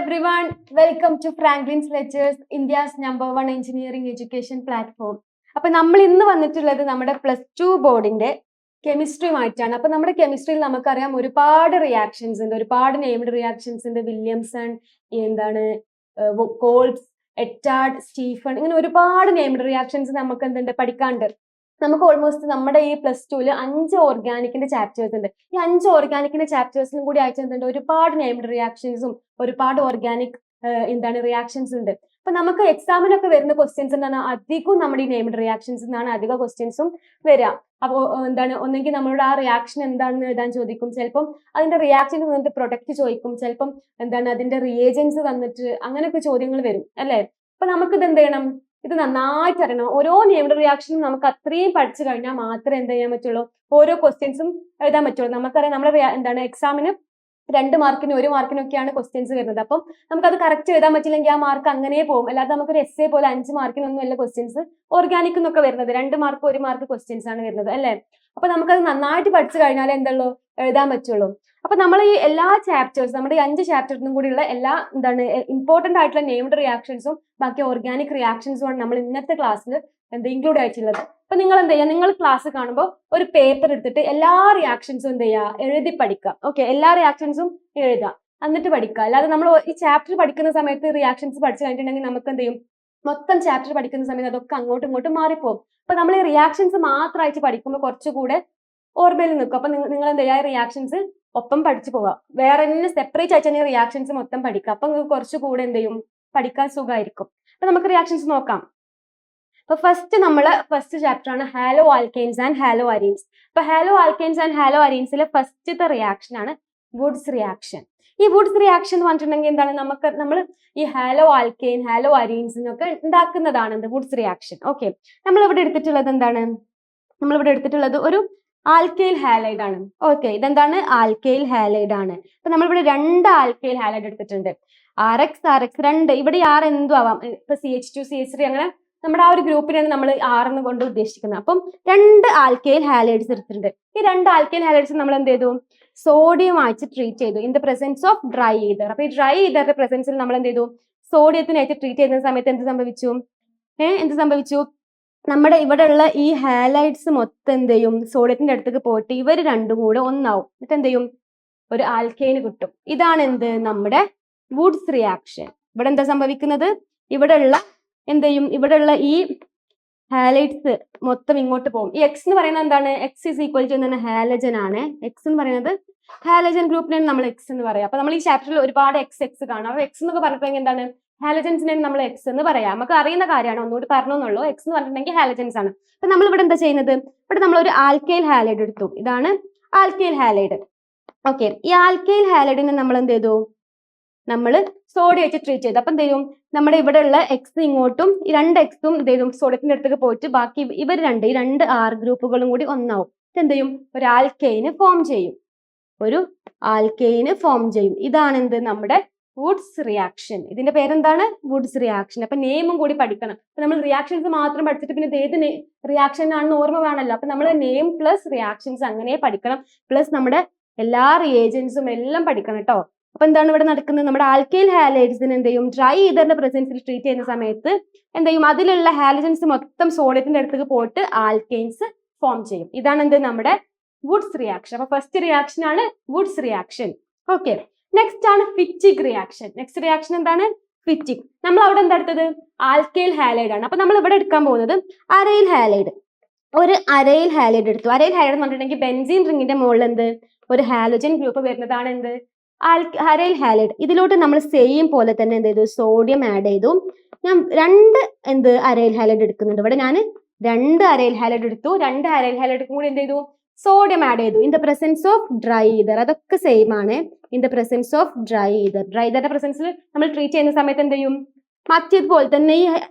everyone, welcome to Franklin's Lectures, India's #1 engineering education platform. അപ്പോൾ നമ്മൾ ഇന്ന് വന്നിട്ടുള്ളത് നമ്മുടെ +2 ബോർഡിന്റെ കെമിസ്ട്രിയുമായിട്ടാണ്. അപ്പോൾ നമ്മുടെ കെമിസ്ട്രിയിൽ നമുക്കറിയാം ഒരുപാട് റിയാക്ഷൻസ് ഉണ്ട്, ഒരുപാട് നെയ്മഡ് റിയാക്ഷൻസ് ഉണ്ട്. വില്യംസൺ, കോൾസ്, എറ്റാർഡ്, സ്റ്റീഫൻ, ഇങ്ങനെ ഒരുപാട് നെയ്മഡ് റിയാക്ഷൻസ് നമുക്ക് എന്തുണ്ട് പഠിക്കാണ്ട്. നമുക്ക് ഓൾമോസ്റ്റ് നമ്മുടെ ഈ +2 5 ഓർഗാനിക്കിന്റെ ചാപ്റ്റേഴ്സ് ഉണ്ട്. ഈ 5 ഓർഗാനിക്കിന്റെ ചാപ്റ്റേഴ്സിലും കൂടി അയച്ചിട്ടുണ്ട് ഒരുപാട് നെയ്മഡ് റിയാക്ഷൻസും ഒരുപാട് ഓർഗാനിക് റിയാക്ഷൻസ് ഉണ്ട്. അപ്പൊ നമുക്ക് എക്സാമിനൊക്കെ വരുന്ന ക്വസ്റ്റ്യൻസ് എന്താണ് അധികവും നമ്മുടെ ഈ നെയ്മഡ് റിയാക്ഷൻസ് എന്നാണ് അധിക ക്വസ്റ്റ്യൻസും വരിക. അപ്പോൾ ഒന്നെങ്കിൽ നമ്മളോട് ആ റിയാക്ഷൻ എന്താണെന്ന് എഴുതാൻ ചോദിക്കും, ചിലപ്പം അതിന്റെ റിയാക്ഷൻ തന്നിട്ട് പ്രൊഡക്റ്റ് ചോദിക്കും, ചിലപ്പം അതിന്റെ റിയേജൻസ് തന്നിട്ട് അങ്ങനെയൊക്കെ ചോദ്യങ്ങൾ വരും അല്ലെ. അപ്പൊ നമുക്ക് ഇത് എന്ത് ചെയ്യണം, ഇത് നന്നായിട്ട് അറിയണം. ഓരോ നെയ്മഡ് റിയാക്ഷനും നമുക്ക് അത്രയും പഠിച്ചു കഴിഞ്ഞാൽ മാത്രമേ എന്ത് ചെയ്യാൻ പറ്റുള്ളൂ, ഓരോ ക്വസ്റ്റ്യൻസും എഴുതാൻ പറ്റുള്ളൂ. നമുക്കറിയാം നമ്മുടെ എക്സാമിന് 2 മാർക്കിനും 1 മാർക്കിനൊക്കെയാണ് ക്വസ്റ്റ്യൻസ് വരുന്നത്. അപ്പം നമുക്കത് കറക്റ്റ് എഴുതാൻ പറ്റില്ലെങ്കിൽ ആ മാർക്ക് അങ്ങനെ പോകും. അല്ലാതെ നമുക്കൊരു essay പോലെ 5 മാർക്കിനൊന്നും അല്ല ക്വസ്റ്റ്യൻസ് ഓർഗാനിക് എന്നൊക്കെ വരുന്നത്. 2 മാർക്ക് 1 മാർക്ക് ക്വസ്റ്റ്യൻസ് ആണ് വരുന്നത് അല്ലെ. അപ്പൊ നമുക്കത് നന്നായിട്ട് പഠിച്ചു കഴിഞ്ഞാൽ എന്തല്ലോ എഴുതാൻ പറ്റുള്ളൂ. അപ്പൊ നമ്മൾ ഈ എല്ലാ ചാപ്റ്റേഴ്സ്, നമ്മുടെ ഈ 5 ചാപ്റ്ററിനും കൂടിയുള്ള എല്ലാ ഇമ്പോർട്ടന്റ് ആയിട്ടുള്ള നെയ്മഡ് റിയാക്ഷൻസും ബാക്കി ഓർഗാനിക് റിയാക്ഷൻസും ആണ് നമ്മൾ ഇന്നത്തെ ക്ലാസ്സിൽ ഇൻക്ലൂഡ് ആയിട്ടുള്ളത്. അപ്പൊ നിങ്ങൾ എന്ത് ചെയ്യുക, നിങ്ങൾ ക്ലാസ് കാണുമ്പോൾ ഒരു പേപ്പർ എടുത്തിട്ട് എല്ലാ റിയാക്ഷൻസും എന്ത് ചെയ്യുക, എഴുതി പഠിക്കുക. ഓക്കെ, എല്ലാ റിയാക്ഷൻസും എഴുതുക, എന്നിട്ട് പഠിക്കുക. അല്ലാതെ നമ്മൾ ഈ ചാപ്റ്റർ പഠിക്കുന്ന സമയത്ത് റിയാക്ഷൻസ് പഠിച്ചു കഴിഞ്ഞിട്ടുണ്ടെങ്കിൽ നമുക്ക് എന്ത് ചെയ്യും, മൊത്തം ചാപ്റ്റർ പഠിക്കുന്ന സമയത്ത് അതൊക്കെ അങ്ങോട്ടും ഇങ്ങോട്ടും മാറിപ്പോകും. അപ്പൊ നമ്മൾ ഈ റിയാക്ഷൻസ് മാത്രമായിട്ട് പഠിക്കുമ്പോൾ കുറച്ചുകൂടെ ഓർമ്മയിൽ നിൽക്കും. അപ്പൊ നിങ്ങൾ എന്ത് ചെയ്യുക, റിയാക്ഷൻസ് ഒപ്പം പഠിച്ചു പോവാം. വേറെ തന്നെ സെപ്പറേറ്റ് ആയിട്ട് തന്നെ റിയാക്ഷൻസ് മൊത്തം പഠിക്കുക. അപ്പൊ നിങ്ങൾക്ക് കുറച്ചുകൂടെ എന്ത് ചെയ്യും, പഠിക്കാൻ സുഖമായിരിക്കും. അപ്പൊ നമുക്ക് റിയാക്ഷൻസ് നോക്കാം. അപ്പൊ ഫസ്റ്റ് ചാപ്റ്റർ ആണ് haloalkanes and haloarenes. അപ്പൊ ഹാലോ ആൽക്കെയിൻസ് ആൻഡ് ഹാലോ അരീൻസിലെ ഫസ്റ്റത്തെ റിയാക്ഷൻ ആണ് വുഡ്സ് റിയാക്ഷൻ. ഈ വുഡ്സ് റിയാക്ഷൻ എന്ന് പറഞ്ഞിട്ടുണ്ടെങ്കിൽ എന്താണ്, നമ്മൾ ഈ ഹാലോ ആൽക്കെയിൻ ഹാലോ അരീൻസിനൊക്കെ ഉണ്ടാക്കുന്നതാണ് വുഡ്സ് റിയാക്ഷൻ. ഓക്കെ, നമ്മളിവിടെ എടുത്തിട്ടുള്ളത് എന്താണ്, നമ്മളിവിടെ എടുത്തിട്ടുള്ളത് ഒരു ആൽക്കൈൽ ഹാലൈഡ് ആണ്. ഓക്കെ, ഇതെന്താണ്, ആൽക്കൈൽ ഹാലൈഡ് ആണ്. അപ്പൊ നമ്മളിവിടെ 2 ആൽക്കൈൽ ഹാലൈഡ് എടുത്തിട്ടുണ്ട്, RX 2. ഇവിടെ R എന്തും ആവാം, ഇപ്പൊ CH2 CH3 അങ്ങനെ നമ്മുടെ ആ ഒരു ഗ്രൂപ്പിനാണ് നമ്മൾ R എന്ന് കൊണ്ട് ഉദ്ദേശിക്കുന്നത്. അപ്പം 2 ആൽക്കൈൽ ഹാലൈഡ്സ് എടുത്തിട്ടുണ്ട്. ഈ 2 ആൽക്കൈൽ ഹാലൈഡ്സ് നമ്മൾ എന്ത് ചെയ്തു, സോഡിയം ആയിട്ട് ട്രീറ്റ് ചെയ്തു in the presence of dry ether. അപ്പൊ ഈ ഡ്രൈ ഈതറിന്റെ പ്രസൻസിൽ നമ്മൾ എന്ത് ചെയ്തു, സോഡിയത്തിനായിട്ട് ട്രീറ്റ് ചെയ്യുന്ന സമയത്ത് എന്ത് സംഭവിച്ചു, നമ്മുടെ ഇവിടെ ഉള്ള ഈ ഹാലൈഡ്സ് മൊത്തം എന്ത് ചെയ്യും, സോഡിയത്തിന്റെ അടുത്തേക്ക് പോയിട്ട് ഇവർ രണ്ടും കൂടെ ഒന്നാവും. എന്നിട്ട് എന്ത് ചെയ്യും, ഒരു ആൽക്കൈന് കിട്ടും. ഇതാണ് നമ്മുടെ വുഡ്സ് റിയാക്ഷൻ. ഇവിടെ എന്താ സംഭവിക്കുന്നത്, ഇവിടെയുള്ള ഈ ഹാലൈഡ്സ് മൊത്തം ഇങ്ങോട്ട് പോകും. ഈ X എന്ന് പറയുന്നത് എന്താണ്, X is equal to എന്താണ്, ഹാലജൻ ആണ്. X എന്ന് പറയുന്നത് ഹാലജൻ ഗ്രൂപ്പിനാണ് നമ്മൾ X എന്ന് പറയാം. അപ്പൊ നമ്മൾ ഈ ചാപ്റ്ററിൽ ഒരുപാട് X കാണാം. അപ്പൊ X എന്നൊക്കെ പറഞ്ഞിട്ടുണ്ടെങ്കിൽ എന്താണ്, ഹാലജൻസിനെ നമ്മൾ X എന്ന് പറയാം. നമുക്ക് അറിയുന്ന കാര്യമാണ്, ഒന്നുകൂടി പറഞ്ഞെന്നുള്ളൂ. X എന്ന് പറഞ്ഞിട്ടുണ്ടെങ്കിൽ ഹാലജൻസ് ആണ്. അപ്പൊ നമ്മൾ ഇവിടെ എന്താ ചെയ്യുന്നത്, ഇവിടെ നമ്മൾ ഒരു ആൽക്കൈൽ ഹാലൈഡ് എടുത്തു. ഇതാണ് ആൽക്കൈൽ ഹാലൈഡ്. ഓക്കെ, ഈ ആൽക്കൈൽ ഹാലൈഡിനെ നമ്മൾ എന്ത് ചെയ്തു, നമ്മൾ സോഡിയം വെച്ച് ട്രീറ്റ് ചെയ്തു. അപ്പൊ എന്ത് ചെയ്യും, നമ്മുടെ ഇവിടെ ഉള്ള X ഇങ്ങോട്ടും ഈ 2 Xും എന്ത് ചെയ്യും, സോഡിയത്തിന്റെ അടുത്തേക്ക് പോയിട്ട് ബാക്കി ഈ 2 R ഗ്രൂപ്പുകളും കൂടി ഒന്നാവും. എന്ത് ചെയ്യും, ഒരു ആൽക്കൈന് ഫോം ചെയ്യും. ഇതാണ് നമ്മുടെ വുഡ്സ് റിയാക്ഷൻ. ഇതിന്റെ പേരെന്താണ്, വുഡ്സ് റിയാക്ഷൻ. അപ്പൊ നെയിമും കൂടി പഠിക്കണം. അപ്പൊ നമ്മൾ റിയാക്ഷൻസ് മാത്രം പഠിച്ചിട്ട് പിന്നെ ഏത് റിയാക്ഷൻ ആണെന്ന് ഓർമ്മ വേണമല്ലോ. അപ്പൊ നമ്മൾ നെയിം പ്ലസ് റിയാക്ഷൻസ് അങ്ങനെ പഠിക്കണം, പ്ലസ് നമ്മുടെ എല്ലാ റിയേജൻസും എല്ലാം പഠിക്കണം കേട്ടോ. അപ്പൊ എന്താണ് ഇവിടെ നടക്കുന്നത്, നമ്മുടെ ആൽക്കൈൽ ഹാലൈഡ്സിന് എന്ത് ചെയ്യും, ഡ്രൈ ഈതറിന്റെ പ്രസൻസിൽ ട്രീറ്റ് ചെയ്യുന്ന സമയത്ത് എന്ത് ചെയ്യും, അതിലുള്ള ഹാലജൻസ് മൊത്തം സോഡിയത്തിന്റെ അടുത്തേക്ക് പോയിട്ട് ആൽക്കൈൻസ് ഫോം ചെയ്യും. ഇതാണ് നമ്മുടെ വുഡ്സ് റിയാക്ഷൻ. അപ്പൊ ഫസ്റ്റ് റിയാക്ഷൻ ആണ് വുഡ്സ് റിയാക്ഷൻ. ഓക്കെ, നെക്സ്റ്റ് ആണ് ഫിറ്റിക് റിയാക്ഷൻ. നെക്സ്റ്റ് റിയാക്ഷൻ എന്താണ്, ഫിറ്റിക്. നമ്മൾ അവിടെ എന്താ എടുത്തത്, ആൽക്കൈൽ ഹാലൈഡ് ആണ്. അപ്പൊ നമ്മൾ ഇവിടെ എടുക്കാൻ പോകുന്നത് അരൈൽ ഹാലൈഡ്. ഒരു അരൈൽ ഹാലൈഡ് എടുത്തു. അരൈൽ ഹാലൈഡ് എന്ന് പറഞ്ഞിട്ടുണ്ടെങ്കിൽ ബെൻസീൻ റിങ്ങിന്റെ മുകളിൽ ഒരു ഹാലജൻ ഗ്രൂപ്പ് വരുന്നതാണ് അരൈൽ ഹാലൈഡ്. ഇതിലോട്ട് നമ്മൾ സെയിം പോലെ തന്നെ എന്ത് ചെയ്തു, സോഡിയം ആഡ് ചെയ്തു. ഞാൻ 2 അരൈൽ ഹാലൈഡ് എടുക്കുന്നുണ്ട്. ഇവിടെ ഞാൻ 2 അരൈൽ ഹാലൈഡ് എടുത്തു. 2 അരൈൽ ഹാലൈഡ് കൂടി എന്ത് ചെയ്തു, സോഡിയം ആഡ് ചെയ്തു in the presence of dry ether. അതൊക്കെ സെയിം ആണ്, in the presence of dry ether. Dry ഈതറിന്റെ പ്രസൻസിൽ നമ്മൾ ട്രീറ്റ് ചെയ്യുന്ന സമയത്ത് എന്ത് ചെയ്യും, മറ്റേതുപോലെ തന്നെ ഈ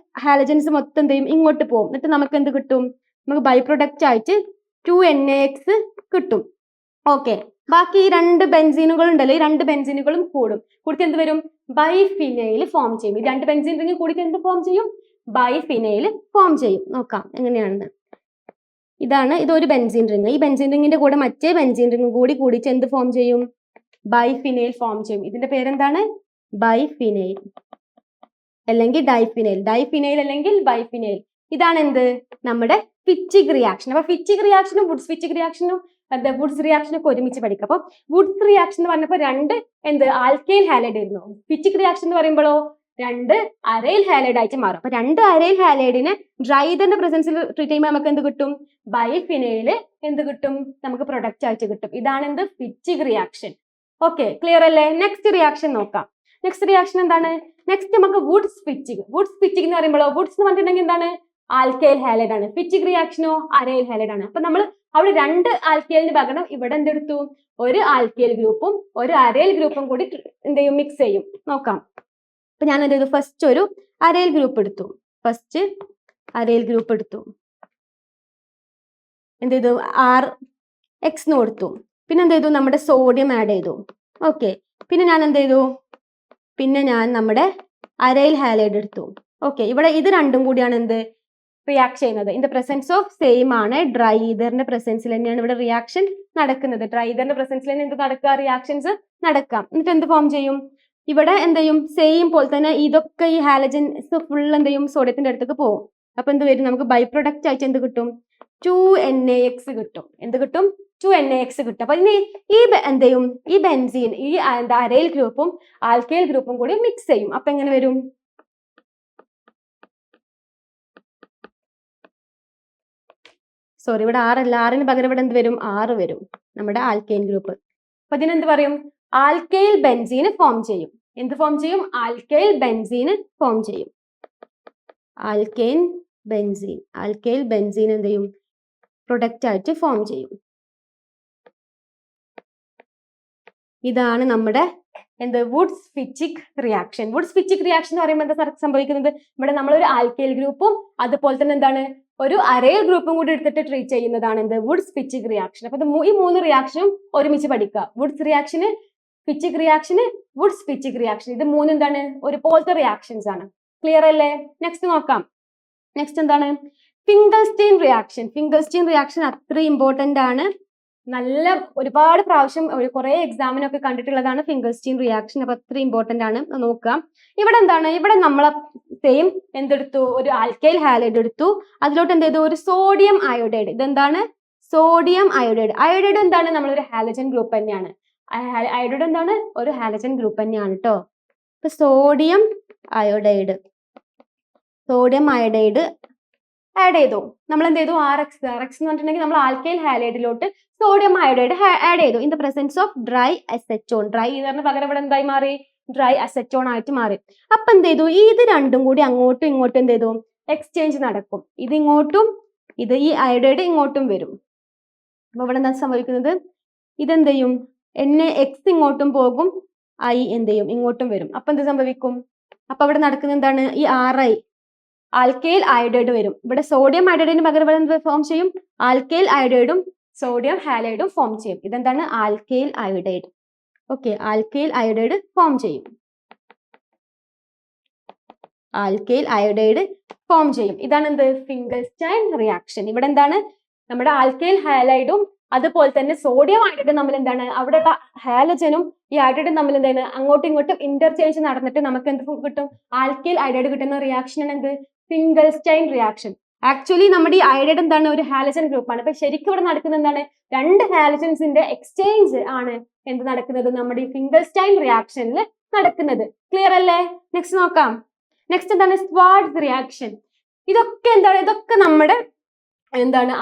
ഹാലജൻസ് മൊത്തം എന്ത് ചെയ്യും, ഇങ്ങോട്ട് പോകും. എന്നിട്ട് നമുക്ക് എന്ത് കിട്ടും, നമുക്ക് ബൈ പ്രൊഡക്റ്റ് ആയിട്ട് 2NaX കിട്ടും. ഓക്കെ, ബാക്കി ഈ 2 ബെൻസീനുകൾ ഉണ്ടല്ലോ, ഈ 2 ബെൻസീനുകളും കൂടിയിട്ട് എന്ത് വരും, ബൈഫിനൈൽ ഫോം ചെയ്യും. ഈ 2 ബെൻസീൻ റിങ് കൂടിയിട്ട് എന്ത് ഫോം ചെയ്യും, ബൈഫിനൈൽ ഫോം ചെയ്യും. നോക്കാം എങ്ങനെയാണെന്ന്. ഇതൊരു ബെൻസീൻ റിങ്. ഈ ബെൻസീൻ റിങ്ങിന്റെ കൂടെ മറ്റേ ബെൻസീൻ റിങ് കൂടിയിട്ട് എന്ത് ഫോം ചെയ്യും, ബൈഫിനൈൽ ഫോം ചെയ്യും. ഇതിന്റെ പേരെന്താണ്, ബൈഫിനൈൽ അല്ലെങ്കിൽ ഡൈഫിനൈൽ, ഡൈഫിനൈൽ അല്ലെങ്കിൽ ബൈഫിനൈൽ. ഇതാണ് എന്ത് നമ്മുടെ ഫിച്ചിക് റിയാക്ഷൻ. അപ്പൊ ഫിച്ചിക് റിയാക്ഷനും വുഡ്സ് ഫിച്ചിക് റിയാക്ഷനും വുഡ്സ് റിയാക്ഷൻ ഒക്കെ ഒരുമിച്ച് പഠിക്കാം. അപ്പൊ വുഡ്സ് റിയാക്ഷൻ എന്ന് പറഞ്ഞപ്പോൾ രണ്ട് ആൽക്കൈൽ ഹാലൈഡ് ആയിരുന്നു. ഫിച്ചിക് റിയാക്ഷൻ എന്ന് പറയുമ്പോഴോ രണ്ട് അരൈൽ ഹാലൈഡ് ആയിട്ട് മാറും. അപ്പൊ രണ്ട് അരൈൽ ഹാലൈഡിനെ ഡ്രൈതറിന്റെ പ്രസൻസിൽ ട്രീറ്റ് ചെയ്യുമ്പോൾ നമുക്ക് എന്ത് കിട്ടും? ബൈഫിനൈല് കിട്ടും? നമുക്ക് പ്രൊഡക്റ്റ് ആയിട്ട് കിട്ടും. ഇതാണ് ഫിച്ചിക് റിയാക്ഷൻ. ഓക്കെ, ക്ലിയർ അല്ലേ? നെക്സ്റ്റ് റിയാക്ഷൻ നോക്കാം. നെക്സ്റ്റ് റിയാക്ഷൻ എന്താണ്? നെക്സ്റ്റ് നമുക്ക് വുഡ്സ് ഫിച്ചിക്. വുഡ്സ് ഫിച്ചിക് എന്ന് പറയുമ്പോൾ വുഡ്സ് എന്ന് പറഞ്ഞിട്ടുണ്ടെങ്കിൽ എന്താണ്? ആൽക്കൈൽ ഹാലൈഡ് ആണ്. ഫിച്ചിക് റിയാക്ഷനോ അരൈൽ ഹാലൈഡ് ആണ്. അപ്പൊ നമ്മൾ അവിടെ രണ്ട് ആൽക്കൈലിന് പകരം ഇവിടെ എന്തെടുത്തു? ഒരു ആൽക്കൈൽ ഗ്രൂപ്പും ഒരു അരൈൽ ഗ്രൂപ്പും കൂടി മിക്സ് ചെയ്യും. നോക്കാം. അപ്പൊ ഞാൻ എന്ത് ചെയ്തു? ഫസ്റ്റ് ഒരു അരൈൽ ഗ്രൂപ്പ് എടുത്തു. ഫസ്റ്റ് അരൈൽ ഗ്രൂപ്പ് എടുത്തു. എന്ത് ചെയ്തു? RX എന്ന് കൊടുത്തു. പിന്നെ എന്ത് ചെയ്തു? നമ്മുടെ സോഡിയം ആഡ് ചെയ്തു. ഓക്കെ, പിന്നെ ഞാൻ എന്ത് ചെയ്തു? പിന്നെ ഞാൻ നമ്മുടെ അരൈൽ ഹാലൈഡ് എടുത്തു. ഓക്കെ, ഇവിടെ ഇത് രണ്ടും കൂടിയാണ് റിയാക്ട് ചെയ്യുന്നത്. In the presence of same ആണ്. ഡ്രൈ ഈതറിന്റെ പ്രസൻസിൽ തന്നെയാണ് ഇവിടെ റിയാക്ഷൻ നടക്കുന്നത്. ഡ്രൈ ഈതറിന്റെ പ്രസൻസിൽ തന്നെ നടക്കുക? റിയാക്ഷൻസ് നടക്കാം. എന്നിട്ട് എന്ത് ഫോം ചെയ്യും? ഇവിടെ സെയിം പോലെ തന്നെ ഇതൊക്കെ ഈ ഹാലജൻസ് ഫുൾ സോഡിയത്തിന്റെ അടുത്തേക്ക് പോകും. അപ്പൊ എന്ത് വരും? നമുക്ക് ബൈ പ്രൊഡക്റ്റ് ആയിട്ട് എന്ത് കിട്ടും? 2NaX കിട്ടും. എന്ത് കിട്ടും? 2NaX കിട്ടും. അപ്പൊ ഇനി ഈ ബെൻസീൻ ഈ അരൈൽ ഗ്രൂപ്പും ആൽക്കൈൽ ഗ്രൂപ്പും കൂടി മിക്സ് ചെയ്യും. അപ്പൊ എങ്ങനെ വരും? സോറി, ഇവിടെ 6 അല്ല, 6ന് പകരം ഇവിടെ എന്ത് വരും? 6 വരും, നമ്മുടെ ആൽക്കൈൽ ഗ്രൂപ്പ്. അപ്പൊ ഇതിനെന്ത് പറയും? ആൽക്കൈൽ ബെൻസീന് ഫോം ചെയ്യും. എന്ത് ഫോം ചെയ്യും? ആൽക്കൈൽ ബെൻസീന് ഫോം ചെയ്യും. ആൽക്കൈൽ ബെൻസീൻ എന്ത് ചെയ്യും? പ്രൊഡക്റ്റ് ആയിട്ട് ഫോം ചെയ്യും. ഇതാണ് നമ്മുടെ Woods Fittig reaction. Woods Fittig reaction എന്ന് പറയുമ്പോൾ എന്താ സംഭവിക്കുന്നത്? ഇവിടെ നമ്മൾ ഒരു ആൽക്കൈൽ ഗ്രൂപ്പും അതുപോലെ തന്നെ ഒരു അരൈൽ ഗ്രൂപ്പും കൂടി എടുത്തിട്ട് ട്രീറ്റ് ചെയ്യുന്നതാണ് വുഡ്സ് ഫിച്ചിക് റിയാക്ഷൻ. അപ്പൊ ഈ 3 റിയാക്ഷനും ഒരുമിച്ച് പഠിക്കുക. വുഡ്സ് റിയാക്ഷന്, ഫിച്ചിക് റിയാക്ഷന്, വുഡ്സ് ഫിച്ചിക് റിയാക്ഷൻ. ഇത് 3 ഒരുപോലത്തെ റിയാക്ഷൻസ് ആണ്. ക്ലിയർ അല്ലേ? നെക്സ്റ്റ് നോക്കാം. നെക്സ്റ്റ് എന്താണ്? Finkelstein reaction. ഫിംഗൽസ്റ്റീൻ റിയാക്ഷൻ അത്ര ഇമ്പോർട്ടന്റ് ആണ്. നല്ല ഒരുപാട് പ്രാവശ്യം കുറെ എക്സാമിനൊക്കെ കണ്ടിട്ടുള്ളതാണ് ഫിംഗൽസ്റ്റീൻ റിയാക്ഷൻ. അപ്പൊ അത്ര ഇമ്പോർട്ടന്റ് ആണ്. നോക്കാം. ഇവിടെ ഇവിടെ നമ്മളെ സെയിം എന്തെടുത്തു? ഒരു ആൽക്കൈൽ ഹാലൈഡ് എടുത്തു. അതിലോട്ട് എന്ത് ചെയ്തു? ഒരു സോഡിയം അയോഡൈഡ്. ഇതെന്താണ്? Sodium iodide. അയോഡൈഡ് എന്താണ്? നമ്മളൊരു ഹാലജൻ ഗ്രൂപ്പ് തന്നെയാണ്. അയോഡൈഡ് എന്താണ്? ഒരു ഹാലജൻ ഗ്രൂപ്പ് തന്നെയാണ് കേട്ടോ. ഇപ്പൊ സോഡിയം അയോഡൈഡ് ആഡ് ചെയ്തു. നമ്മൾ എന്ത് ചെയ്തു? RX എന്ന് പറഞ്ഞിട്ടുണ്ടെങ്കിൽ നമ്മൾ ആൽക്കൈൽ ഹാലൈഡിലോട്ട് സോഡിയം അയോഡൈഡ് ആഡ് ചെയ്തു. In the presence of dry acetone. Dry ഈതറിന് പകരം ഇവിടെ എന്തായി മാറി? ഡ്രൈ അസെറ്റോൺ ആയിട്ട് മാറി. അപ്പൊ എന്ത് ചെയ്തു? ഇത് രണ്ടും കൂടി അങ്ങോട്ടും ഇങ്ങോട്ടും എന്ത് ചെയ്തു? എക്സ്ചേഞ്ച് നടക്കും. ഇത് ഇങ്ങോട്ടും ഈ അയോഡൈഡ് ഇങ്ങോട്ടും വരും. അപ്പൊ ഇവിടെ എന്താ സംഭവിക്കുന്നത്? ഇതെന്ത് ചെയ്യും? NaX ഇങ്ങോട്ടും പോകും, I എന്ത് ചെയ്യും? ഇങ്ങോട്ടും വരും. അപ്പൊ എന്ത് സംഭവിക്കും? അപ്പൊ ഇവിടെ നടക്കുന്നത് എന്താണ്? ഈ RI ആൽക്കൈൽ അയോഡൈഡ് വരും. ഇവിടെ സോഡിയം അയോഡൈഡിന് പകരം ഇവിടെ എന്ത് ഫോം ചെയ്യും? ആൽക്കൈൽ അയോഡൈഡും സോഡിയം ഹാലൈഡും ഫോം ചെയ്യും. ഇതെന്താണ്? Alkyl iodide. Okay, alkyl iodide form ചെയ്യും. ആൽക്കൈൽ അയോഡൈഡ് ഫോം ചെയ്യും. ഇതാണ് ഫിംഗൽസ്റ്റൈൻ റിയാക്ഷൻ. ഇവിടെ എന്താണ്? നമ്മുടെ ആൽക്കൈൽ ഹാലൈഡും അതുപോലെ തന്നെ സോഡിയം അയോഡൈഡും തമ്മിൽ എന്താണ്? അവിടെയുള്ള ഹാലജനും ഈ അയോഡൈഡും തമ്മിൽ എന്താണ്? അങ്ങോട്ടും ഇങ്ങോട്ടും ഇന്റർചേഞ്ച് നടന്നിട്ട് നമുക്ക് എന്ത് കിട്ടും? ആൽക്കൈൽ അയോഡൈഡ് കിട്ടുന്ന റിയാക്ഷൻ ആണ് ഫിംഗൽസ്റ്റൈൻ റിയാക്ഷൻ. ആക്ച്വലി നമ്മുടെ ഈ അയോഡൈഡ് എന്താണ്? ഒരു ഹാലജൻ ഗ്രൂപ്പാണ്. അപ്പൊ ശരിക്കും ഇവിടെ നടക്കുന്നത് എന്താണ്? രണ്ട് ഹാലജൻസിന്റെ എക്സ്ചേഞ്ച് ആണ് നടക്കുന്നത് നമ്മുടെ ഈ ഫിംഗൽസ്റ്റൈൻ റിയാക്ഷനിൽ നടക്കുന്നത്. ക്ലിയർ അല്ലേ? നെക്സ്റ്റ് നോക്കാം. നെക്സ്റ്റ് എന്താണ്? സ്വാർട്സ് റിയാക്ഷൻ. ഇതൊക്കെ എന്താണ്? ഇതൊക്കെ നമ്മുടെ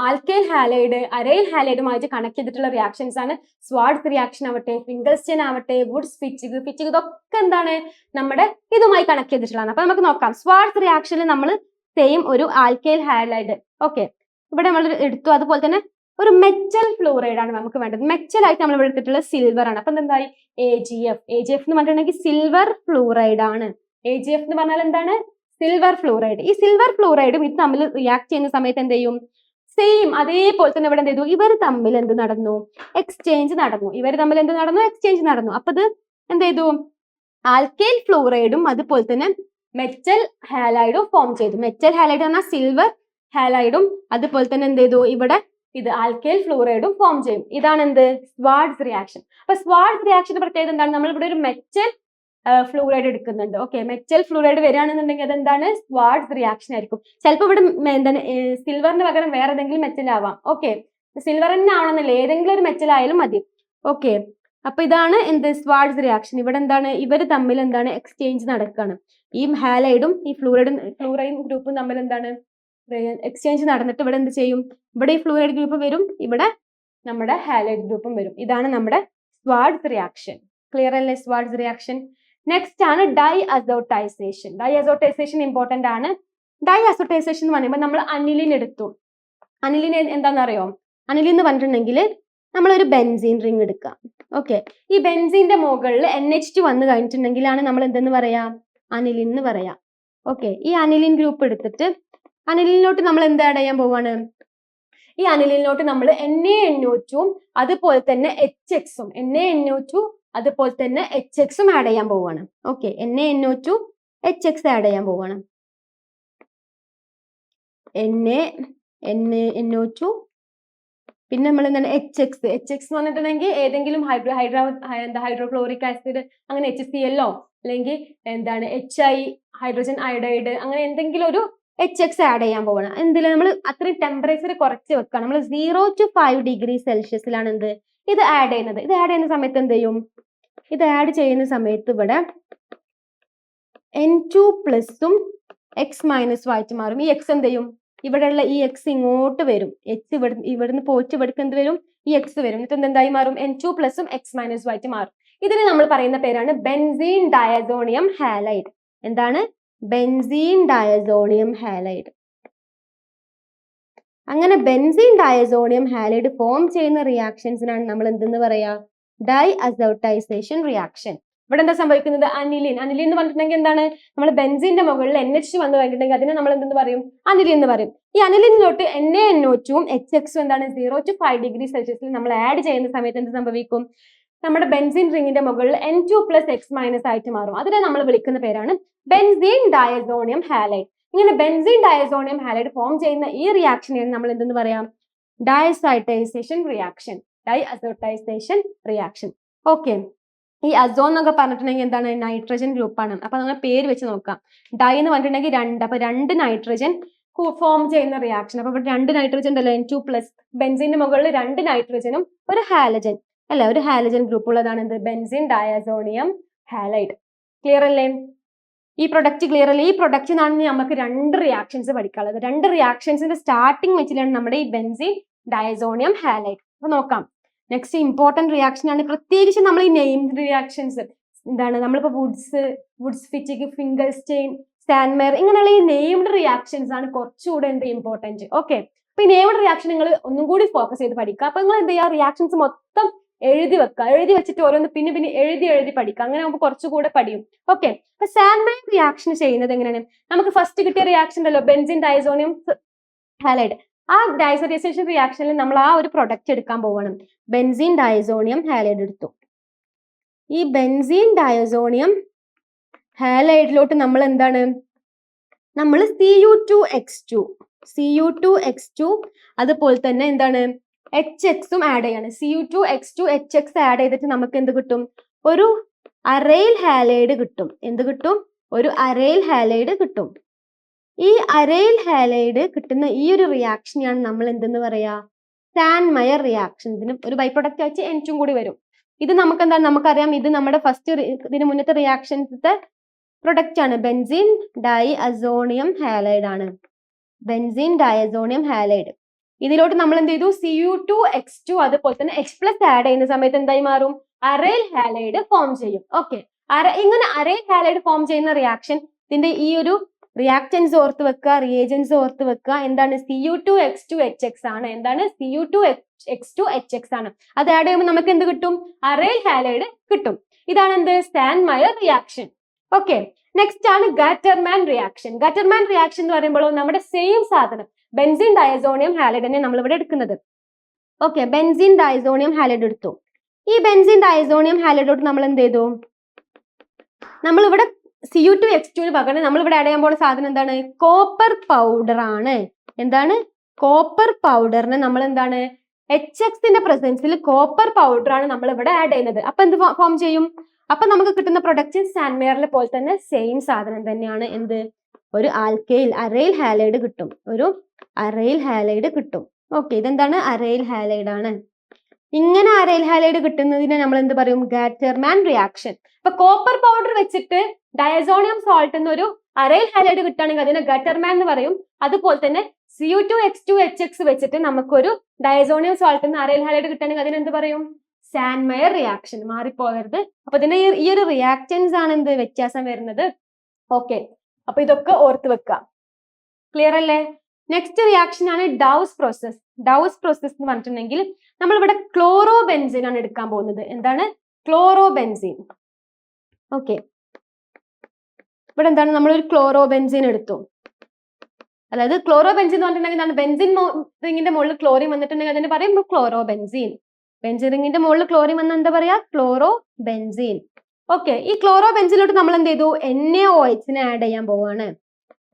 ആൽക്കൈൽ ഹാലൈഡ് അരൈൽ ഹാലൈഡുമായിട്ട് കണക്ട് ചെയ്തിട്ടുള്ള റിയാക്ഷൻസ് ആണ്. സ്വാർട്സ് റിയാക്ഷൻ ആവട്ടെ, ഫിംഗൽസ്റ്റൈൻ ആവട്ടെ, വുഡ്സ് ഫിച്ചിക് ഇതൊക്കെ എന്താണ്? നമ്മുടെ ഇതുമായി കണക്ട് ചെയ്തിട്ടുള്ളതാണ്. അപ്പൊ നമുക്ക് നോക്കാം. സ്വാർട്സ് റിയാക്ഷനിൽ നമ്മൾ സെയിം ഒരു ആൽക്കൈൽ ഹാലൈഡ് ഇവിടെ നമ്മൾ എടുത്തു. അതുപോലെ തന്നെ ഒരു മെറ്റൽ ഫ്ലൂറൈഡ് ആണ് നമുക്ക് വേണ്ടത്. മെറ്റൽ ആയിട്ട് നമ്മൾ ഇവിടെ എടുത്തിട്ടുള്ള സിൽവർ ആണ്. അപ്പൊ എന്തായി? AgF എന്ന് പറഞ്ഞിട്ടുണ്ടെങ്കിൽ സിൽവർ ഫ്ലൂറൈഡ് ആണ്. AgF എന്ന് പറഞ്ഞാൽ എന്താണ്? Silver fluoride. ഈ സിൽവർ ഫ്ലൂറൈഡും ഇത് തമ്മിൽ റിയാക്ട് ചെയ്യുന്ന സമയത്ത് എന്ത് ചെയ്യും? സെയിം അതേപോലെ തന്നെ ഇവിടെ എന്ത് ചെയ്തു? ഇവർ തമ്മിൽ എന്ത് നടന്നു? എക്സ്ചേഞ്ച് നടന്നു. എക്സ്ചേഞ്ച് നടന്നു. അപ്പൊ ഇത് എന്ത് ചെയ്തു? ആൽക്കൈൽ ഫ്ലൂറൈഡും അതുപോലെ തന്നെ മെറ്റൽ ഹാലൈഡും ഫോം ചെയ്തു. മെറ്റൽ ഹാലൈഡ് പറഞ്ഞാൽ സിൽവർ ഹാലൈഡും അതുപോലെ തന്നെ എന്ത് ചെയ്തു? ഇവിടെ ഇത് ആൽക്കൈൽ ഫ്ലൂറൈഡും ഫോം ചെയ്യും. ഇതാണ് സ്വാർട്സ് റിയാക്ഷൻ. അപ്പൊ സ്വാർട്സ് റിയാക്ഷന്റെ പ്രത്യേകത എന്താണ്? നമ്മൾ ഇവിടെ ഒരു മെറ്റൽ ഫ്ലൂറൈഡ് എടുക്കുന്നുണ്ട്. ഓക്കെ, മെറ്റൽ ഫ്ലൂറൈഡ് വരികയാണെന്നുണ്ടെങ്കിൽ അതെന്താണ്, സ്വാർട്സ് റിയാക്ഷൻ ആയിരിക്കും. ചിലപ്പോൾ ഇവിടെ എന്താണ് സിൽവറിന് പകരം വേറെ ഏതെങ്കിലും മെറ്റൽ ആവാം. ഓക്കെ, സിൽവർ തന്നെ ആവണമെന്നില്ല, ഏതെങ്കിലും ഒരു മെറ്റൽ ആയാലും മതി. ഓക്കെ, അപ്പൊ ഇതാണ് എന്ത് സ്വാർട്സ് റിയാക്ഷൻ. ഇവിടെ എന്താണ് ഇവർ തമ്മിൽ എന്താണ് എക്സ്ചേഞ്ച് നടക്കുകയാണ്. ഈ ഹാലൈഡും ഈ ഫ്ലൂറൈൻ ഗ്രൂപ്പും തമ്മിൽ എന്താണ് എക്സ്ചേഞ്ച് നടന്നിട്ട് ഇവിടെ എന്ത് ചെയ്യും, ഇവിടെ ഈ ഫ്ലൂറൈഡ് ഗ്രൂപ്പ് വരും, ഇവിടെ നമ്മുടെ ഹാലൈഡ് ഗ്രൂപ്പും വരും. ഇതാണ് നമ്മുടെ സ്വാർട്സ് റിയാക്ഷൻ. ക്ലിയർ അല്ലേ സ്വാർട്സ് റിയാക്ഷൻ? നെക്സ്റ്റ് ആണ് ഡൈ അസോട്ടൈസേഷൻ. ഡൈ അസോട്ടൈസേഷൻ ഇമ്പോർട്ടന്റ് ആണ്. ഡൈ അസോട്ടൈസേഷൻ എന്ന് പറയുമ്പോൾ നമ്മൾ അനിലിൻ എടുത്തു. അനിലിൻ എന്താണെന്നറിയോ? അനിലിൻ എന്ന് പറഞ്ഞിട്ടുണ്ടെങ്കിൽ നമ്മളൊരു ബെൻസീൻ റിംഗ് എടുക്കാം. ഓക്കെ, ഈ ബെൻസീന്റെ മുകളിൽ NH2 വന്നു കഴിഞ്ഞിട്ടുണ്ടെങ്കിലാണ് നമ്മൾ എന്തെന്ന് പറയാ, അനിലിൻ എന്ന് പറയാം. ഓക്കെ, ഈ അനിലിൻ ഗ്രൂപ്പ് എടുത്തിട്ട് അനിലിനോട്ട് നമ്മൾ എന്ത് ആഡ് ചെയ്യാൻ പോവാണ്, ഈ അനിലിനോട്ട് നമ്മൾ NaNO2 അതുപോലെ തന്നെ HXും NaNO2 അതുപോലെ തന്നെ HXും ആഡ് ചെയ്യാൻ പോവാണ്. ഓക്കെ, NaNO2 HX ആഡ് ചെയ്യാൻ പോവാണ്. NaNO2 പിന്നെ നമ്മൾ എന്താണ് HX എന്ന് പറഞ്ഞിട്ടുണ്ടെങ്കിൽ ഏതെങ്കിലും ഹൈഡ്രോക്ലോറിക് ആസിഡ്, അങ്ങനെ HCl അല്ലെങ്കിൽ എന്താണ് HI ഹൈഡ്രോജൻ അയോഡൈഡ്, അങ്ങനെ എന്തെങ്കിലും ഒരു HX ആഡ് ചെയ്യാൻ പോവാണ്. എന്തിൽ നമ്മൾ അത്രയും ടെമ്പറേച്ചർ കുറച്ച് വെക്കണം. നമ്മൾ 0 to 5 ഡിഗ്രി സെൽഷ്യസിലാണ് എന്ത് ഇത് ആഡ് ചെയ്യുന്നത്. ഇത് ആഡ് ചെയ്യുന്ന സമയത്ത് എന്ത് ചെയ്യും, ഇത് ആഡ് ചെയ്യുന്ന സമയത്ത് ഇവിടെ N2 പ്ലസും X മൈനസും ആയിട്ട് മാറും. ഈ X എന്ത് ചെയ്യും, ഇവിടെയുള്ള ഈ X ഇങ്ങോട്ട് വരും, H ഇവിടുന്ന് പോയിട്ട് ഇവിടേക്ക് എന്ത് വരും, ഈ X വരും. എന്നിട്ട് എന്തായി മാറും, N2 പ്ലസും X മൈനസും ആയിട്ട് മാറും. ഇതിന് നമ്മൾ പറയുന്ന പേരാണ് ബെൻസീൻ ഡയസോണിയം ഹാലൈഡ്. എന്താണ്, ബെൻസീൻ ഡയസോണിയം ഹാലൈഡ്. അങ്ങനെ ബെൻസീൻ ഡയസോണിയം ഹാലൈഡ് ഫോം ചെയ്യുന്ന റിയാക്ഷൻസിനാണ് നമ്മൾ എന്തെന്ന് പറയാ, ഡൈ അസോട്ടൈസേഷൻ റിയാക്ഷൻ. ഇവിടെ എന്താ സംഭവിക്കുന്നത്, അനിലിൻ എന്ന് പറഞ്ഞിട്ടുണ്ടെങ്കിൽ എന്താണ്, നമ്മൾ ബെൻസീന്റെ മുകളിൽ NH വന്നു കഴിഞ്ഞിട്ടുണ്ടെങ്കിൽ അതിനെ നമ്മൾ എന്തെന്ന് പറയും, അനിലിൻ എന്ന് പറയും. ഈ അനിലിനിലോട്ട് NaNO2ഉം HXും എന്താണ് 0 to 5 ഡിഗ്രി സെൽഷ്യസിൽ നമ്മൾ ആഡ് ചെയ്യുന്ന സമയത്ത് എന്ത് സംഭവിക്കും, നമ്മുടെ ബെൻസീൻ റിംഗിന്റെ മുകളിൽ N2 പ്ലസ് X മൈനസ് ആയിട്ട് മാറും. അതിനെ നമ്മൾ വിളിക്കുന്ന പേരാണ് ബെൻസീൻ ഡയസോണിയം ഹാലൈഡ്. ഇങ്ങനെ ബെൻസീൻ ഡയസോണിയം ഹാലൈഡ് ഫോം ചെയ്യുന്ന ഈ റിയാക്ഷനെയാണ് നമ്മൾ എന്തെന്ന് പറയാം, diazotization reaction. Diazotization reaction. Okay, ഈ അസോൺ എന്നൊക്കെ പറഞ്ഞിട്ടുണ്ടെങ്കിൽ എന്താണ്, നൈട്രജൻ ഗ്രൂപ്പാണ്. അപ്പൊ നമ്മൾ പേര് വെച്ച് നോക്കാം. ഡൈ എന്ന് പറഞ്ഞിട്ടുണ്ടെങ്കിൽ 2, അപ്പൊ 2 നൈട്രജൻ ഫോം ചെയ്യുന്ന റിയാക്ഷൻ. അപ്പൊ ഇവിടെ 2 നൈട്രജൻ ഉണ്ടല്ലോ, N2 പ്ലസ്, ബെൻസീന്റെ മുകളിൽ 2 നൈട്രജനും ഒരു ഹാലജൻ അല്ല, ഒരു ഹാലജൻ ഗ്രൂപ്പ് ഉള്ളതാണ് എന്ത്, ബെൻസീൻ ഡയസോണിയം ഹാലൈഡ്. ക്ലിയർ അല്ലേ? ഈ പ്രൊഡക്റ്റ് ക്ലിയർ അല്ലേ? ഈ പ്രൊഡക്റ്റ് നിന്നാണ് നമുക്ക് 2 റിയാക്ഷൻസ് പഠിക്കാനുള്ളത്. 2 റിയാക്ഷൻസിന്റെ സ്റ്റാർട്ടിംഗ് വെച്ചിലാണ് നമ്മുടെ ഈ ബെൻസീൻ ഡയസോണിയം ഹാലൈഡ്. അപ്പൊ നോക്കാം. നെക്സ്റ്റ് ഇമ്പോർട്ടന്റ് റിയാക്ഷൻ ആണ്, പ്രത്യേകിച്ച് നമ്മൾ ഈ നെയിംഡ് റിയാക്ഷൻസ് എന്താണ്, നമ്മളിപ്പോ വുഡ്സ് ഫിറ്റിക്, ഫിംഗർസ്റ്റെയിൻ, സാൻമെയർ, ഇങ്ങനെയുള്ള ഈ നെയിംഡ് റിയാക്ഷൻസ് ആണ് കുറച്ചുകൂടെ എന്ത് ഇമ്പോർട്ടന്റ്. ഓക്കെ, അപ്പൊ ഈ നെയിംഡ് റിയാക്ഷൻ നിങ്ങൾ ഒന്നും കൂടി ഫോക്കസ് ചെയ്ത് പഠിക്കുക. അപ്പൊ നിങ്ങൾ എന്ത് ചെയ്യുക, റിയാക്ഷൻസ് മൊത്തം എഴുതി വെക്കുക. എഴുതി വെച്ചിട്ട് ഓരോന്ന് പിന്നെ എഴുതി പഠിക്കുക. അങ്ങനെ നമുക്ക് കുറച്ചുകൂടെ പഠിയും. ഓക്കെ, അപ്പൊ സാൻമെയർ റിയാക്ഷൻ ചെയ്യുന്നത് എങ്ങനെയാണ്, നമുക്ക് ഫസ്റ്റ് കിട്ടിയ റിയാക്ഷൻ ഉണ്ടല്ലോ, ബെൻസീൻ ഡയസോണിയം ഹാലൈഡ്. ആ ഡയസോട്ടൈസേഷൻ റിയാക്ഷനിൽ നമ്മൾ ആ ഒരു പ്രൊഡക്റ്റ് എടുക്കാൻ പോകണം. ബെൻസീൻ ഡയസോണിയം ഹാലൈഡ് എടുത്തു. ഈ ബെൻസീൻ ഡയസോണിയം ഹാലൈഡിലോട്ട് നമ്മൾ എന്താണ്, നമ്മൾ Cu2X2 അതുപോലെ തന്നെ എന്താണ് HXും ആഡ് ചെയ്യാണ്. Cu2X2 HX ആഡ് ചെയ്തിട്ട് നമുക്ക് എന്ത് കിട്ടും, ഒരു അറൈൽ ഹാലൈഡ് കിട്ടും. എന്ത് കിട്ടും, ഒരു അറൈൽ ഹാലൈഡ് കിട്ടും. ഈ അറൈൽ ഹാലൈഡ് കിട്ടുന്ന ഈ ഒരു റിയാക്ഷനെയാണ് നമ്മൾ എന്തെന്ന് പറയാ, സാൻമയർ റിയാക്ഷൻ. ഇതിന് ഒരു ബൈ പ്രൊഡക്റ്റ് വെച്ച് N2 കൂടി വരും. ഇത് നമുക്ക് എന്താണ്, നമുക്കറിയാം ഇത് നമ്മുടെ ഫസ്റ്റ് ഇതിന് മുന്നത്തെ റിയാക്ഷൻസത്തെ പ്രൊഡക്റ്റ് ആണ്, ബെൻസീൻ ഡൈ അസോണിയം ഹാലൈഡ് ആണ്. Benzene diazonium halide. ഇതിലോട്ട് നമ്മൾ എന്ത് ചെയ്തു, Cu2X2 അതുപോലെ തന്നെ H പ്ലസ് ആഡ് ചെയ്യുന്ന സമയത്ത് എന്തായി മാറും, അറൈൽ ഹാലൈഡ് ഫോം ചെയ്യും. ഓക്കെ, ഇങ്ങനെ അറൈൽ ഹാലൈഡ് ഫോം ചെയ്യുന്ന റിയാക്ഷൻ, ഇതിന്റെ ഈ ഒരു റിയാക്റ്റൻസ് ഓർത്ത് വെക്കുക, റിയേജൻസ് ഓർത്ത് വെക്കുക. എന്താണ്, Cu2X2 HX ആണ്. എന്താണ്, Cu2X2 HX ആണ്. അത് ആഡ് ചെയ്യുമ്പോൾ നമുക്ക് എന്ത് കിട്ടും, അറൈൽ ഹാലൈഡ് കിട്ടും. ഇതാണ് എന്ത്, സാൻമയർ റിയാക്ഷൻ. ഓക്കെ, നെക്സ്റ്റ് ആണ് ഗാറ്റർമാൻ റിയാക്ഷൻ. ഗാറ്റർമാൻ റിയാക്ഷൻ എന്ന് പറയുമ്പോൾ നമ്മുടെ സെയിം സാധനം ബെൻസീൻ ഡയസോണിയം ഹാലൈഡ് തന്നെ നമ്മൾ ഇവിടെ എടുക്കുന്നത്. ഓക്കെ, ബെൻസീൻ ഡയസോണിയം ഹാലൈഡ് എടുത്തു. ഈ ബെൻസീൻ ഡയസോണിയം ഹാലൈഡോട്ട് നമ്മൾ എന്ത് ചെയ്തു, നമ്മളിവിടെ Cu2X2 പകരം നമ്മളിവിടെ ആഡ് ചെയ്യാൻ പോകുന്ന സാധനം എന്താണ്, കോപ്പർ പൗഡർ ആണ്. എന്താണ്, കോപ്പർ പൗഡറിന് നമ്മൾ എന്താണ്, HXന്റെ പ്രസൻസിൽ കോപ്പർ പൗഡർ ആണ് നമ്മൾ ഇവിടെ ആഡ് ചെയ്യുന്നത്. അപ്പൊ എന്ത് ഫോം ചെയ്യും, അപ്പൊ നമുക്ക് കിട്ടുന്ന പ്രൊഡക്റ്റ് സാൻമെയറിലെ പോലെ തന്നെ സെയിം സാധനം തന്നെയാണ്. എന്ത്? ഒരു ആൽക്കൈൽ അരൈൽ ഹാലൈഡ് കിട്ടും. ഒരു അരൈൽ ഹാലൈഡ് കിട്ടും. ഓക്കെ, ഇതെന്താണ്? അരൈൽ ഹാലൈഡ് ആണ്. ഇങ്ങനെ അരൈൽ ഹാലൈഡ് കിട്ടുന്നതിനെ നമ്മൾ എന്ത് പറയും? ഗാറ്റർമാൻ റിയാക്ഷൻ. ഇപ്പൊ കോപ്പർ പൗഡർ വെച്ചിട്ട് ഡയസോണിയം സോൾട്ട് എന്നൊരു അരൈൽ ഹാലൈഡ് കിട്ടുകയാണെങ്കിൽ അതിനെ ഗാറ്റർമാൻ എന്ന് പറയും. അതുപോലെ തന്നെ Cu2H2HX വെച്ചിട്ട് നമുക്കൊരു ഡയസോണിയം സോൾട്ട് എന്ന അരൈൽ ഹാലൈഡ് കിട്ടുകയാണെങ്കിൽ അതിനെന്ത് പറയും? സാൻമെയർ റിയാക്ഷൻ. മാറിപ്പോകരുത്. അപ്പൊ ഇതിന്റെ ഈ ഒരു റിയാക്റ്റൻസ് ആണ് എന്ത് വ്യത്യാസം വരുന്നത്. ഓക്കെ, അപ്പൊ ഇതൊക്കെ ഓർത്ത് വെക്കുക. ക്ലിയർ അല്ലേ? നെക്സ്റ്റ് റിയാക്ഷൻ ആണ് ഡൗസ് പ്രോസസ്. ഡൗസ് പ്രോസസ് എന്ന് പറഞ്ഞിട്ടുണ്ടെങ്കിൽ നമ്മൾ ഇവിടെ ക്ലോറോബെൻസിൻ ആണ് എടുക്കാൻ പോകുന്നത്. എന്താണ്? ക്ലോറോബെൻസിൻ. ഓക്കെ, ഇവിടെ എന്താണ്? നമ്മളൊരു ക്ലോറോബെൻസിൻ എടുത്തു. അതായത് ക്ലോറോബെൻസിൻ എന്ന് പറഞ്ഞിട്ടുണ്ടെങ്കിൽ എന്താണ്? ബെൻസിൻ റിങ്ങിന്റെ മുകളിൽ ക്ലോറിൻ വന്നിട്ടുണ്ടെങ്കിൽ അതിന് പറയും ക്ലോറോബെൻസിൻ. ബെൻസിൻ റിങ്ങിന്റെ മുകളിൽ ക്ലോറിൻ വന്ന എന്താ പറയാ? ക്ലോറോബെൻസിൻ. ഓക്കെ, ഈ ക്ലോറോബെൻസിലോട്ട് നമ്മൾ എന്ത് ചെയ്തു? NaOH ആഡ് ചെയ്യാൻ പോവാണ്.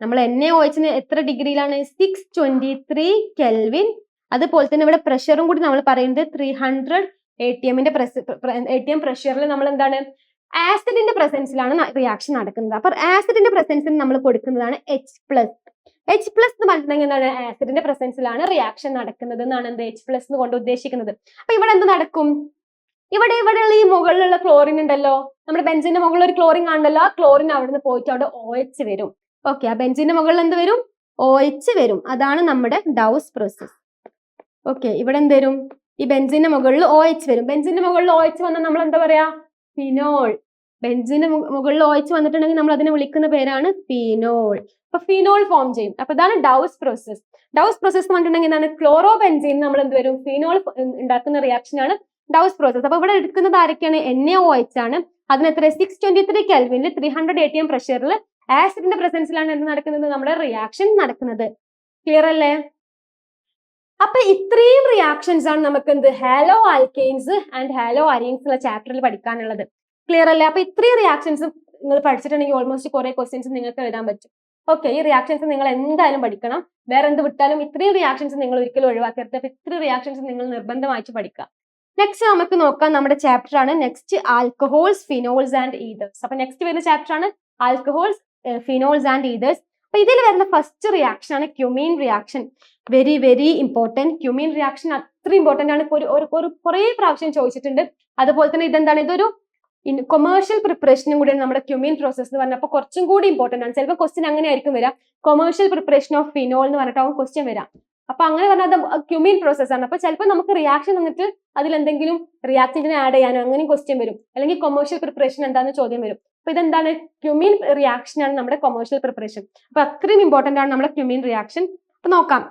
നമ്മൾ NaOH എത്ര ഡിഗ്രിയിലാണ്? 623 കെൽവിൻ. അതുപോലെ തന്നെ ഇവിടെ പ്രഷറും കൂടി നമ്മൾ പറയുന്നത് 300 ATM പ്രഷറിൽ നമ്മൾ എന്താണ്? ആസിഡിന്റെ പ്രസൻസിലാണ് റിയാക്ഷൻ നടക്കുന്നത്. അപ്പൊ ആസിഡിന്റെ പ്രസൻസിൽ നമ്മൾ കൊടുക്കുന്നതാണ് H+. H+ എന്ന് പറഞ്ഞിട്ടുണ്ടെങ്കിൽ എന്താണ്? ആസിഡിന്റെ പ്രസൻസിലാണ് റിയാക്ഷൻ നടക്കുന്നത് എന്നാണ് എന്ത് H+ എന്ന് കൊണ്ട് ഉദ്ദേശിക്കുന്നത്. അപ്പൊ ഇവിടെ എന്ത് നടക്കും? ഇവിടെയുള്ള ഈ മുകളിലുള്ള ക്ലോറിൻ ഉണ്ടല്ലോ, നമ്മുടെ ബെൻസിന്റെ മുകളിൽ ഒരു ക്ലോറിൻ കാണണ്ടല്ലോ, ആ ക്ലോറിൻ അവിടെ നിന്ന് പോയിട്ട് അവിടെ OH വരും. ഓക്കെ, ആ ബെൻസിന്റെ മുകളിൽ എന്ത് വരും? OH വരും. അതാണ് നമ്മുടെ ഡൗസ് പ്രോസസ്. ഓക്കെ, ഇവിടെ എന്ത് വരും? ഈ ബെൻസിന്റെ മുകളിൽ OH വരും. ബെൻസിന്റെ മുകളിൽ OH വന്നാൽ നമ്മൾ എന്താ പറയാ? ഫിനോൾ. ബെൻസിന്റെ മുകളിൽ OH വന്നിട്ടുണ്ടെങ്കിൽ നമ്മൾ അതിനെ വിളിക്കുന്ന പേരാണ് ഫിനോൾ. അപ്പൊ ഫിനോൾ ഫോം ചെയ്യും. അപ്പൊ ഇതാണ് ഡൗസ് പ്രോസസ്. ഡൗസ് പ്രോസസ് എന്ന് പറഞ്ഞിട്ടുണ്ടെങ്കിൽ എന്താണ്? ക്ലോറോബെൻസിൻ നമ്മൾ എന്ത് വരും? ഫിനോൾ ഉണ്ടാക്കുന്ന റിയാക്ഷൻ ആണ് ഡൗസ് പ്രോസസ്. അപ്പൊ ഇവിടെ എടുക്കുന്നത് ആരൊക്കെയാണ്? NaOH ആണ്. അതിനെത്ര? 623 കെൽവിനിൽ 300 ATM പ്രഷറിൽ ആസിഡിന്റെ പ്രസൻസിലാണ് എന്ത് നടക്കുന്നത്? നമ്മുടെ റിയാക്ഷൻ നടക്കുന്നത്. ക്ലിയർ അല്ലേ? അപ്പൊ ഇത്രയും റിയാക്ഷൻസ് ആണ് നമുക്ക് എന്ത് haloalkanes and haloarenes ഉള്ള ചാപ്റ്ററിൽ പഠിക്കാനുള്ളത്. ക്ലിയർ അല്ലേ? അപ്പൊ ഇത്രയും റിയാക്ഷൻസ് നിങ്ങൾ പഠിച്ചിട്ടുണ്ടെങ്കിൽ ഓൾമോസ്റ്റ് കുറെ ക്വസ്റ്റ്യൻസ് നിങ്ങൾക്ക് എഴുതാൻ പറ്റും. ഓക്കെ, ഈ റിയാക്ഷൻസ് നിങ്ങൾ എന്തായാലും പഠിക്കണം. വേറെ എന്ത് വിട്ടാലും ഇത്രയും റിയാക്ഷൻസ് നിങ്ങൾ ഒരിക്കലും ഒഴിവാക്കരുത്. അപ്പൊ ഇത്രയും റിയാക്ഷൻസ് നിങ്ങൾ നിർബന്ധമായിട്ട് പഠിക്കുക. നെക്സ്റ്റ് നമുക്ക് നോക്കാം, നമ്മുടെ ചാപ്റ്റർ ആണ് next alcohols, phenols and ethers. അപ്പൊ നെക്സ്റ്റ് വരുന്ന ചാപ്റ്റർ ആണ് ആൽക്കഹോൾസ്, ഫിനോൾസ് ആൻഡ് ഈതേഴ്സ്. അപ്പൊ ഇതിൽ വരുന്ന ഫസ്റ്റ് റിയാക്ഷൻ ആണ് cumin reaction. Very very important. Cumin reaction അത്ര ഇമ്പോർട്ടന്റ് ആണ്. കുറെ പ്രാവശ്യം ചോദിച്ചിട്ടുണ്ട്. അതുപോലെ തന്നെ ഇതെന്താണ്? ഇതൊരു കൊമേഴ്ഷ്യൽ പ്രിപ്പറേഷനും കൂടിയാണ് നമ്മുടെ ക്യുമീൻ പ്രോസസ് എന്ന് പറഞ്ഞാൽ. അപ്പൊ കുറച്ചും കൂടി ഇമ്പോർട്ടന്റ് ആണ്. ചിലപ്പോൾ ക്വസ്റ്റ്യൻ അങ്ങനെ ആയിരിക്കും വരാം, കൊമേഴ്ഷ്യൽ പ്രിപ്പറേഷൻ ഓഫ് ഫിനോൾ എന്ന് പറഞ്ഞിട്ടാവും ക്വസ്റ്റ്യൻ വരാം. അപ്പൊ അങ്ങനെ പറഞ്ഞാൽ അത് ക്യുമീൻ പ്രോസസ് ആണ്. അപ്പൊ ചിലപ്പോൾ നമുക്ക് റിയാക്ഷൻ വന്നിട്ട് അതിൽ എന്തെങ്കിലും റിയാക്റ്റന്റിനെ ആഡ് ചെയ്യാനോ അങ്ങനെയും ക്വസ്റ്റ്യൻ വരും. അല്ലെങ്കിൽ കൊമേഴ്ഷ്യൽ പ്രിപ്പറേഷൻ എന്താണെന്ന് ചോദ്യം വരും. അപ്പൊ ഇതെന്താണ്? ക്യുമീൻ റിയാക്ഷൻ ആണ് നമ്മുടെ കൊമേഴ്ഷ്യൽ പ്രിപ്പറേഷൻ. അപ്പൊ അത്രയും ഇമ്പോർട്ടന്റ് ആണ് നമ്മുടെ ക്യുമീൻ റിയാക്ഷൻ. അപ്പൊ നോക്കാം.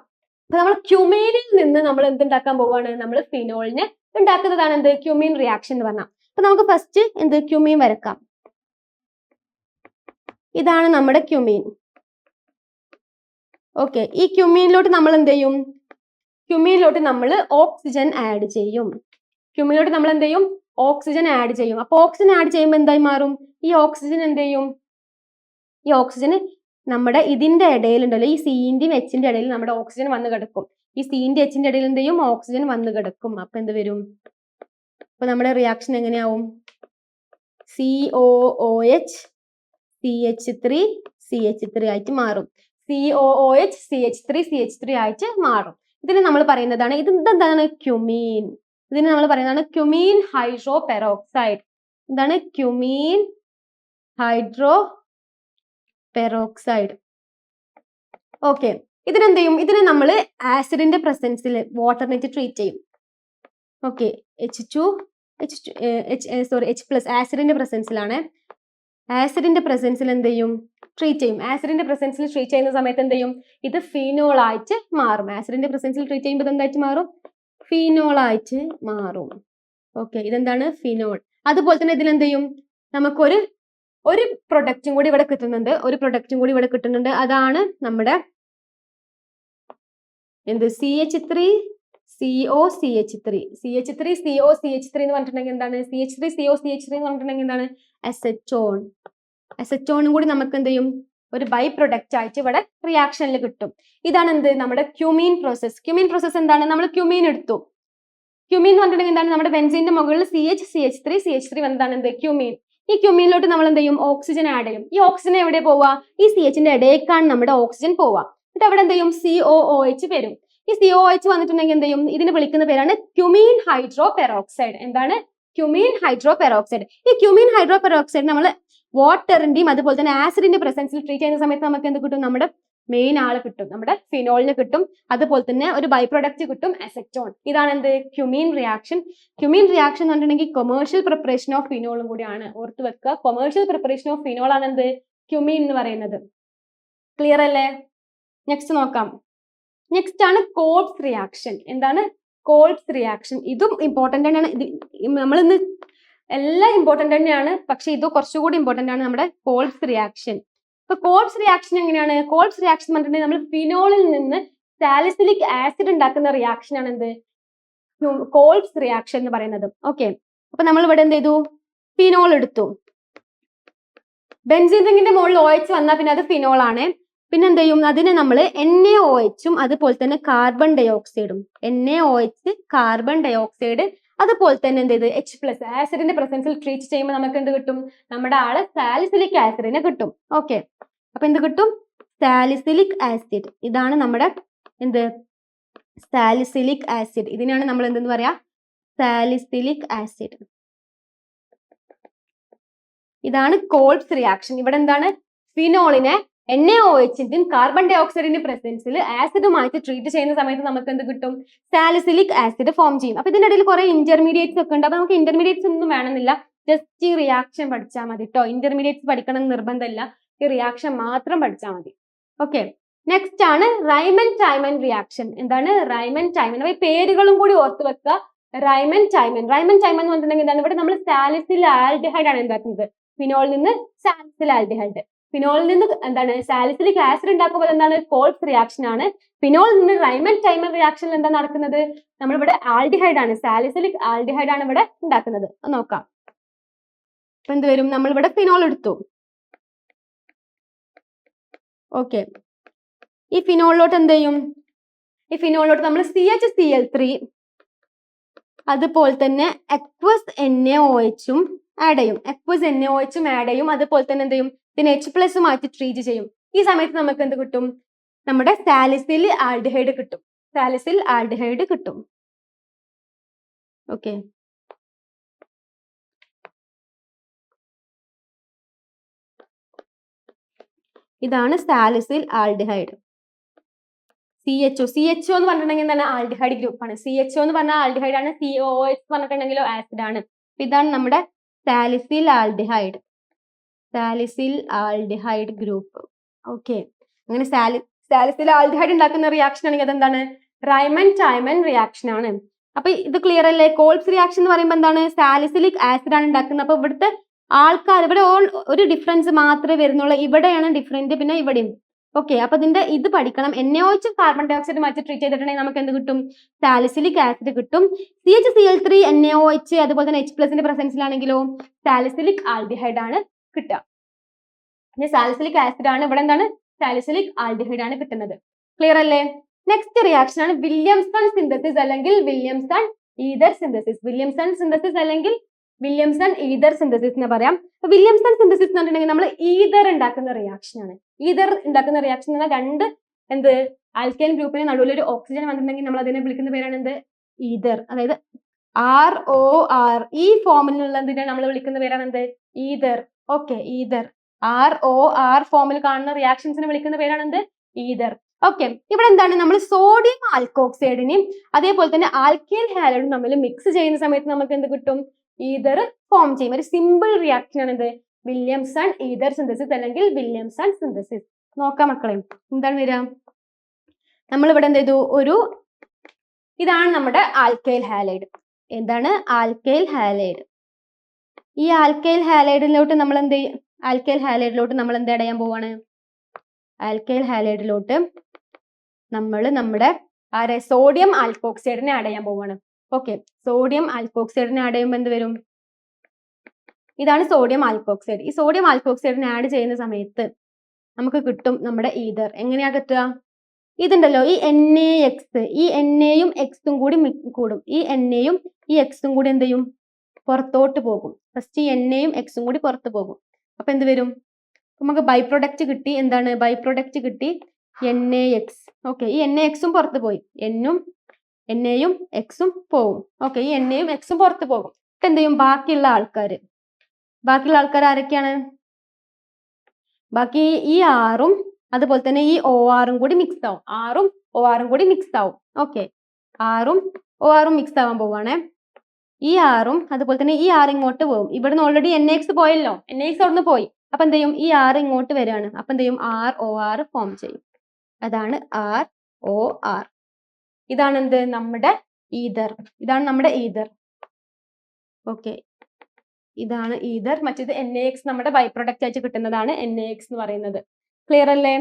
അപ്പൊ നമ്മൾ ക്യുമീനിൽ നിന്ന് നമ്മൾ എന്തുണ്ടാക്കാൻ പോവുകയാണ്? നമ്മൾ ഫിനോളിനെ ഉണ്ടാക്കുന്നതാണ് എന്ത് ക്യുമീൻ റിയാക്ഷൻ എന്ന് പറഞ്ഞാൽ. അപ്പൊ നമുക്ക് ഫസ്റ്റ് എന്ത് ക്യുമീൻ വരക്കാം. ഇതാണ് നമ്മുടെ ക്യുമീൻ. ഓക്കെ, ഈ ക്യുമീനിലോട്ട് നമ്മൾ എന്ത് ചെയ്യും? ക്യുമീനിലോട്ട് നമ്മൾ ഓക്സിജൻ ആഡ് ചെയ്യും. ക്യുമീനിലോട്ട് നമ്മൾ എന്ത് ചെയ്യും? ഓക്സിജൻ ആഡ് ചെയ്യും. അപ്പൊ ഓക്സിജൻ ആഡ് ചെയ്യുമ്പോൾ എന്തായി മാറും? ഈ ഓക്സിജൻ എന്ത് ചെയ്യും? ഈ ഓക്സിജന് നമ്മുടെ ഇതിന്റെ ഇടയിലുണ്ടല്ലോ, ഈ സിന്റെയും എച്ചിന്റെ ഇടയിൽ നമ്മുടെ ഓക്സിജൻ വന്ന് കിടക്കും. ഈ സിന്റെ എച്ചിന്റെ ഇടയിൽ എന്ത് ചെയ്യും? ഓക്സിജൻ വന്ന് കിടക്കും. അപ്പൊ എന്ത് വരും? അപ്പൊ നമ്മുടെ റിയാക്ഷൻ എങ്ങനെയാവും? COOH CH3 CH3 ആയിട്ട് മാറും. COOH CH3 ആയിട്ട് മാറും. ഇതിന് നമ്മൾ പറയുന്നതാണ്, ഇതെന്താണ്? ക്യുമീൻ. ഇതിന് നമ്മൾ പറയുന്നതാണ് ക്യുമീൻ ഹൈഡ്രോ പെറോക്സൈഡ്. എന്താണ്? Cumin hydro peroxide. ഓക്കെ, ഇതിനെന്ത് ചെയ്യും? ഇതിനെ നമ്മൾ ആസിഡിന്റെ പ്രസൻസിൽ വാട്ടറിനെ ട്രീറ്റ് ചെയ്യും. Okay, H+ ആസിഡിന്റെ പ്രസൻസിലാണ്. ആസിഡിന്റെ പ്രസൻസിൽ എന്ത് ചെയ്യും? ട്രീറ്റ് ചെയ്യും. ആസിഡിന്റെ പ്രസൻസിൽ ട്രീറ്റ് ചെയ്യുന്ന സമയത്ത് എന്ത് ചെയ്യും? ഇത് ഫീനോൾ ആയിട്ട് മാറും. ആസിഡിന്റെ പ്രസൻസിൽ ട്രീറ്റ് ചെയ്യുമ്പോൾ എന്തായിട്ട് മാറും? ഫീനോൾ ആയിട്ട് മാറും. ഓക്കെ, ഇതെന്താണ്? ഫിനോൾ. അതുപോലെ തന്നെ ഇതിൽ എന്ത് ചെയ്യും? നമുക്കൊരു പ്രൊഡക്റ്റും കൂടി ഇവിടെ കിട്ടുന്നുണ്ട്. അതാണ് നമ്മുടെ എന്ത്? CH3COCH3 എന്ന് പറഞ്ഞിട്ടുണ്ടെങ്കിൽ എന്താണ്? CH3COCH3 എന്ന് പറഞ്ഞിട്ടുണ്ടെങ്കിൽ എന്താണ്? അസറ്റോൺ. അസറ്റോണും കൂടി നമുക്ക് എന്ത് ചെയ്യും? ഒരു ബൈ പ്രൊഡക്റ്റ് ആയിട്ട് ഇവിടെ റിയാക്ഷനിൽ കിട്ടും. ഇതാണ് എന്ത്? നമ്മുടെ ക്യുമീൻ പ്രോസസ്. ക്യുമീൻ പ്രോസസ് എന്താണ്? നമ്മൾ ക്യുമീൻ എടുത്തു. ക്യുമീൻ എന്ന് പറഞ്ഞിട്ടുണ്ടെങ്കിൽ എന്താണ്? നമ്മുടെ ബെൻസീന്റെ മുകളിൽ CH3 വന്നതാണ് എന്ത്? ക്യുമീൻ. ഈ ക്യുമീനിലോട്ട് നമ്മൾ എന്ത് ചെയ്യും? ഓക്സിജൻ ആഡ് ചെയ്യും. ഈ ഓക്സിജൻ എവിടെ പോവുക? ഈ CH ന്റെ ഇടയ്ക്കാണ് നമ്മുടെ ഓക്സിജൻ പോവുക. എന്നിട്ട് അവിടെ എന്ത് ചെയ്യും? COOH വരും. ഈ COOH വന്നിട്ടുണ്ടെങ്കിൽ എന്ത് ചെയ്യും? ഇതിന് വിളിക്കുന്ന പേരാണ് ക്യുമീൻ ഹൈഡ്രോ പെറോക്സൈഡ്. എന്താണ്? Cumin hydro peroxide. ഈ ക്യുമീൻ ഹൈഡ്രോ പെറോക്സൈഡ് നമ്മൾ വാട്ടറിന്റെയും അതുപോലെ തന്നെ ആസിഡിന്റെ പ്രസൻസിൽ ട്രീറ്റ് ചെയ്യുന്ന സമയത്ത് നമുക്ക് എന്ത് കിട്ടും? നമ്മുടെ മെയിൻ ആള് കിട്ടും, നമ്മുടെ ഫിനോളിന് കിട്ടും. അതുപോലെ തന്നെ ഒരു ബൈ പ്രൊഡക്റ്റ് കിട്ടും, അസെറ്റോൺ. ഇതാണ് എന്ത്? Cumin reaction. ക്യുമീൻ റിയാക്ഷൻ എന്ന് പറഞ്ഞിട്ടുണ്ടെങ്കിൽ കൊമേഴ്ഷ്യൽ പ്രിപ്പറേഷൻ ഓഫ് ഫിനോളും കൂടിയാണ്. ഓർത്ത് വെക്കുക, കൊമേഴ്ഷ്യൽ പ്രിപ്പറേഷൻ ഓഫ് ഫിനോൾ ആണ് എന്ത്? ക്യുമീൻ എന്ന് പറയുന്നത്. ക്ലിയർ അല്ലേ? നെക്സ്റ്റ് നോക്കാം. നെക്സ്റ്റ് ആണ് കോൾസ് റിയാക്ഷൻ. എന്താണ് കോൾസ് റിയാക്ഷൻ? ഇതും ഇമ്പോർട്ടന്റ് തന്നെയാണ്. നമ്മളിന്ന് എല്ലാം ഇമ്പോർട്ടന്റ് തന്നെയാണ്, പക്ഷെ ഇത് കുറച്ചുകൂടി ഇമ്പോർട്ടന്റ് ആണ് നമ്മുടെ കോൾസ് റിയാക്ഷൻ. ഇപ്പൊ കോൾസ് റിയാക്ഷൻ എങ്ങനെയാണ്? കോൾസ് റിയാക്ഷൻ പറഞ്ഞിട്ടുണ്ടെങ്കിൽ നമ്മൾ ഫിനോളിൽ നിന്ന് സാലിസിലിക് ആസിഡ് ഉണ്ടാക്കുന്ന റിയാക്ഷൻ ആണ് എന്ത്? കോൾസ് റിയാക്ഷൻ എന്ന് പറയുന്നത്. ഓക്കെ, അപ്പൊ നമ്മൾ ഇവിടെ എന്ത് ചെയ്തു? ഫിനോൾ എടുത്തു. ബെൻസീൻ റിങ്ങിന്റെ മുകളിൽ OH വന്നാൽ പിന്നെ അത് ഫിനോൾ ആണ്. പിന്നെ എന്ത് ചെയ്യും? അതിനെ നമ്മൾ NaOH അതുപോലെ തന്നെ കാർബൺ ഡയോക്സൈഡും, NaOH കാർബൺ ഡയോക്സൈഡ് അതുപോലെ തന്നെ എന്ത് ചെയ്ത് H+ ആസിഡിന്റെ പ്രസൻസിൽ ട്രീറ്റ് ചെയ്യുമ്പോൾ നമുക്ക് എന്ത് കിട്ടും? നമ്മുടെ ആള് സാലിസിലിക് ആസിഡിനെ കിട്ടും. ഓക്കെ, അപ്പൊ എന്ത് കിട്ടും? Salicylic acid. ഇതാണ് നമ്മുടെ എന്ത്? Salicylic acid. ഇതിനാണ് നമ്മൾ എന്തെന്ന് പറയാ? Salicylic acid. ഇതാണ് കോൾസ് റിയാക്ഷൻ. ഇവിടെ എന്താണ്? ഫിനോളിനെ NaOHന്റെയും കാർബൺ ഡയോക്സൈഡിന്റെ പ്രസൻസിൽ ആസിഡുമായിട്ട് ട്രീറ്റ് ചെയ്യുന്ന സമയത്ത് നമുക്ക് എന്ത് കിട്ടും? സാലിസിലിക് ആസിഡ് ഫോം ചെയ്യും. അപ്പൊ ഇതിന്റെ ഇടയിൽ കുറെ ഇന്റർമീഡിയറ്റ്സ് ഒക്കെ ഉണ്ട്. അപ്പൊ നമുക്ക് ഇന്റർമീഡിയറ്റ്സ് ഒന്നും വേണമെന്നില്ല, ജസ്റ്റ് ഈ റിയാക്ഷൻ പഠിച്ചാൽ മതി കേട്ടോ. ഇന്റർമീഡിയറ്റ്സ് പഠിക്കണം എന്ന് നിർബന്ധമില്ല, ഈ റിയാക്ഷൻ മാത്രം പഠിച്ചാൽ മതി. ഓക്കെ, നെക്സ്റ്റ് ആണ് റൈമൻ ടൈമൻ റിയാക്ഷൻ. എന്താണ് റൈമൻ ടൈമൻ? അപ്പൊ ഈ പേരുകളും കൂടി ഓർത്ത് വെക്കുക. റൈമൻ ടൈമൻ. റൈമൻ ടൈമൻ എന്ന് പറഞ്ഞിട്ടുണ്ടെങ്കിൽ എന്താണ്? ഇവിടെ നമ്മൾ സാലിസിൽ ആൽഡിഹൈഡ് ആണ് എന്താക്കുന്നത്? ഫിനോളിൽ നിന്ന് സാലിസിൽ ആൽഡിഹൈഡ്. ഫിനോളിൽ നിന്ന് എന്താണ്? സാലിസിലിക് ആസിഡ് ഉണ്ടാക്കുമ്പോൾ എന്താണ്? കോൾസ് റിയാക്ഷൻ ആണ്. ഫിനോളിൽ നിന്ന് റൈമൻ ടൈമൻ റിയാക്ഷനിൽ എന്താ നടക്കുന്നത്? നമ്മളിവിടെ ആൽഡിഹൈഡ് ആണ്, സാലിസിലിക് ആൽഡിഹൈഡ് ആണ് ഇവിടെ ഉണ്ടാക്കുന്നത്. നോക്കാം. അപ്പൊ എന്ത് വരും? നമ്മളിവിടെ ഫിനോൾ എടുത്തു. ഓക്കെ, ഈ ഫിനോളിലോട്ട് എന്ത് ചെയ്യും? ഈ ഫിനോളിലോട്ട് നമ്മൾ CHCl3 അതുപോലെ തന്നെ അക്വസ് NaOHും ആഡ് ചെയ്യും. അക്വസ് NaOHും ആഡ് ചെയ്യും. അതുപോലെ തന്നെ എന്ത് ചെയ്യും? ഇതിന് H+ മാറ്റി ട്രീറ്റ് ചെയ്യും. ഈ സമയത്ത് നമുക്ക് എന്ത് കിട്ടും? നമ്മുടെ സാലിസിൽ ആൽഡിഹൈഡ് കിട്ടും. സാലിസിൽ ആൽഡിഹൈഡ് കിട്ടും. ഓക്കെ, ഇതാണ് സാലിസിൽ ആൽഡിഹൈഡ്. CHO എന്ന് പറഞ്ഞിട്ടുണ്ടെങ്കിൽ എന്താണ്? ആൽഡിഹൈഡ് ഗ്രൂപ്പ് ആണ്. CHO എന്ന് പറഞ്ഞാൽ ആൽഡിഹൈഡ് ആണ്. COOH പറഞ്ഞിട്ടുണ്ടെങ്കിലോ ആസിഡ് ആണ്. ഇതാണ് നമ്മുടെ സാലിസിൽ ആൽഡിഹൈഡ്. സാലിസിൽ aldehyde group. ഓക്കെ, അങ്ങനെ സാലിസിൽ ആൽഡിഹൈഡ് ഉണ്ടാക്കുന്ന റിയാക്ഷൻ ആണെങ്കിൽ അതെന്താണ്? റൈമൻ ടൈമൻ റിയാക്ഷൻ ആണ്. അപ്പൊ ഇത് ക്ലിയർ അല്ലേ? കോൾസ് റിയാക്ഷൻ എന്ന് പറയുമ്പോൾ എന്താണ്? സാലിസിലിക് ആസിഡ് ആണ് ഉണ്ടാക്കുന്നത്. അപ്പൊ ഇവിടുത്തെ ആൾക്കാർ ഇവിടെ ഒരു ഡിഫറൻസ് മാത്രമേ വരുന്നുള്ളൂ. ഇവിടെയാണ് ഡിഫറൻറ്റ്, പിന്നെ ഇവിടെയും. ഓക്കെ, അപ്പൊ ഇതിന്റെ ഇത് പഠിക്കണം. NaOH കാർബൺ ഡയോക്സൈഡ് മാറ്റി ട്രീറ്റ് ചെയ്തിട്ടുണ്ടെങ്കിൽ നമുക്ക് എന്ത് കിട്ടും? സാലിസിലിക് ആസിഡ് കിട്ടും. CHCl3 NaOH അതുപോലെ തന്നെ H+ന്റെ പ്രസൻസിലാണെങ്കിലോ സാലിസിലിക് ആൽഡിഹൈഡ് ആണ് കിട്ടുക. ഇനി സാലിസിലിക് ആസിഡ് ആണ്, ഇവിടെ എന്താണ്? സാലിസിലിക് ആൽഡിഹൈഡ് ആണ് കിട്ടുന്നത്. ക്ലിയർ അല്ലേ? നെക്സ്റ്റ് റിയാക്ഷൻ ആണ് വില്യംസൺ സിന്തസിസ് അല്ലെങ്കിൽ Williamson ether synthesis. Williamson synthesis അല്ലെങ്കിൽ വില്യംസൺ ഈതർ സിന്തസിസ് എന്ന് പറയാം. വില്യംസൺ സിന്തസിസ് എന്ന് പറഞ്ഞിട്ടുണ്ടെങ്കിൽ നമ്മൾ ഈതർ ഉണ്ടാക്കുന്ന റിയാക്ഷൻ ആണ്. ഈതർ ഉണ്ടാക്കുന്ന റിയാക്ഷൻ എന്ന് പറഞ്ഞാൽ രണ്ട് എന്ത്? ആൽക്കൈൽ ഗ്രൂപ്പിന് നടുവിൽ ഒരു ഓക്സിജൻ വന്നിട്ടുണ്ടെങ്കിൽ നമ്മൾ അതിനെ വിളിക്കുന്ന പേരാണ് എന്ത്? ഈതർ. അതായത് ROR ഈ ഫോമിലുള്ളതിനെ നമ്മൾ വിളിക്കുന്ന പേരാണ് എന്ത്? ഈതർ. Okay, ether. ROR ഫോമിൽ കാണുന്ന റിയാക്ഷൻസിനെ വിളിക്കുന്ന പേരാണ് എന്ത്? ഈതർ. ഓക്കെ, ഇവിടെ എന്താണ്? നമ്മൾ സോഡിയം ആൽക്കോക്സൈഡിനെയും അതേപോലെ തന്നെ ആൽക്കൈൽ ഹാലൈഡും തമ്മിൽ മിക്സ് ചെയ്യുന്ന സമയത്ത് നമുക്ക് എന്ത് കിട്ടും? ഈതർ ഫോം ചെയ്യും. ഒരു സിമ്പിൾ റിയാക്ഷൻ ആണ് എന്ത്? വില്യംസൺ ഈതർ സിന്തസിസ് അല്ലെങ്കിൽ വില്യംസൺ സിന്തസിസ്. നോക്കാം മക്കളെ, എന്താണ് വരിക? നമ്മൾ ഇവിടെ എന്ത് ചെയ്തു? ഇതാണ് നമ്മുടെ ആൽക്കൈൽ ഹാലൈഡ്. എന്താണ്? Alkyl halide. ഈ ആൽക്കൈൽ ഹാലൈഡിലോട്ട് നമ്മൾ എന്ത് ചെയ്യും? ആൽക്കൈൽ ഹാലൈഡിലോട്ട് നമ്മൾ എന്ത് അടയാൻ പോവാണ്? ആൽക്കൈൽ ഹാലൈഡിലോട്ട് നമ്മൾ നമ്മുടെ സോഡിയം ആൽക്കോക്സൈഡിനെ ആഡ് ചെയ്യാൻ പോവാണ്. ഓക്കെ, സോഡിയം ആൽക്കോക്സൈഡിനെ ആഡ് ചെയ്യുമ്പോൾ എന്ത് വരും? ഇതാണ് സോഡിയം ആൽക്കോക്സൈഡ്. ഈ സോഡിയം ആൽക്കോക്സൈഡിനെ ആഡ് ചെയ്യുന്ന സമയത്ത് നമുക്ക് കിട്ടും നമ്മുടെ ഈതർ. എങ്ങനെയാ കിട്ടുക? ഇതുണ്ടല്ലോ, ഈ NaX, ഈ Naയും Xും കൂടി കൂടും. ഈ Naയും ഈ Xും കൂടി എന്ത് ചെയ്യും? പുറത്തോട്ട് പോകും. ഫസ്റ്റ് എണ്ണയും എക്സും കൂടി പുറത്ത് പോകും. അപ്പൊ എന്ത് വരും? നമുക്ക് ബൈ പ്രൊഡക്റ്റ് കിട്ടി. എന്താണ് ബൈ പ്രൊഡക്റ്റ് കിട്ടി? NaX. ഓക്കെ, ഈ NaXും പുറത്ത് പോയി. എണ്ണയും എക്സും പോവും. ഓക്കെ, ഈ എണ്ണയും എക്സും പുറത്ത് പോകും. എന്ത് ചെയ്യും? ബാക്കിയുള്ള ആൾക്കാർ ആരൊക്കെയാണ്? ബാക്കി ഈ ആറും അതുപോലെ തന്നെ ഈ ORും കൂടി മിക്സ് ആവും. ORും കൂടി മിക്സ് ആവും. ഓക്കെ, ORും മിക്സ് ആവാൻ പോവാണേ. ഈ ആറും അതുപോലെ തന്നെ ഈ ആറ് ഇങ്ങോട്ട് പോകും. ഇവിടുന്ന് ഓൾറെഡി NaX പോയല്ലോ. NaX അവിടുന്ന് പോയി. അപ്പൊ എന്ത് ചെയ്യും? ഈ ആറ് ഇങ്ങോട്ട് വരികയാണ്. അപ്പൊ എന്ത് ചെയ്യും? ROR ഫോം ചെയ്യും. അതാണ് ROR. ഇതാണ് എന്ത്? നമ്മുടെ ഈതർ. ഇതാണ് നമ്മുടെ ഈതർ. ഓക്കെ, ഇതാണ് ഈതർ. മറ്റേത് NaX നമ്മുടെ ബൈ പ്രൊഡക്റ്റ് ആയിട്ട് കിട്ടുന്നതാണ് NaX എന്ന് പറയുന്നത്. ക്ലിയർ അല്ലേ?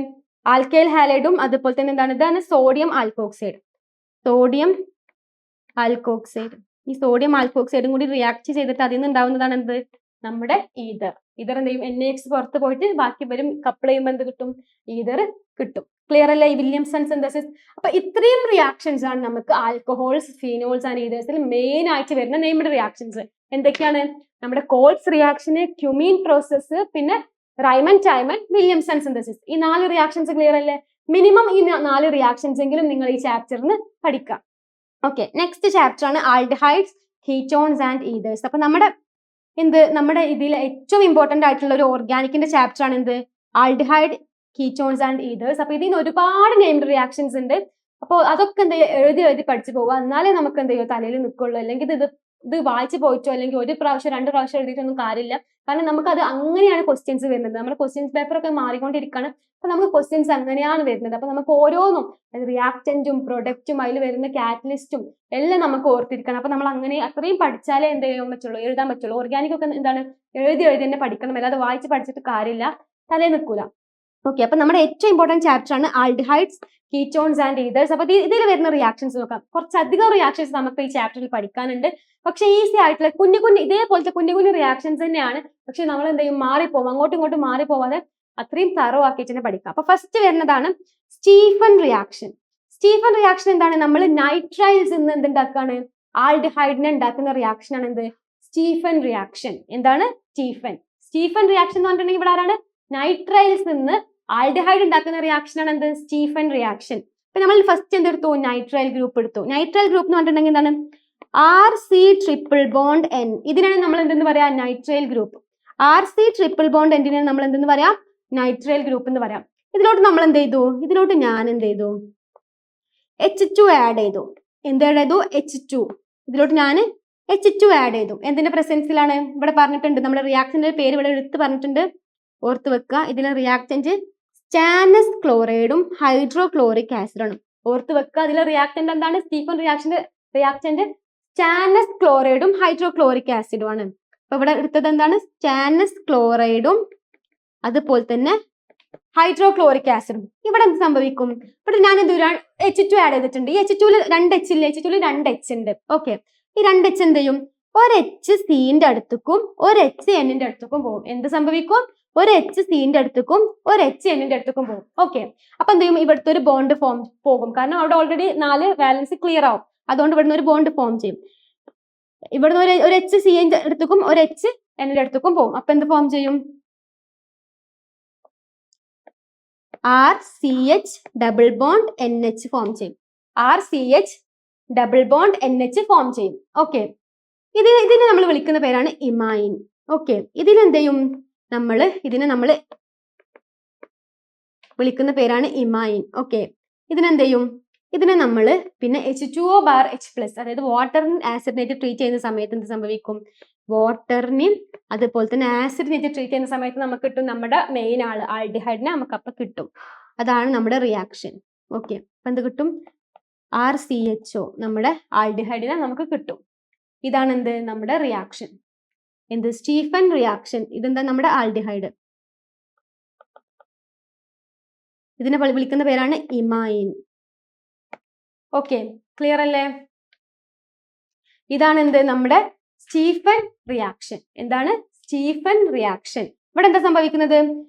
ആൽക്കൈൽ ഹാലൈഡും അതുപോലെ തന്നെ എന്താണ്? ഇതാണ് സോഡിയം ആൽക്കോക്സൈഡ്. ഈ സോഡിയം ആൽക്കോക്സൈഡും കൂടി റിയാക്ട് ചെയ്തിട്ട് അതിൽ നിന്ന് ഉണ്ടാവുന്നതാണ് എന്ത്? നമ്മുടെ ഈതർ. എന്ത് ചെയ്യും? NaX പുറത്ത് പോയിട്ട് ബാക്കി വരും. കപ്പിൾ ചെയ്യുമ്പോൾ എന്ത് കിട്ടും? ഈതർ കിട്ടും. ക്ലിയർ അല്ലേ? ഈ വില്യംസൺ സിന്തസിസ്. അപ്പൊ ഇത്രയും റിയാക്ഷൻസ് ആണ് നമുക്ക് ആൽക്കഹോൾസ്, ഫീനോൾസ് ആൻഡ് ഈതേഴ്സിൽ മെയിൻ ആയിട്ട് വരുന്ന നെയ്മഡ് റിയാക്ഷൻസ്. എന്തൊക്കെയാണ്? നമ്മുടെ കോൾസ് റിയാക്ഷന്, ക്യുമീൻ പ്രോസസ്സ്, പിന്നെ റൈമൻ ടൈമൻ, വില്യംസൺ സിന്തസിസ്. ഈ 4 റിയാക്ഷൻസ് ക്ലിയർ അല്ലേ? മിനിമം ഈ 4 റിയാക്ഷൻസ് എങ്കിലും നിങ്ങൾ ഈ ചാപ്റ്ററിന് പഠിക്കാം. ഓക്കെ, നെക്സ്റ്റ് ചാപ്റ്റർ ആണ് ആൽഡിഹൈഡ്സ്, കീറ്റോൺസ് ആൻഡ് ഈതേഴ്സ്. അപ്പൊ നമ്മുടെ ഇതിൽ ഏറ്റവും ഇമ്പോർട്ടന്റ് ആയിട്ടുള്ള ഒരു ഓർഗാനിക്കിന്റെ ചാപ്റ്റർ ആണ് എന്ത്? Aldehyde, ketones and ethers. അപ്പൊ ഇതിന് ഒരുപാട് നെയിംഡ് റിയാക്ഷൻസ് ഉണ്ട്. അപ്പോൾ അതൊക്കെ എന്ത് ചെയ്യുക? എഴുതി പഠിച്ചു പോവുക. എന്നാലേ നമുക്ക് എന്ത് ചെയ്യുക? തലയിൽ നിൽക്കുള്ളൂ. അല്ലെങ്കിൽ ഇത് വായിച്ചു പോയിട്ടോ അല്ലെങ്കിൽ 1 പ്രാവശ്യം 2 പ്രാവശ്യം എഴുതിയിട്ടൊന്നും കാര്യമില്ല. കാരണം നമുക്കത് അങ്ങനെയാണ് ക്വസ്റ്റ്യൻസ് വരുന്നത്. നമ്മുടെ ക്വസ്റ്റ്യൻസ് പേപ്പർ ഒക്കെ മാറിക്കൊണ്ടിരിക്കുകയാണ്. അപ്പൊ നമുക്ക് ക്വസ്റ്റ്യൻസ് അങ്ങനെയാണ് വരുന്നത്. അപ്പൊ നമുക്ക് ഓരോന്നും റിയാക്റ്റന്റും പ്രൊഡക്റ്റും അതിൽ വരുന്ന കാറ്റലിസ്റ്റും എല്ലാം നമുക്ക് ഓർത്തിരിക്കണം. അപ്പൊ നമ്മൾ അങ്ങനെ അത്രയും പഠിച്ചാലേ എന്ത് ചെയ്യാൻ പറ്റുള്ളൂ? എഴുതാൻ പറ്റുള്ളൂ. ഓർഗാനിക് ഒക്കെ എന്താണ്? എഴുതി തന്നെ പഠിക്കണം. അല്ലാതെ വായിച്ച് പഠിച്ചിട്ട് കാര്യമില്ല, തലയിൽ നിൽക്കൂല. ഓക്കെ, അപ്പൊ നമ്മുടെ ഏറ്റവും ഇമ്പോർട്ടന്റ് ചാപ്റ്റർ ആണ് ആൽഡിഹൈഡ്സ്, കീറ്റോൺസ് ആൻഡ് ഈതേഴ്സ്. അപ്പൊ ഇതിൽ വരുന്ന റിയാക്ഷൻസ് നോക്കാം. കുറച്ചധികം റിയാക്ഷൻസ് നമുക്ക് ഈ ചാപ്റ്ററിൽ പഠിക്കാനുണ്ട്. പക്ഷെ ഈസി ആയിട്ടുള്ള ഇതേപോലത്തെ കുഞ്ഞു റിയാക്ഷൻസ് തന്നെയാണ്. പക്ഷെ നമ്മൾ എന്ത് ചെയ്യും? മാറിപ്പോവും. അങ്ങോട്ടും ഇങ്ങോട്ടും മാറിപ്പോവാതെ അത്രയും തറോ ആക്കിയിട്ട് തന്നെ പഠിക്കാം. അപ്പൊ ഫസ്റ്റ് വരുന്നതാണ് സ്റ്റീഫൻ റിയാക്ഷൻ. സ്റ്റീഫൻ റിയാക്ഷൻ എന്താണ്? നമ്മൾ നൈട്രൈൽസ് നിന്ന് എന്തുണ്ടാക്കാണ്? ആൽഡിഹൈഡിനെ ഉണ്ടാക്കുന്ന റിയാക്ഷൻ ആണ് എന്ത്? Stephen reaction. എന്താണ്? സ്റ്റീഫൻ റിയാക്ഷൻ എന്ന് പറഞ്ഞിട്ടുണ്ടെങ്കിൽ ഇവിടെ ആരാണ്? നൈട്രൈൽസ് നിന്ന് ആൽഡിഹൈഡ് ഉണ്ടാക്കുന്ന റിയാക്ഷൻ ആണ് എന്ത്? Stephen reaction. അപ്പൊ നമ്മൾ ഫസ്റ്റ് എന്തെടുത്തു? നൈട്രൈൽ ഗ്രൂപ്പ് എടുത്തു. നൈട്രൈൽ ഗ്രൂപ്പ് എന്ന് പറഞ്ഞിട്ടുണ്ടെങ്കിൽ എന്താണ്? RC triple bond N. ഇതിനാണ് നമ്മൾ എന്തെന്ന് പറയാ? Nitrile group. RC triple bond N നമ്മൾ എന്തെന്ന് പറയാം? നൈട്രൈൽ ഗ്രൂപ്പ് എന്ന് പറയാം. ഇതിലോട്ട് നമ്മൾ എന്ത് ചെയ്തു? ഞാൻ എന്ത് ചെയ്തു? H2 ആഡ് ചെയ്തു. എന്ത് ആഡ് ചെയ്തു? H2. ഇതിലോട്ട് ഞാൻ H2 ആഡ് ചെയ്തു. എന്തിന്റെ പ്രസൻസിലാണ്? ഇവിടെ പറഞ്ഞിട്ടുണ്ട്. നമ്മുടെ റിയാക്ഷന്റെ പേര് ഇവിടെ എടുത്ത് പറഞ്ഞിട്ടുണ്ട്. ഓർത്ത് വെക്കുക. ഇതിലെ റിയാക്ടന്റ് സ്റ്റാനസ് ക്ലോറൈഡും ഹൈഡ്രോക്ലോറിക് ആസിഡാണ്. ഓർത്ത് വെക്കുക. അതിലെ റിയാക്ടന്റ് എന്താണ്? സ്റ്റീഫൻ റിയാക്ഷന്റെ റിയാക്ടന്റ് സ്റ്റാനസ് ക്ലോറൈഡും ഹൈഡ്രോക്ലോറിക് ആസിഡും ആണ്. അപ്പൊ ഇവിടെ എടുത്തത് എന്താണ്? സ്റ്റാനസ് ക്ലോറൈഡും അതുപോലെ തന്നെ ഹൈഡ്രോക്ലോറിക് ആസിഡും. ഇവിടെ എന്ത് സംഭവിക്കും? ഇവിടെ ഞാൻ H2 ആഡ് ചെയ്തിട്ടുണ്ട്. ഈ H2ല് 2H ഇല്ല. H2ല് 2H ഉണ്ട്. ഓക്കെ, ഈ 2H എന്ത് ചെയ്യും? ഒരു H Cന്റെ അടുത്തേക്കും ഒരു H Nന്റെ അടുത്തേക്കും പോകും. എന്ത് സംഭവിക്കും? ഒരു H Cന്റെ അടുത്തേക്കും ഒരു H Nന്റെ അടുത്തേക്കും പോകും. ഓക്കെ, അപ്പൊ എന്ത് ചെയ്യും? ഇവിടുത്തെ ഒരു ബോണ്ട് പോകും. കാരണം അവിടെ ഓൾറെഡി 4 വാലൻസി ക്ലിയർ ആവും. അതുകൊണ്ട് ഇവിടുന്ന് ഒരു ബോണ്ട് ഫോം ചെയ്യും. ഇവിടുന്ന് ഒരു H Cന്റെ അടുത്തേക്കും ഒരു H Nന്റെ അടുത്തേക്കും പോകും. അപ്പൊ എന്ത് ഫോം ചെയ്യും? RCH double bond NH form ചെയ്യും. RCH double bond NH form ചെയ്യും. ഓക്കെ, ഇതിനെ നമ്മൾ വിളിക്കുന്ന പേരാണ് ഇമൈൻ. ഓക്കെ, ഇതിനെന്ത് ചെയ്യും? ഇതിനെ നമ്മൾ വിളിക്കുന്ന പേരാണ് ഇമൈൻ. ഓക്കെ, ഇതിനെന്ത് ചെയ്യും? ഇതിനെ നമ്മൾ പിന്നെ H2O+H+, അതായത് വാട്ടറിന് ആസിഡിനായിട്ട് ട്രീറ്റ് ചെയ്യുന്ന സമയത്ത് എന്ത് സംഭവിക്കും? വാട്ടറിനെയും അതുപോലെ തന്നെ ആസിഡിനായിട്ട് ട്രീറ്റ് ചെയ്യുന്ന സമയത്ത് നമുക്ക് കിട്ടും നമ്മുടെ മെയിൻ ആൽഡിഹൈഡിനെ നമുക്ക് അപ്പൊ കിട്ടും. അതാണ് നമ്മുടെ റിയാക്ഷൻ. ഓക്കെ, അപ്പൊ എന്ത് കിട്ടും? RCHO നമ്മുടെ ആൽഡിഹൈഡിനെ നമുക്ക് കിട്ടും. ഇതാണ് എന്ത്? നമ്മുടെ റിയാക്ഷൻ. എന്ത്? Stephen reaction. ഇതെന്താ? നമ്മുടെ ആൽഡിഹൈഡ്. ഇതിനെ വിളിക്കുന്ന പേരാണ് ഇമൈൻ. ഓക്കെ, ക്ലിയർ അല്ലേ? ഇതാണ് എന്ത്? നമ്മുടെ സ്റ്റീഫൻ റിയാക്ഷൻ. എന്താണ്? Stephen reaction. ഇവിടെ എന്താ സംഭവിക്കുന്നത്?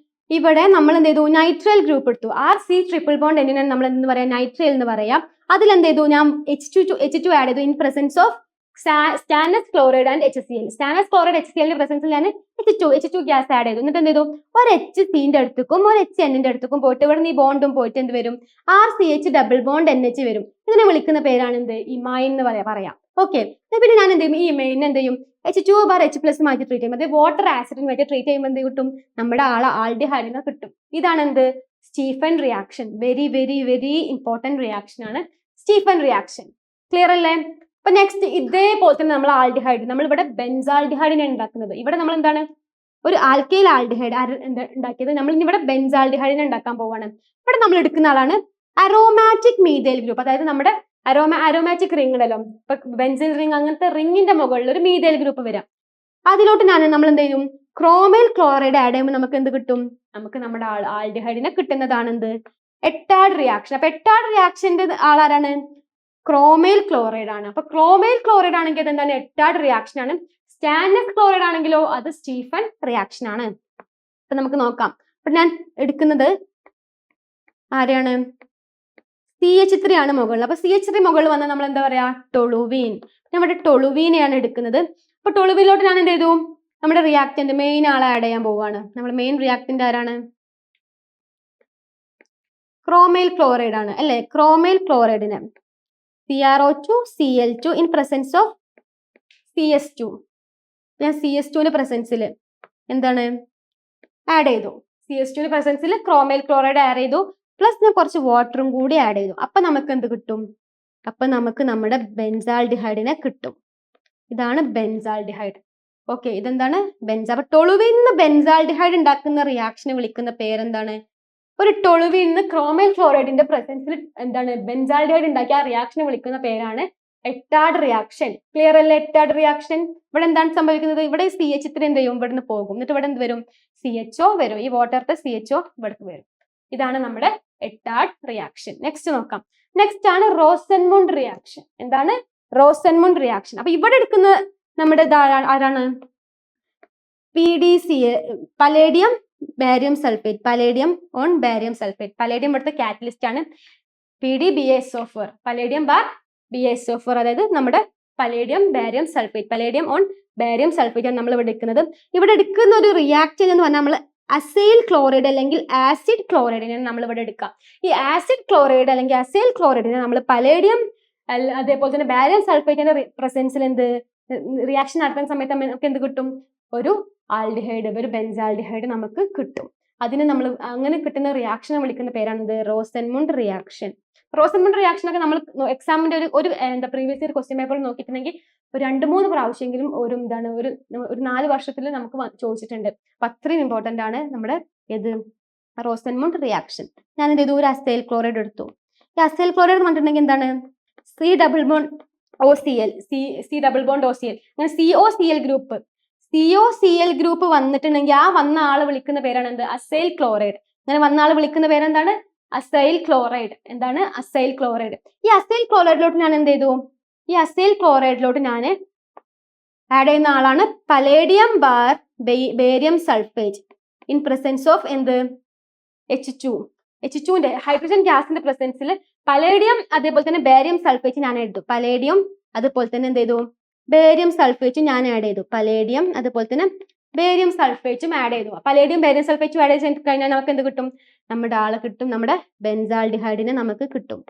ഇവിടെ നമ്മൾ എന്ത് ചെയ്തു? നൈട്രൈൽ ഗ്രൂപ്പ് എടുത്തു. RC ട്രിപ്പിൾ ബോണ്ട് N നമ്മൾ എന്ത് പറയാം? നൈട്രൈൽ എന്ന് പറയാം. അതിൽ എന്ത് ചെയ്തു? ഞാൻ H2 ആഡ് ചെയ്തു in presence of stannous chloride and HCl. Stannous chloride HCl പ്രസൻസിൽ ഞാൻ H2 ഗ്യാസ് ആഡ് ചെയ്തു. എന്നിട്ട് എന്ത് ചെയ്തു, ഒരു HCന്റെ അടുത്തേക്കും ഒരു HNന്റെ അടുത്തേക്കും പോയിട്ട് ഇവിടെ നിന്ന് ഈ ബോണ്ടും പോയിട്ട് എന്ത് വരും, RCH ഡബിൾ ബോണ്ട് NH വരും. ഇതിനെ വിളിക്കുന്ന പേരാണ് എന്ത്, ഇമൈൻ എന്ന് പറയാം. ഓക്കെ, പിന്നെ ഞാൻ എന്ത് ചെയ്യും, ഈ ഇമൈൻ എന്ത് ചെയ്യും, H2/H+ മാറ്റി ട്രീറ്റ് ചെയ്യും. അതേ വാട്ടർ ആസിഡിന് വെച്ച് ട്രീറ്റ് ചെയ്യുമ്പോൾ എന്ത് കിട്ടും, നമ്മുടെ ആൾഡിഹൈഡിനെ കിട്ടും. ഇതാണ് എന്ത്, Stephen reaction. Very very very important reaction ആണ് സ്റ്റീഫൻ റിയാക്ഷൻ. ക്ലിയർ അല്ലേ? അപ്പൊ നെക്സ്റ്റ് ഇതേപോലെ തന്നെ നമ്മൾ ആൾഡിഹൈഡ്, നമ്മൾ ഇവിടെ ബെൻസാൾഡിഹൈഡിനെ ഉണ്ടാക്കുന്നത്. ഇവിടെ നമ്മൾ എന്താണ്, ഒരു ആൽക്കൈൽ ആൾഡിഹൈഡ് ഉണ്ടാക്കിയത്, നമ്മൾ ഇനി ഇവിടെ ബെൻസാൾഡിഹൈഡിനെ ഉണ്ടാക്കാൻ പോവാണ്. ഇവിടെ നമ്മൾ എടുക്കുന്ന ആളാണ് അരോമാറ്റിക് മീഥൈൽ ഗ്രൂപ്പ്. അതായത് നമ്മുടെ അരോമാറ്റിക് റിംഗ് ഉണ്ടല്ലോ, ഇപ്പൊ ബെൻസിൻ റിംഗ്, അങ്ങനത്തെ റിംഗിന്റെ മുകളിൽ ഒരു മീഥൈൽ ഗ്രൂപ്പ് വരാം. അതിലോട്ട് നമ്മൾ എന്ത് ചെയ്യും, ക്രോമൈൽ ക്ലോറൈഡ് ആഡ് ചെയ്യുമ്പോൾ നമുക്ക് എന്ത് കിട്ടും, നമുക്ക് നമ്മുടെ ആൾഡിഹൈഡിനെ കിട്ടുന്നതാണ് എന്ത്, എട്ടാഡ് റിയാക്ഷൻ. അപ്പൊ എട്ടാഡ് റിയാക്ഷന്റെ ആളാരാണ്, ക്രോമൈൽ ക്ലോറൈഡ് ആണ്. അപ്പൊ ക്രോമൈൽ ക്ലോറൈഡ് ആണെങ്കിൽ അത് എന്താണ്, എട്ടാഡ് റിയാക്ഷൻ ആണ്. സ്റ്റാനസ് ക്ലോറൈഡ് ആണെങ്കിലോ അത് സ്റ്റീഫൻ റിയാക്ഷൻ ആണ്. അപ്പൊ നമുക്ക് നോക്കാം. അപ്പൊ ഞാൻ എടുക്കുന്നത് ആരെയാണ്, CH3 ആണ് മുകളിൽ. അപ്പൊ CH3 മുകളിൽ വന്നാൽ നമ്മൾ എന്താ പറയാ, ടൊളുവീൻ. നമ്മുടെ ടൊളുവീനെയാണ് എടുക്കുന്നത്. അപ്പൊ ടൊളുവീനിലോട്ട് ഞാൻ എന്ത് ചെയ്തു, നമ്മുടെ റിയാക്ടന്റ് മെയിൻ ആളെ ആഡ് ചെയ്യാൻ പോവാണ്. നമ്മുടെ മെയിൻ റിയാക്ടന്റ് ആരാണ്, ക്രോമൈൽ ക്ലോറൈഡ് ആണ് അല്ലെ. ക്രോമൈൽ ക്ലോറൈഡിന് CrO2 Cl2 in presence of CS2. ഞാൻ CS2ന്റെ പ്രസൻസിൽ എന്താണ് ആഡ് ചെയ്തു, CS2ന്റെ പ്രസൻസിൽ ക്രോമൈൽ ക്ലോറൈഡ് ആഡ് ചെയ്തു, പ്ലസ് ഞാൻ കുറച്ച് വാട്ടറും കൂടി ആഡ് ചെയ്തു. അപ്പൊ നമുക്ക് എന്ത് കിട്ടും, അപ്പൊ നമുക്ക് നമ്മുടെ ബെൻസാൾഡിഹൈഡിനെ കിട്ടും. ഇതാണ് ബെൻസാൾഡിഹൈഡ്. ഓക്കെ, ഇതെന്താണ് അപ്പൊ ടൊളുവീനിന്ന് ബെൻസാൾഡിഹൈഡ് ഉണ്ടാക്കുന്ന റിയാക്ഷനെ വിളിക്കുന്ന പേരെന്താണ്, ഒരു ടൊളുവീനിന്ന് ക്രോമൈൽ ക്ലോറൈഡിന്റെ പ്രസൻസിൽ എന്താണ് ബെൻസാൾഡിഹൈഡ് ഉണ്ടാക്കിയ ആ റിയാക്ഷനെ വിളിക്കുന്ന പേരാണ് എട്ടാഡ് റിയാക്ഷൻ. ക്ലിയർ അല്ലേ? എട്ടാഡ് റിയാക്ഷൻ. ഇവിടെ എന്താണ് സംഭവിക്കുന്നത്, ഇവിടെ CH3 എന്ത് ചെയ്യും, ഇവിടുന്ന് പോകും. എന്നിട്ട് ഇവിടെ എന്ത് വരും, CHO വരും. ഈ വാട്ടറിന്റെ CHO ഇവിടേക്ക് വരും. ഇതാണ് നമ്മുടെ എട്ടാഡ് റിയാക്ഷൻ. നെക്സ്റ്റ് നോക്കാം. നെക്സ്റ്റ് ആണ് റോസൻമുണ്ട് റിയാക്ഷൻ. എന്താണ് റോസൻമുണ്ട് റിയാക്ഷൻ? അപ്പൊ ഇവിടെ എടുക്കുന്ന നമ്മുടെ ആരാണ്, PDCl, palladium barium sulphate. Palladium on barium sulphate. Palladium ഇവിടുത്തെ കാറ്റലിസ്റ്റ് ആണ്. PDBaSO4, പലേഡിയം BaSO4, അതായത് നമ്മുടെ palladium barium sulphate. Palladium on barium sulphate ആണ് നമ്മൾ ഇവിടെ എടുക്കുന്നത്. ഇവിടെ എടുക്കുന്ന ഒരു റിയാക്ടന്റ് എന്ന് പറഞ്ഞാൽ നമ്മൾ അസൈൽ ക്ലോറൈഡ് അല്ലെങ്കിൽ ആസിഡ് ക്ലോറൈഡിനെ നമ്മൾ ഇവിടെ എടുക്കാം. ഈ ആസിഡ് ക്ലോറൈഡ് അല്ലെങ്കിൽ അസൈൽ ക്ലോറൈഡിനെ നമ്മൾ പലേഡിയം അതേപോലെ തന്നെ ബാരിയം സൾഫേറ്റിന്റെ പ്രസൻസിൽ എന്ത് റിയാക്ഷൻ നടത്തുന്ന സമയത്ത് നമുക്ക് എന്ത് കിട്ടും, ഒരു ആൽഡിഹൈഡ്, ഒരു ബെൻസാൾഡിഹൈഡ് നമുക്ക് കിട്ടും. അതിന് നമ്മൾ അങ്ങനെ കിട്ടുന്ന റിയാക്ഷനെ വിളിക്കുന്ന പേരാണ് ഇത്, റോസൻമുണ്ട് റിയാക്ഷൻ. റോസൻമുണ്ട് റിയാക്ഷൻ ഒക്കെ നമ്മൾ എക്സാമിന്റെ ഒരു എന്താ പ്രീവിയസ് ഇയർ ക്വസ്റ്റ്യൻ പേപ്പർ നോക്കിയിട്ടുണ്ടെങ്കിൽ ഒരു 2-3 പ്രാവശ്യമെങ്കിലും ഒരു 4 വർഷത്തിൽ നമുക്ക് ചോദിച്ചിട്ടുണ്ട്. അപ്പൊ അത്രയും ഇമ്പോർട്ടന്റ് ആണ് നമ്മുടെ ഇത് റോസൻമുണ്ട് റിയാക്ഷൻ. ഞാൻ എന്ത് ചെയ്തു, ഒരു അസൈൽ ക്ലോറൈഡ് എടുത്തു. ഈ അസൈൽ ക്ലോറൈഡ് എന്ന് പറഞ്ഞിട്ടുണ്ടെങ്കിൽ എന്താണ്, C double bond OCl, C double bond OCl, അങ്ങനെ COCl ഗ്രൂപ്പ് വന്നിട്ടുണ്ടെങ്കിൽ ആ വന്ന ആള് വിളിക്കുന്ന പേരാണ് എന്ത്, അസൈൽ ക്ലോറൈഡ്. അങ്ങനെ വന്ന ആള് വിളിക്കുന്ന പേരെന്താണ്, അസൈൽ ക്ലോറൈഡ്. എന്താണ്, അസൈൽ ക്ലോറൈഡ്. ഈ അസൈൽ ക്ലോറൈഡിലോട്ട് ഞാൻ എന്ത് ചെയ്തു, ഈ അസൈൽ ക്ലോറൈഡിലോട്ട് ഞാൻ ആഡ് ചെയ്യുന്ന ആളാണ് palladium barium sulphate in presence of എന്ത്, H2ന്റെ ഹൈഡ്രജൻ ഗ്യാസിന്റെ പ്രസൻസിൽ പലേഡിയം അതേപോലെ തന്നെ ബേരിയം സൾഫേറ്റ് ഞാൻ എടുത്തു. പലേഡിയം അതുപോലെ തന്നെ എന്ത് ചെയ്തു, ബേരിയം സൾഫേറ്റും ഞാൻ ആഡ് ചെയ്തു. പലേഡിയം അതുപോലെ തന്നെ ബേരിയം സൾഫേറ്റും ആഡ് ചെയ്തു. പലേഡിയം ബേരിയം സൾഫേറ്റും ആഡ് ചെയ്ത് കഴിഞ്ഞാൽ നമുക്ക് എന്ത് കിട്ടും, നമ്മുടെ ആളെ കിട്ടും, നമ്മുടെ ബെൻസാൾഡിഹൈഡിനെ നമുക്ക് കിട്ടും.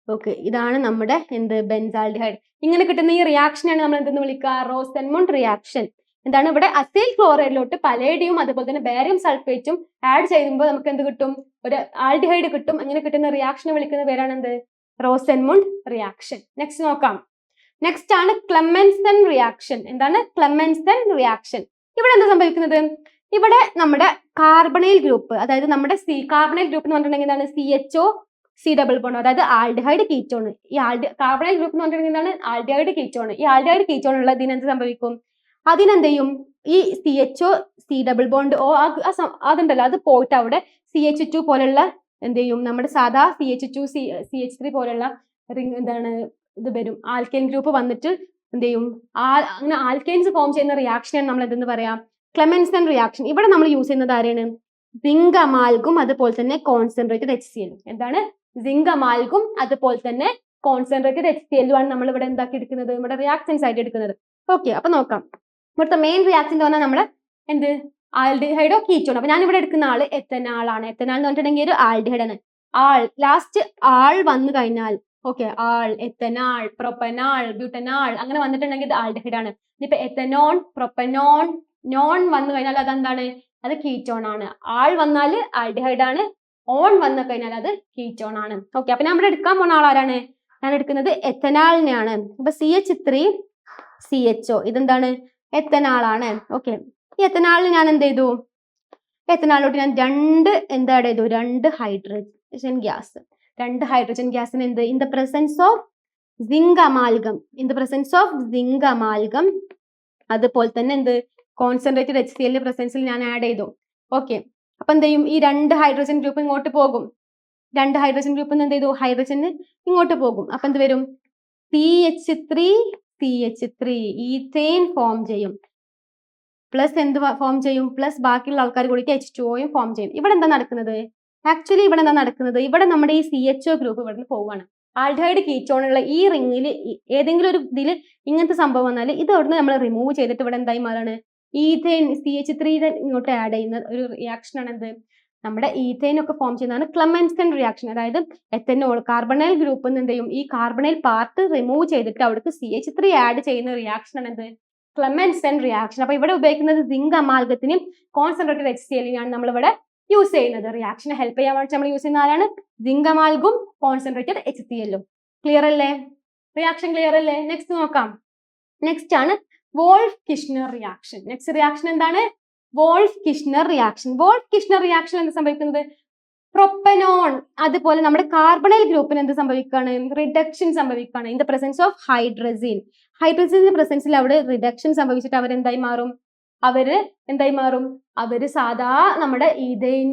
ഓക്കെ, ഇതാണ് നമ്മുടെ എന്ത്, ബെൻസാൾഡിഹൈഡ്. ഇങ്ങനെ കിട്ടുന്ന ഈ റിയാക്ഷനാണ് നമ്മൾ എന്തെന്ന് വിളിക്കുക, റോസൻമുണ്ട് റിയാക്ഷൻ. എന്താണ്, ഇവിടെ അസൈൽ ക്ലോറൈഡിലോട്ട് പലേഡിയം അതുപോലെ തന്നെ ബേരിയം സൾഫേറ്റും ആഡ് ചെയ്യുമ്പോൾ നമുക്ക് എന്ത് കിട്ടും, ഒരു ആൽഡിഹൈഡ് കിട്ടും. അങ്ങനെ കിട്ടുന്ന റിയാക്ഷനെ വിളിക്കുന്ന പേരാണ് എന്ത്, റോസൻമുണ്ട് റിയാക്ഷൻ. നെക്സ്റ്റ് നോക്കാം. നെക്സ്റ്റ് ആണ് ക്ലെമൻസൺ റിയാക്ഷൻ. എന്താണ് ക്ലെമൻസൺ റിയാക്ഷൻ? ഇവിടെ എന്താ സംഭവിക്കുന്നത്, ഇവിടെ നമ്മുടെ കാർബണൈൽ ഗ്രൂപ്പ്, അതായത് നമ്മുടെ കാർബണൈൽ ഗ്രൂപ്പ് എന്ന് പറഞ്ഞിട്ടുണ്ടെങ്കിൽ എന്താണ്, CHO C ഡബിൾ ബോണ്ട്, അതായത് ആൽഡിഹൈഡ് കീറ്റോൺ. ഈ കാർബണൈൽ ഗ്രൂപ്പ് എന്ന് പറഞ്ഞിട്ടുണ്ടെങ്കിൽ എന്താണ്, ആൽഡിഹൈഡ് കീറ്റോൺ. ഈ ആൽഡിഹൈഡ് കീറ്റോൺ ഉള്ളതിന് എന്ത് സംഭവിക്കും, അതിനെന്ത് ചെയ്യും, ഈ CHO C ഡബിൾ ബോണ്ട് അതുണ്ടല്ലോ, അത് പോയിട്ട് അവിടെ CH2 പോലുള്ള എന്ത് ചെയ്യും, നമ്മുടെ സാധാ CH2 CH3 പോലുള്ള റിംഗ് എന്താണ് ഇത് വരും, ആൽക്കൈൻ ഗ്രൂപ്പ് വന്നിട്ട് എന്ത് ചെയ്യും, അങ്ങനെ ആൽക്കൈൻസ് ഫോം ചെയ്യുന്ന റിയാക്ഷനാണ് നമ്മൾ എന്തെന്ന് പറയാം, ക്ലെമൻസൺ റിയാക്ഷൻ. ഇവിടെ നമ്മൾ യൂസ് ചെയ്യുന്നത് ആരെയാണ്, സിങ്ക് അമാൽഗും അതുപോലെ തന്നെ കോൺസെൻട്രേറ്റഡ് HCl. എന്താണ്, സിങ്ക് അമാൽഗും അതുപോലെ തന്നെ കോൺസെൻട്രേറ്റഡ് HCl ആണ് നമ്മൾ ഇവിടെ എന്താക്കി എടുക്കുന്നത്, നമ്മുടെ റിയാക്ടൻസ് ആയിട്ട് എടുക്കുന്നത്. ഓക്കെ, അപ്പൊ നോക്കാം. ഇവിടുത്തെ മെയിൻ റിയാക്ഷൻ എന്ന് പറഞ്ഞാൽ നമ്മള് എന്ത് ആൽഡിഹൈഡോ കീറ്റോൺ. അപ്പൊ ഞാൻ ഇവിടെ എടുക്കുന്ന ആള് എത്തനാൾ ആണ്. എത്തനാൾ എന്ന് പറഞ്ഞിട്ടുണ്ടെങ്കിൽ ഒരു ആൽഡിഹൈഡ് ആണ്. ലാസ്റ്റ് ആൾ വന്നു കഴിഞ്ഞാൽ ഓക്കെ, ആൾ, എത്തനാൾ, പ്രൊപ്പനാൾ, ബ്യൂട്ടനാൾ അങ്ങനെ വന്നിട്ടുണ്ടെങ്കിൽ ഇത് ആൽഡിഹൈഡ് ആണ്. ഇനിയിപ്പോ എത്തനോൺ, പ്രൊപ്പനോൺ, നോൺ വന്നു കഴിഞ്ഞാൽ അതെന്താണ്, അത് കീറ്റോൺ ആണ്. ആൾ വന്നാൽ ആൽഡിഹൈഡ് ആണ്, ഓൺ വന്നു കഴിഞ്ഞാൽ അത് കീറ്റോൺ ആണ്. ഓക്കെ, അപ്പൊ ഞാൻ ഇവിടെ എടുക്കാൻ പോണ ആളാരാണ്, ഞാൻ എടുക്കുന്നത് എത്തനാളിനെയാണ്. അപ്പൊ CH3CHO ഇതെന്താണ്, എത്തനാൾ ആണ്. ഓക്കെ, ഈ എത്തനാളിൽ ഞാൻ എന്ത് ചെയ്തു, എത്തനാളിലോട്ട് ഞാൻ എന്താ ആഡ് ചെയ്തു, രണ്ട് ഹൈഡ്രജൻ ഗ്യാസിന് എന്ത്, in the presence of zinc amalgam, അതുപോലെ തന്നെ എന്ത് കോൺസെൻട്രേറ്റഡ് HCl പ്രസൻസിൽ ഞാൻ ആഡ് ചെയ്തു. ഓക്കെ, അപ്പൊ എന്ത് ചെയ്യും, ഈ രണ്ട് ഹൈഡ്രജൻ ഗ്രൂപ്പ് ഇങ്ങോട്ട് പോകും. രണ്ട് ഹൈഡ്രജൻ ഗ്രൂപ്പിൽ നിന്ന് എന്ത് ചെയ്തു, ഹൈഡ്രജന് ഇങ്ങോട്ട് പോകും. അപ്പൊ എന്ത് വരും, CH3 ഈഥെയിൻ ഫോം ചെയ്യും. പ്ലസ് എന്ത് ഫോം ചെയ്യും, പ്ലസ് ബാക്കിയുള്ള ആൾക്കാർ കൂടിയിട്ട് H2O ഫോം ചെയ്യും. ഇവിടെ എന്താ നടക്കുന്നത്, ആക്ച്വലി ഇവിടെ നമ്മുടെ ഈ CHO ഗ്രൂപ്പ് ഇവിടെ നിന്ന് പോവുകയാണ്. ആൽഡിഹൈഡ് കീറ്റോണുള്ള ഈ റിങ്ങിൽ ഏതെങ്കിലും ഒരു ഇതിൽ ഇങ്ങനത്തെ സംഭവം വന്നാൽ ഇത് അവിടുന്ന് നമ്മൾ റിമൂവ് ചെയ്തിട്ട് ഇവിടെ എന്തായി മാറാണ്, ഈഥെയിൻ CH3 ഇങ്ങോട്ട് ആഡ് ചെയ്യുന്ന ഒരു റിയാക്ഷൻ ആണ് എന്ത്, നമ്മുടെ ഈഥെയിൻ ഒക്കെ ഫോം ചെയ്യുന്നതാണ് ക്ലെമൻസൺ റിയാക്ഷൻ. അതായത് എത്തനോൾ കാർബണൈൽ ഗ്രൂപ്പിൽ നിന്ന് എന്ത് ചെയ്യും, ഈ കാർബണൈൽ പാർട്ട് റിമൂവ് ചെയ്തിട്ട് അവിടേക്ക് CH3 ആഡ് ചെയ്യുന്ന റിയാക്ഷൻ ആണ് എന്ത്, ക്ലെമൻസൺ റിയാക്ഷൻ. അപ്പൊ ഇവിടെ ഉപയോഗിക്കുന്നത് സിങ്ക് അമാൽഗത്തിനും കോൺസെൻട്രേറ്റഡ് HCl നമ്മൾ ഇവിടെ യൂസ് ചെയ്യുന്നത്. റിയാക്ഷനെ ഹെൽപ്പ് ചെയ്യാൻ വേണ്ടി നമ്മൾ യൂസ് ചെയ്യുന്ന ആരാണ്, സിങ്ക് അമാൽഗും കോൺസെൻട്രേറ്റഡ് HCl. ക്ലിയർ അല്ലേ, റിയാക്ഷൻ ക്ലിയർ അല്ലേ? നെക്സ്റ്റ് നോക്കാം. നെക്സ്റ്റ് ആണ് Wolff Kishner reaction. Next reaction എന്താണ്, Wolff Kishner reaction. Wolff Kishner reaction എന്ത് സംഭവിക്കുന്നത്, പ്രൊപ്പനോൺ അതുപോലെ നമ്മുടെ കാർബണൈൽ ഗ്രൂപ്പിന് എന്ത് സംഭവിക്കുകയാണ്, റിഡക്ഷൻ സംഭവിക്കുകയാണ്. ഇൻ ദ പ്രസൻസ് ഓഫ് ഹൈഡ്രജന്റെ പ്രസൻസിൽ അവിടെ റിഡക്ഷൻ സംഭവിച്ചിട്ട് അവരെന്തായി മാറും, അവര് സാധാ നമ്മുടെ ഈഥെയിൻ,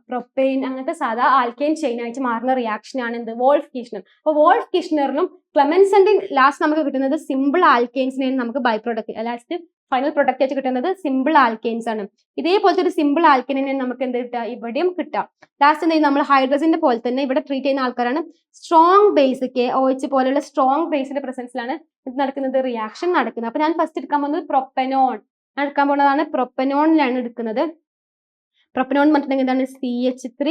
പ്രൊപ്പെയിൻ അങ്ങനത്തെ സാധാ ആൽക്കെയിൻ ചെയിൻ ആയിട്ട് മാറുന്ന റിയാക്ഷൻ ആണ് എന്ത്, വോൾഫ് കിഷ്ണർ. അപ്പൊ വോൾഫ് കിഷ്ണറിനും ക്ലെമൻസന്റെ ലാസ്റ്റ് നമുക്ക് കിട്ടുന്നത് സിമ്പിൾ ആൽക്കെയിൻസിനെയാണ് നമുക്ക് by product, last final product ആയിട്ട് കിട്ടുന്നത് സിമ്പിൾ ആൽക്കെയിൻസ് ആണ്. ഇതേപോലത്തെ ഒരു സിമ്പിൾ ആൽക്കെയിനെ നമുക്ക് എന്ത് കിട്ടുക, ഇവിടെയും കിട്ടാം. ലാസ്റ്റ് എന്ത് ചെയ്യും, നമ്മൾ ഹൈഡ്രജന്റെ പോലെ തന്നെ ഇവിടെ ട്രീറ്റ് ചെയ്യുന്ന ആൾക്കാരാണ് സ്ട്രോങ് ബേസ്, KOH പോലെയുള്ള സ്ട്രോങ് ബേസിന്റെ പ്രസൻസിലാണ് ഇത് നടക്കുന്നത്, റിയാക്ഷൻ നടക്കുന്നത്. അപ്പൊ ഞാൻ ഫസ്റ്റ് എടുക്കാൻ പോകുന്നത് പ്രൊപ്പനോൺ. ഞാൻ എടുക്കാൻ പോകുന്നതാണ് പ്രൊപ്പനോണിലാണ് എടുക്കുന്നത്. പ്രൊപ്പനോൺ പറഞ്ഞിട്ടുണ്ടെങ്കിൽ എന്താണ്, CH3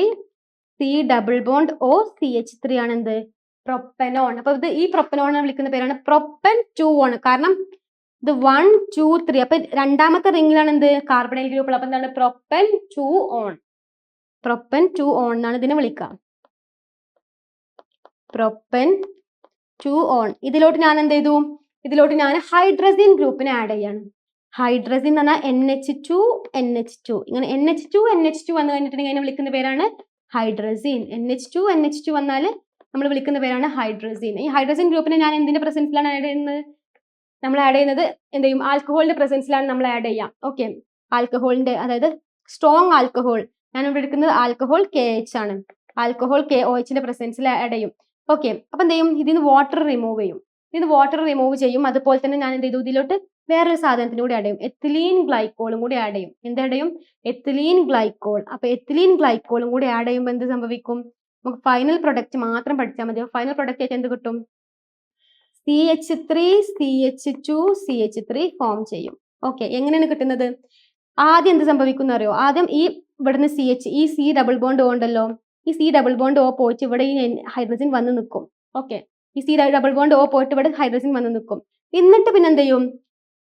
C+O CH3 ആണ് എന്ത്, പ്രൊപ്പനോൺ. അപ്പൊ ഇത് ഈ പ്രൊപ്പനോൺ വിളിക്കുന്ന പേരാണ് പ്രൊപ്പൻ 2 ആണ്. കാരണം ഇത് 1 2 3 അപ്പൊ രണ്ടാമത്തെ റിംഗിലാണ് എന്ത്, കാർബണൈൽ ഗ്രൂപ്പ്. അപ്പൊ എന്താണ്, പ്രൊപ്പൻ 2 ഓൺ എന്നാണ് ഇതിനെ വിളിക്കുക, പ്രൊപ്പൻ 2 ഓൺ. ഇതിലോട്ട് ഞാൻ എന്ത് ചെയ്തു, ഇതിലോട്ട് ഞാൻ ഹൈഡ്രജൻ ഗ്രൂപ്പിനെ ആഡ് ചെയ്യാണ്. ഹൈഡ്രജൻ എന്ന് പറഞ്ഞാൽ NH2 ഇങ്ങനെ NH2 വന്നു കഴിഞ്ഞിട്ടുണ്ടെങ്കിൽ അതിനെ വിളിക്കുന്ന പേരാണ് ഹൈഡ്രജൻ. NH2 വന്നാൽ നമ്മൾ വിളിക്കുന്ന പേരാണ് ഹൈഡ്രജൻ. ഈ ഹൈഡ്രജൻ ഗ്രൂപ്പിനെ ഞാൻ എന്തിന്റെ പ്രസൻസിലാണ് ആഡ് ചെയ്യുന്നത്, നമ്മൾ ആഡ് ചെയ്യുന്നത് എന്ത് ചെയ്യും, ആൽക്കഹോളിന്റെ പ്രസൻസിലാണ് നമ്മൾ ആഡ് ചെയ്യാം. ഓക്കെ, ആൽക്കഹോളിന്റെ, അതായത് സ്ട്രോങ് ആൽക്കഹോൾ, ഞാൻ ഇവിടെ എടുക്കുന്നത് ആൽക്കഹോൾ KH ആണ്. ആൽക്കഹോൾ KOHന്റെ പ്രസൻസിൽ ആഡ് ചെയ്യും. ഓക്കെ, അപ്പൊ എന്ത് ചെയ്യും, ഇതിന് വാട്ടർ റിമൂവ് ചെയ്യും. അതുപോലെ തന്നെ ഞാൻ എന്ത് ചെയ്തു, ഇതിലോട്ട് വേറൊരു സാധനത്തിന് കൂടി ആഡ് ചെയ്യും, എത്തിലീൻ ഗ്ലൈക്കോളും കൂടി ആഡ് ചെയ്യും. എന്ത് ആഡ് ചെയ്യും, എത്തിലീൻ ഗ്ലൈക്കോൾ. അപ്പൊ എത്തിലീൻ ഗ്ലൈക്കോളും കൂടി ആഡ് ചെയ്യുമ്പോൾ എന്ത് സംഭവിക്കും, നമുക്ക് ഫൈനൽ പ്രൊഡക്റ്റ് മാത്രം പഠിച്ചാൽ മതി. ഫൈനൽ പ്രൊഡക്റ്റ് ആയിട്ട് എന്ത് കിട്ടും, CH3 ഫോം ചെയ്യും. ഓക്കെ, എങ്ങനെയാണ് കിട്ടുന്നത്, ആദ്യം എന്ത് സംഭവിക്കും അറിയോ, ആദ്യം ഈ ഇവിടുന്ന് ഈ C ഡബിൾ ബോണ്ട് O ഉണ്ടല്ലോ, ഈ C ഡബിൾ ബോണ്ട് O പോയിട്ട് ഇവിടെ ഈ ഹൈഡ്രജൻ വന്ന് നിൽക്കും. ഓക്കെ, ഈ C ഡബിൾ ബോണ്ട് O പോയിട്ട് ഇവിടെ ഹൈഡ്രജൻ വന്ന് നിൽക്കും. എന്നിട്ട് പിന്നെ എന്ത് ചെയ്യും,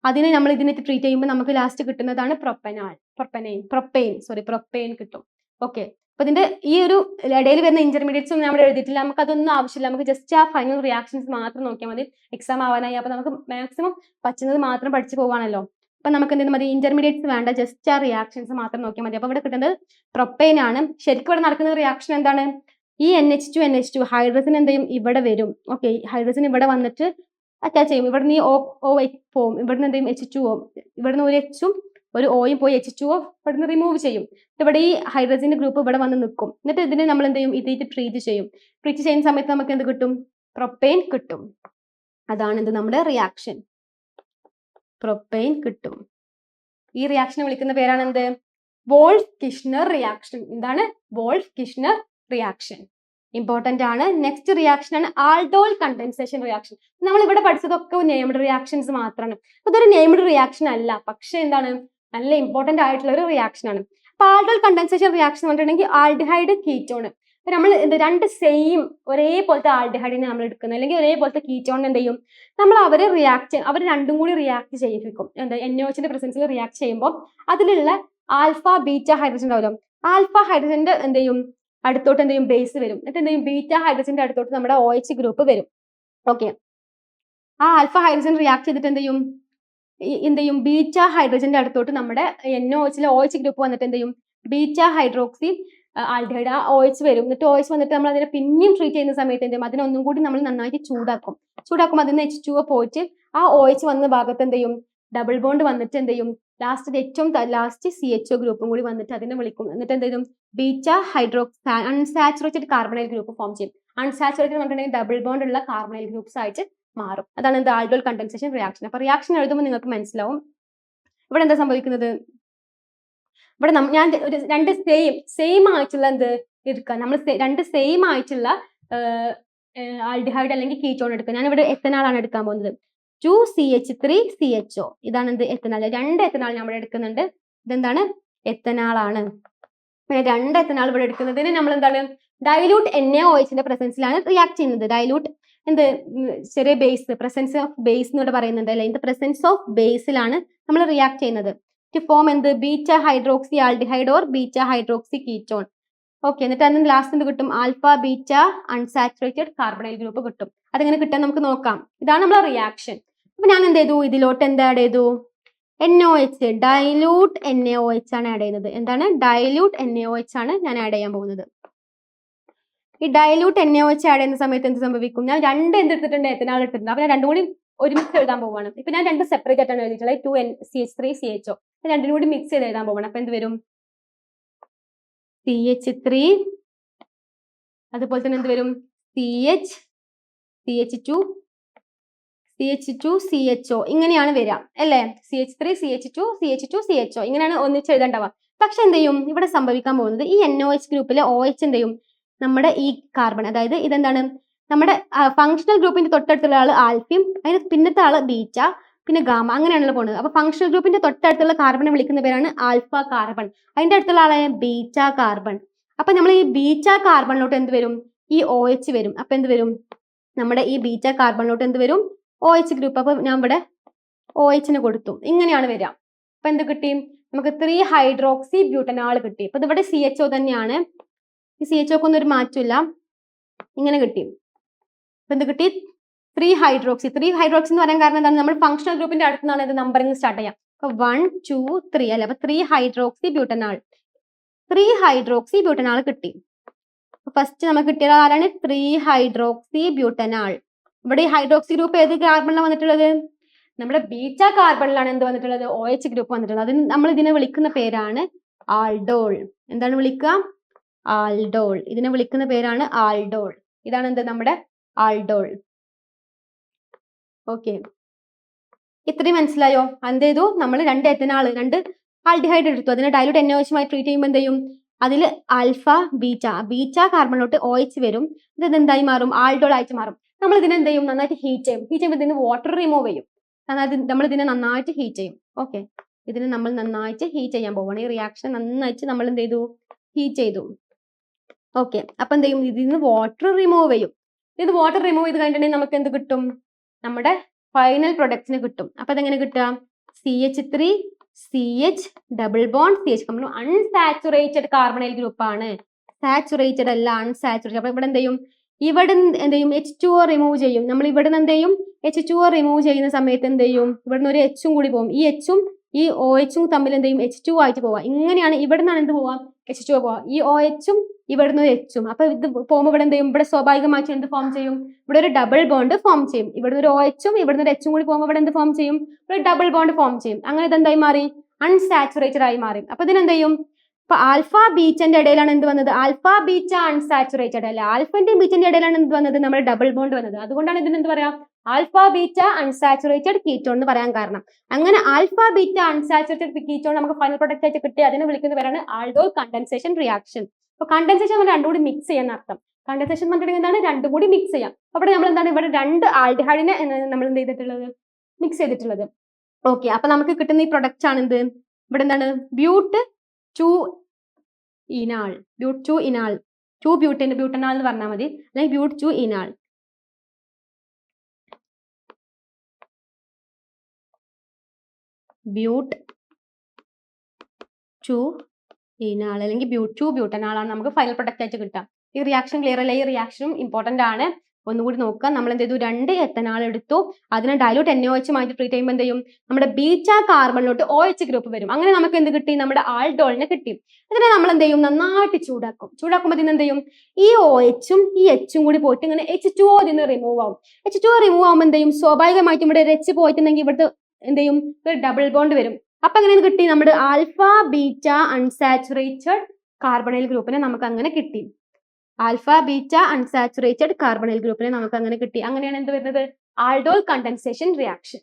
അതിനെ നമ്മൾ ഇതിനെ ട്രീറ്റ് ചെയ്യുമ്പോൾ നമുക്ക് ലാസ്റ്റ് കിട്ടുന്നതാണ് പ്രൊപ്പെയിൻ കിട്ടും. ഓക്കെ, അപ്പൊ ഇതിന്റെ ഈ ഒരു ഇടയിൽ വരുന്ന ഇന്റർമീഡിയറ്റ്സ് ഒന്നും നമ്മൾ എഴുതിയിട്ടില്ല, നമുക്ക് അതൊന്നും ആവശ്യമില്ല. നമുക്ക് ജസ്റ്റ് ആ ഫൈനൽ റിയാക്ഷൻസ് മാത്രം നോക്കിയാൽ മതി. എക്സാം ആവാനായി, അപ്പൊ നമുക്ക് മാക്സിമം പറ്റുന്നത് മാത്രം പഠിച്ചു പോവാണല്ലോ. അപ്പൊ നമുക്ക് എന്തെങ്കിലും മതി, ഇന്റർമീഡിയറ്റ്സ് വേണ്ട, ജസ്റ്റ് ആ റിയാക്ഷൻസ് മാത്രം നോക്കിയാൽ മതി. അപ്പൊ ഇവിടെ കിട്ടുന്നത് പ്രൊപ്പെയിൻ ആണ്. ശരിക്കും ഇവിടെ നടക്കുന്ന റിയാക്ഷൻ എന്താണ്, ഈ NH2 ഹൈഡ്രജൻ എന്ത് ചെയ്യും, ഇവിടെ വരും. ഓക്കെ, ഹൈഡ്രജൻ ഇവിടെ വന്നിട്ട് അറ്റാച്ച് ചെയ്യും. ഇവിടുന്ന് ഈ OH പോവും, ഇവിടുന്ന് എന്ത് ചെയ്യും, H2O, ഇവിടുന്ന് ഒരു Hഉം ഒരു Oയും പോയി H2O ഇവിടുന്ന് റിമൂവ് ചെയ്യും. ഇവിടെ ഈ ഹൈഡ്രജന്റെ ഗ്രൂപ്പ് ഇവിടെ വന്ന് നിൽക്കും. എന്നിട്ട് ഇതിനെ നമ്മൾ എന്ത് ചെയ്യും, ഇതിട്ട് ട്രീറ്റ് ചെയ്യുന്ന സമയത്ത് നമുക്ക് എന്ത് കിട്ടും, പ്രൊപ്പെയിൻ കിട്ടും. അതാണ് എന്ത്, നമ്മുടെ റിയാക്ഷൻ, പ്രൊപ്പെയിൻ കിട്ടും. ഈ റിയാക്ഷനെ വിളിക്കുന്ന പേരാണ് എന്ത്, വോൾഫ് കിഷ്ണർ റിയാക്ഷൻ. എന്താണ്, വോൾഫ് കിഷ്ണർ റിയാക്ഷൻ. ഇമ്പോർട്ടന്റ് ആണ്. നെക്സ്റ്റ് റിയാക്ഷൻ ആണ് ആൾഡോൾ കണ്ടൻസേഷൻ റിയാക്ഷൻ. നമ്മൾ ഇവിടെ പഠിച്ചതൊക്കെ നെയ്മഡ് റിയാക്ഷൻസ് മാത്രമാണ്. ഇതൊരു നെയ്മഡ് റിയാക്ഷൻ അല്ല, പക്ഷെ എന്താണ്, നല്ല ഇമ്പോർട്ടന്റ് ആയിട്ടുള്ള ഒരു റിയാക്ഷൻ ആണ്. അപ്പൊ ആൾഡോൾ കണ്ടൻസേഷൻ റിയാക്ഷൻ എന്ന് പറഞ്ഞിട്ടുണ്ടെങ്കിൽ ആൽഡിഹൈഡ് കീറ്റോൺ, അപ്പൊ നമ്മൾ രണ്ട് സെയിം ഒരേപോലത്തെ ആൽഡിഹൈഡിനെ നമ്മൾ എടുക്കുന്നത്, അല്ലെങ്കിൽ ഒരേപോലത്തെ കീറ്റോൺ എന്ത് ചെയ്യും, നമ്മൾ അവർ രണ്ടും കൂടി റിയാക്ട് ചെയ്യിപ്പിക്കും. എന്താ, NOHന്റെ പ്രസൻസിൽ റിയാക്ട് ചെയ്യുമ്പോൾ അതിലുള്ള ആൽഫ ബീറ്റ ഹൈഡ്രജൻ ഉണ്ടാവുമല്ലോ, ആൽഫ ഹൈഡ്രജന്റെ എന്ത് ചെയ്യും, അടുത്തോട്ട് എന്ത് ചെയ്യും, ബേസ് വരും. എന്നിട്ട് എന്ത് ചെയ്യും, ബീറ്റ ഹൈഡ്രജന്റെ അടുത്തോട്ട് നമ്മുടെ OH ഗ്രൂപ്പ് വരും. ഓക്കെ, ആ ആൽഫ ഹൈഡ്രജൻ റിയാക്ട് ചെയ്തിട്ട് എന്ത് ചെയ്യും, ബീറ്റ ഹൈഡ്രജന്റെ അടുത്തോട്ട് നമ്മുടെ NOHലെ OH ഗ്രൂപ്പ് വന്നിട്ട് എന്ത് ചെയ്യും, ബീറ്റ ഹൈഡ്രോക്സി ആൽഡിഹൈഡ്, ആ OH വരും. എന്നിട്ട് OH വന്നിട്ട് നമ്മൾ അതിനെ പിന്നെയും ട്രീറ്റ് ചെയ്യുന്ന സമയത്ത് എന്ത് ചെയ്യും, അതിനൊന്നും കൂടി നമ്മൾ നന്നായിട്ട് ചൂടാക്കും. അതിന് H2O പോയിട്ട് ആ OH വന്ന ഭാഗത്ത് എന്ത് ചെയ്യും, ഡബിൾ ബോണ്ട് വന്നിട്ട് എന്ത് ചെയ്യും, ഏറ്റവും ലാസ്റ്റ് CHO ഗ്രൂപ്പും കൂടി വന്നിട്ട് അതിനെ വിളിക്കും. എന്നിട്ട് എന്ത് ചെയ്യും, beta hydroxy unsaturated carbonyl group form ചെയ്യും. അൺസാച്ചുറേറ്റഡ് പറഞ്ഞിട്ടുണ്ടെങ്കിൽ ഡബിൾ ബോണ്ട് ഉള്ള കാർബണൈൽ ഗ്രൂപ്പ്സ് ആയിട്ട് മാറും. അതാണ് എന്ത്, ആൾഡോൾ കണ്ടൻസേഷൻ റിയാക്ഷൻ. അപ്പൊ റിയാക്ഷൻ എഴുതുമ്പോൾ നിങ്ങൾക്ക് മനസ്സിലാവും ഇവിടെ എന്താ സംഭവിക്കുന്നത്. ഇവിടെ ഞാൻ ഒരു രണ്ട് സെയിം ആയിട്ടുള്ള എന്ത് എടുക്കുക, നമ്മൾ രണ്ട് സെയിം ആയിട്ടുള്ള ആൽഡിഹൈഡ് അല്ലെങ്കിൽ കീറ്റോൺ എടുക്കുക. ഞാൻ ഇവിടെ എത്തനാളാണ് എടുക്കാൻ പോകുന്നത്. 2CH3CHO, ഇതാണ് എന്ത്, എത്തനാൾ. രണ്ട് എത്തനാൾ ഞാൻ ഇവിടെ എടുക്കുന്നുണ്ട്. ഇതെന്താണ്, എത്തനാളാണ്. പിന്നെ രണ്ട് എത്തനാൾ ഇവിടെ എടുക്കുന്നതിന് നമ്മൾ എന്താണ്, ഡൈലൂട്ട് NaOHന്റെ പ്രസൻസിലാണ് റിയാക്ട് ചെയ്യുന്നത്. ഡൈലൂട്ട് എന്ത്, ചെറിയ ബേസ്, പ്രസൻസ് ഓഫ് ബേസ് എന്നൂടെ പറയുന്നുണ്ട് അല്ലെ, ഇൻ ദ പ്രസൻസ് ഓഫ് ബേസിലാണ് നമ്മൾ റിയാക്ട് ചെയ്യുന്നത് ടു ഫോം എന്ത്, beta hydroxy aldehyde or beta hydroxy ketone. Okay, എന്നിട്ട് അതിന് ലാസ്റ്റ് എന്ത് കിട്ടും, alpha beta unsaturated carbonyl group കിട്ടും. അതെങ്ങനെ കിട്ടാൻ നമുക്ക് നോക്കാം. ഇതാണ് നമ്മളെ റിയാക്ഷൻ. അപ്പൊ ഞാൻ എന്ത് ചെയ്തു, ഇതിലോട്ട് എന്ത് ആഡ് ചെയ്തു, NaOH, ഡൈലൂട്ട് NaOH ആണ് ആഡ് ചെയ്യുന്നത്. എന്താണ്, ഡൈലൂട്ട് NaOH ആണ് ഞാൻ ആഡ് ചെയ്യാൻ പോകുന്നത്. ഈ ഡൈലൂട്ട് NaOH ആഡ് ചെയ്യുന്ന സമയത്ത് എന്ത് സംഭവിക്കും, ഞാൻ രണ്ട് എടുത്തിട്ടുണ്ട്, എത്തനാൾ എടുത്തിട്ടുണ്ട്. അപ്പൊ ഞാൻ രണ്ടും കൂടി ഒരുമിച്ച് എഴുതാൻ പോവാണ്. ഇപ്പൊ ഞാൻ രണ്ട് സെപ്പറേറ്റ് ആയിട്ടാണ് എഴുതിയിട്ടുള്ളത്, 2CH3CHO. രണ്ടിനും കൂടി മിക്സ് ചെയ്ത് എഴുതാൻ പോവാണ്. അപ്പൊ എന്ത് വരും, CH3, അതുപോലെ തന്നെ എന്ത് വരും, CH2CHO, ഇങ്ങനെയാണ് വരിക അല്ലേ. CH3CH2CH2CHO ഇങ്ങനെയാണ് ഒന്നിച്ച് എഴുതേണ്ടവ. പക്ഷെ എന്ത് ചെയ്യും, ഇവിടെ സംഭവിക്കാൻ പോകുന്നത്, ഈ NOH ഗ്രൂപ്പിലെ OH എന്ത് ചെയ്യും, നമ്മുടെ ഈ കാർബൺ, അതായത് ഇതെന്താണ്, നമ്മുടെ ഫങ്ഷണൽ ഗ്രൂപ്പിന്റെ തൊട്ടടുത്തുള്ള ആള് ആൽഫയും അതിന് പിന്നത്തെ ആള് ബീറ്റ, പിന്നെ ഗാമ, അങ്ങനെയാണല്ലോ പോകുന്നത്. അപ്പൊ ഫങ്ഷണൽ ഗ്രൂപ്പിന്റെ തൊട്ടടുത്തുള്ള കാർബണെ വിളിക്കുന്ന പേരാണ് ആൽഫ കാർബൺ, അതിന്റെ അടുത്തുള്ള ആളെ ബീറ്റ കാർബൺ. അപ്പൊ നമ്മൾ ഈ ബീറ്റ കാർബണിലോട്ട് എന്ത് വരും, ഈ OH വരും. അപ്പൊ എന്ത് വരും, നമ്മുടെ ഈ ബീറ്റ കാർബണിലോട്ട് എന്ത് വരും, OH ഗ്രൂപ്പ്. അപ്പൊ ഞാൻ ഇവിടെ OHന് കൊടുത്തു. ഇങ്ങനെയാണ് വരിക. അപ്പൊ എന്ത് കിട്ടി, നമുക്ക് 3-ഹൈഡ്രോക്സി ബ്യൂട്ടനാൾ കിട്ടി. അപ്പൊ ഇവിടെ CHO തന്നെയാണ്, ഈ CHO ഒന്നും ഒരു മാറ്റമില്ല, ഇങ്ങനെ കിട്ടി. അപ്പൊ എന്ത് കിട്ടി, 3-ഹൈഡ്രോക്സി എന്ന് പറയാൻ കാരണം എന്താണ്, നമ്മൾ ഫങ്ഷണൽ ഗ്രൂപ്പിന്റെ അടുത്ത് നിന്നാണ് ഇത് നമ്പറിംഗ് സ്റ്റാർട്ട് ചെയ്യാം. അപ്പൊ 1, 2, 3 അല്ലെ. അപ്പൊ 3-ഹൈഡ്രോക്സി ബ്യൂട്ടനാൾ കിട്ടി. ഫസ്റ്റ് നമുക്ക് കിട്ടിയത് ആരാണ്, 3-ഹൈഡ്രോക്സി ബ്യൂട്ടനാൾ. ഇവിടെ ഈ ഹൈഡ്രോക്സി ഗ്രൂപ്പ് ഏത് കാർബണിലാണ് വന്നിട്ടുള്ളത്, നമ്മുടെ ബീറ്റ കാർബണിലാണ് എന്ത് വന്നിട്ടുള്ളത്, OH ഗ്രൂപ്പ് വന്നിട്ടുള്ളത്. അതിന് നമ്മൾ ഇതിനെ വിളിക്കുന്ന പേരാണ് ആൾഡോൾ. എന്താണ് വിളിക്കുക, ആൾഡോൾ. ഇതിനെ വിളിക്കുന്ന പേരാണ് ആൾഡോൾ. ഇതാണ് എന്ത്, നമ്മുടെ ആൾഡോൾ. ഓക്കെ, ഇത്രയും മനസ്സിലായോ. എന്ത് ചെയ്തു, നമ്മൾ രണ്ട് ആൽഡിഹൈഡ് എടുത്തു, അതിനെ ഡൈലൂട്ട് NaOHുമായി ട്രീറ്റ് ചെയ്യുമ്പോൾ എന്ത് ചെയ്യും, അതിൽ ആൽഫ ബീറ്റ കാർബണിലോട്ട് OH വരും. ഇത് എന്തായി മാറും, ആൾഡോൾ ആയിട്ട് മാറും. നമ്മൾ ഇതിനെ എന്ത് ചെയ്യും, നന്നായിട്ട് ഹീറ്റ് ചെയ്യുമ്പോൾ ഇതിന് വാട്ടർ റിമൂവ് ചെയ്യും. അതായത് നമ്മൾ ഇതിനെ നന്നായിട്ട് ഹീറ്റ് ചെയ്യും. ഓക്കെ, ഇതിനെ നമ്മൾ നന്നായിട്ട് ഹീറ്റ് ചെയ്യാൻ പോവുകയാണ്. ഈ റിയാക്ഷൻ നന്നായിട്ട് നമ്മൾ എന്ത് ചെയ്തു, ഹീറ്റ് ചെയ്തു. ഓക്കെ, അപ്പൊ എന്ത് ചെയ്യും, ഇതിൽ നിന്ന് വാട്ടർ റിമൂവ് ചെയ്യും. ഇത് വാട്ടർ റിമൂവ് ചെയ്ത് കഴിഞ്ഞിട്ടുണ്ടെങ്കിൽ നമുക്ക് എന്ത് കിട്ടും, നമ്മുടെ ഫൈനൽ പ്രൊഡക്ട്സിന് കിട്ടും. അപ്പൊ അതെങ്ങനെ കിട്ടുക, CH3CH ഡബിൾ ബോണ്ട് CH, നമ്മൾ അൺസാച്ചുറേറ്റഡ് കാർബണൈൽ ഗ്രൂപ്പ് ആണ്, സാച്ചുറേറ്റഡ് അല്ല, അൺസാച്ചുറേറ്റഡ്. അപ്പൊ ഇവിടെ എന്ത് ചെയ്യും, H2O റിമൂവ് ചെയ്യും. നമ്മൾ ഇവിടെ നിന്ന് എന്ത് ചെയ്യും, H2O റിമൂവ് ചെയ്യുന്ന സമയത്ത് എന്ത് ചെയ്യും, ഇവിടുന്ന് ഒരു Hഉം കൂടി പോകും. ഈ Hഉം ഈ OHും തമ്മിൽ എന്ത് ചെയ്യും, H2O ആയിട്ട് പോവാം. ഇങ്ങനെയാണ് ഇവിടെ നിന്നാണ് എന്ത് പോവാം, H2O പോവാം. ഈ OHും ഇവിടുന്ന് ഒരു Hഉം. അപ്പൊ ഇത് പോകുമ്പോൾ ഇവിടെ എന്ത് ചെയ്യും, ഇവിടെ സ്വാഭാവികമായിട്ട് എന്ത് ഫോം ചെയ്യും, ഇവിടെ ഒരു ഡബിൾ ബോണ്ട് ഫോം ചെയ്യും. ഇവിടുന്ന് ഒരു OHും ഇവിടുന്ന് ഒരു Hഉം കൂടി പോകുമ്പോൾ ഇവിടെ എന്ത് ഫോം ചെയ്യും, ഒരു ഡബിൾ ബോണ്ട് ഫോം ചെയ്യും. അങ്ങനെ ഇത് എന്തായി മാറി, അൺസാച്ചുറേറ്റഡ് ആയി മാറി. അപ്പൊ ഇതിനെന്ത് ചെയ്യും, ഇപ്പൊ ആൽഫ ബീറ്റന്റെ ഇടയിലാണ് എന്ത് വന്നത്, ആൽഫ ബീറ്റ അൺസാച്ചുറേറ്റഡ് അല്ല, ആൽഫന്റെയും ബീറ്റന്റെ ഇടയിലാണ് എന്ത് വന്നത്, നമ്മുടെ ഡബിൾ ബോണ്ട് വന്നത്. അതുകൊണ്ടാണ് ഇതിന് എന്ത് പറയാം, ആൽഫ ബീറ്റ അൺസാച്ചുറേറ്റഡ് കീറ്റോൺ എന്ന് പറയാൻ കാരണം. അങ്ങനെ ആൽഫ ബീറ്റ അൺസാച്ചുറേറ്റഡ് കീറ്റോൺ നമുക്ക് ഫൈനൽ പ്രൊഡക്റ്റ് ആയിട്ട് കിട്ടി. അതിനെ വിളിക്കുന്ന പേരാണ് ആൾഡോൾ കണ്ടൻസേഷൻ റിയാക്ഷൻ. അപ്പൊ കണ്ടൻസേഷൻ നമ്മൾ രണ്ടും കൂടി മിക്സ് ചെയ്യുന്ന അർത്ഥം. കണ്ടൻസേഷൻ പറഞ്ഞിട്ടുണ്ടെങ്കിൽ എന്താണ്, രണ്ടും കൂടി മിക്സ് ചെയ്യാം. അവിടെ നമ്മൾ എന്താണ്, ഇവിടെ 2 ആൽഡിഹൈഡിനെ നമ്മൾ എന്ത് ചെയ്തിട്ടുള്ളത്, മിക്സ് ചെയ്തിട്ടുള്ളത്. ഓക്കെ, അപ്പൊ നമുക്ക് കിട്ടുന്ന ഈ പ്രൊഡക്റ്റ് ആണ് എന്ത്, ഇവിടെ എന്താണ്, ബ്യൂട്ട് 2 ഇനാൾ, ബ്യൂട്ട് 2 ഇനാൾ, 2 ബ്യൂട്ടനാൾ എന്ന് പറഞ്ഞാൽ മതി, അല്ലെങ്കിൽ ബ്യൂട്ട് 2 ഇനാൾ. ബ്യൂട്ട് 2 ഇനാൾ അല്ലെങ്കിൽ ബ്യൂട്ട് 2 ബ്യൂട്ടനാളാണ് നമുക്ക് ഫൈനൽ പ്രൊഡക്റ്റ് ആയിട്ട് കിട്ടുക. ഈ റിയാക്ഷൻ ക്ലിയർ അല്ലേ? ഈ റിയാക്ഷനും ഇമ്പോർട്ടന്റ് ആണ്. ഒന്നുകൂടി നോക്കുക. നമ്മൾ എന്ത് ചെയ്തു, 2 എത്തനാൾ എടുത്തു, അതിനെ ഡയലൂട്ട് NaOH മാറ്റി ട്രീറ്റ് ചെയ്യുമ്പോൾ എന്ത് ചെയ്യും, നമ്മുടെ ബീറ്റാ കാർബണിലോട്ട് OH ഗ്രൂപ്പ് വരും. അങ്ങനെ നമുക്ക് എന്ത് കിട്ടി, നമ്മുടെ ആൾഡോളിനെ കിട്ടി. അതിനെ നമ്മൾ എന്ത് ചെയ്യും, നന്നായിട്ട് ചൂടാക്കും. ചൂടാക്കുമ്പോൾ ഇതിന് എന്ത് ചെയ്യും, ഈ OHും ഈ Hഉം കൂടി പോയിട്ട് ഇങ്ങനെ H2O ഇതിന് റിമൂവ് ആവും. H2O റിമൂവ് ആവുമ്പോൾ എന്ത് ചെയ്യും, സ്വാഭാവികമായിട്ടും ഇവിടെ ഒരു H പോയിട്ടുണ്ടെങ്കിൽ ഇവിടുത്തെ എന്ത് ചെയ്യും, ഒരു ഡബിൾ ബോണ്ട് വരും. അപ്പൊ എങ്ങനെ കിട്ടി, നമ്മുടെ ആൽഫ ബീറ്റ അൺസാച്ചുറേറ്റഡ് കാർബണൈൽ ഗ്രൂപ്പിനെ നമുക്ക് അങ്ങനെ കിട്ടി. ആൽഫ ബീറ്റ അൺസാച്ചുറേറ്റഡ് കാർബണൈൽ ഗ്രൂപ്പിനെ നമുക്ക് അങ്ങനെ കിട്ടി. അങ്ങനെയാണ് എന്ത് വരുന്നത്, ആൾഡോൾ കണ്ടൻസേഷൻ റിയാക്ഷൻ.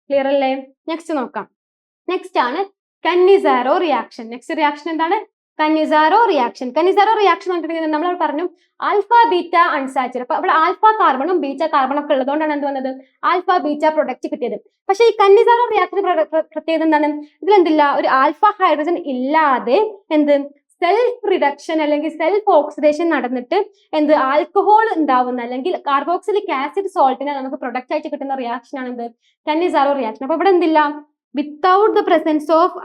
ക്ലിയർ അല്ലേ? നെക്സ്റ്റ് നോക്കാം. നെക്സ്റ്റ് ആണ് കന്നിസാരോ റിയാക്ഷൻ. നെക്സ്റ്റ് റിയാക്ഷൻ എന്താണ്, കന്നിസാരോ റിയാക്ഷൻ. കന്നിസാരോ റിയാക്ഷൻ പറഞ്ഞിട്ടുണ്ടെങ്കിൽ നമ്മൾ പറഞ്ഞു ആൽഫ ബീറ്റ അൺസാച്ചുറേറ്റഡ്. അപ്പൊ അവിടെ ആൽഫ കാർബണും ബീറ്റ കാർബണും ഒക്കെ ഉള്ളതുകൊണ്ടാണ് എന്ത് വന്നത്, ആൽഫ ബീറ്റ പ്രൊഡക്റ്റ് കിട്ടിയത്. പക്ഷെ ഈ കന്നിസാരോ റിയാക്ഷൻ പ്രത്യേകത എന്താണ്, ഇതിലെന്തില്ല, ഒരു ആൽഫ ഹൈഡ്രജൻ ഇല്ലാതെ എന്ത് സെൽഫ് റിഡക്ഷൻ അല്ലെങ്കിൽ സെൽഫ് ഓക്സിഡേഷൻ നടന്നിട്ട് എന്ത് ആൽക്കഹോൾ ഉണ്ടാവുന്ന അല്ലെങ്കിൽ കാർബോക്സിലിക് ആസിഡ് സോൾട്ടിനെ നമുക്ക് പ്രൊഡക്റ്റ് ആയിട്ട് കിട്ടുന്ന റിയാക്ഷൻ ആണ് എന്ത്, കന്നിസാരോ റിയാക്ഷൻ. അപ്പൊ ഇവിടെ എന്തില്ല, without the presence of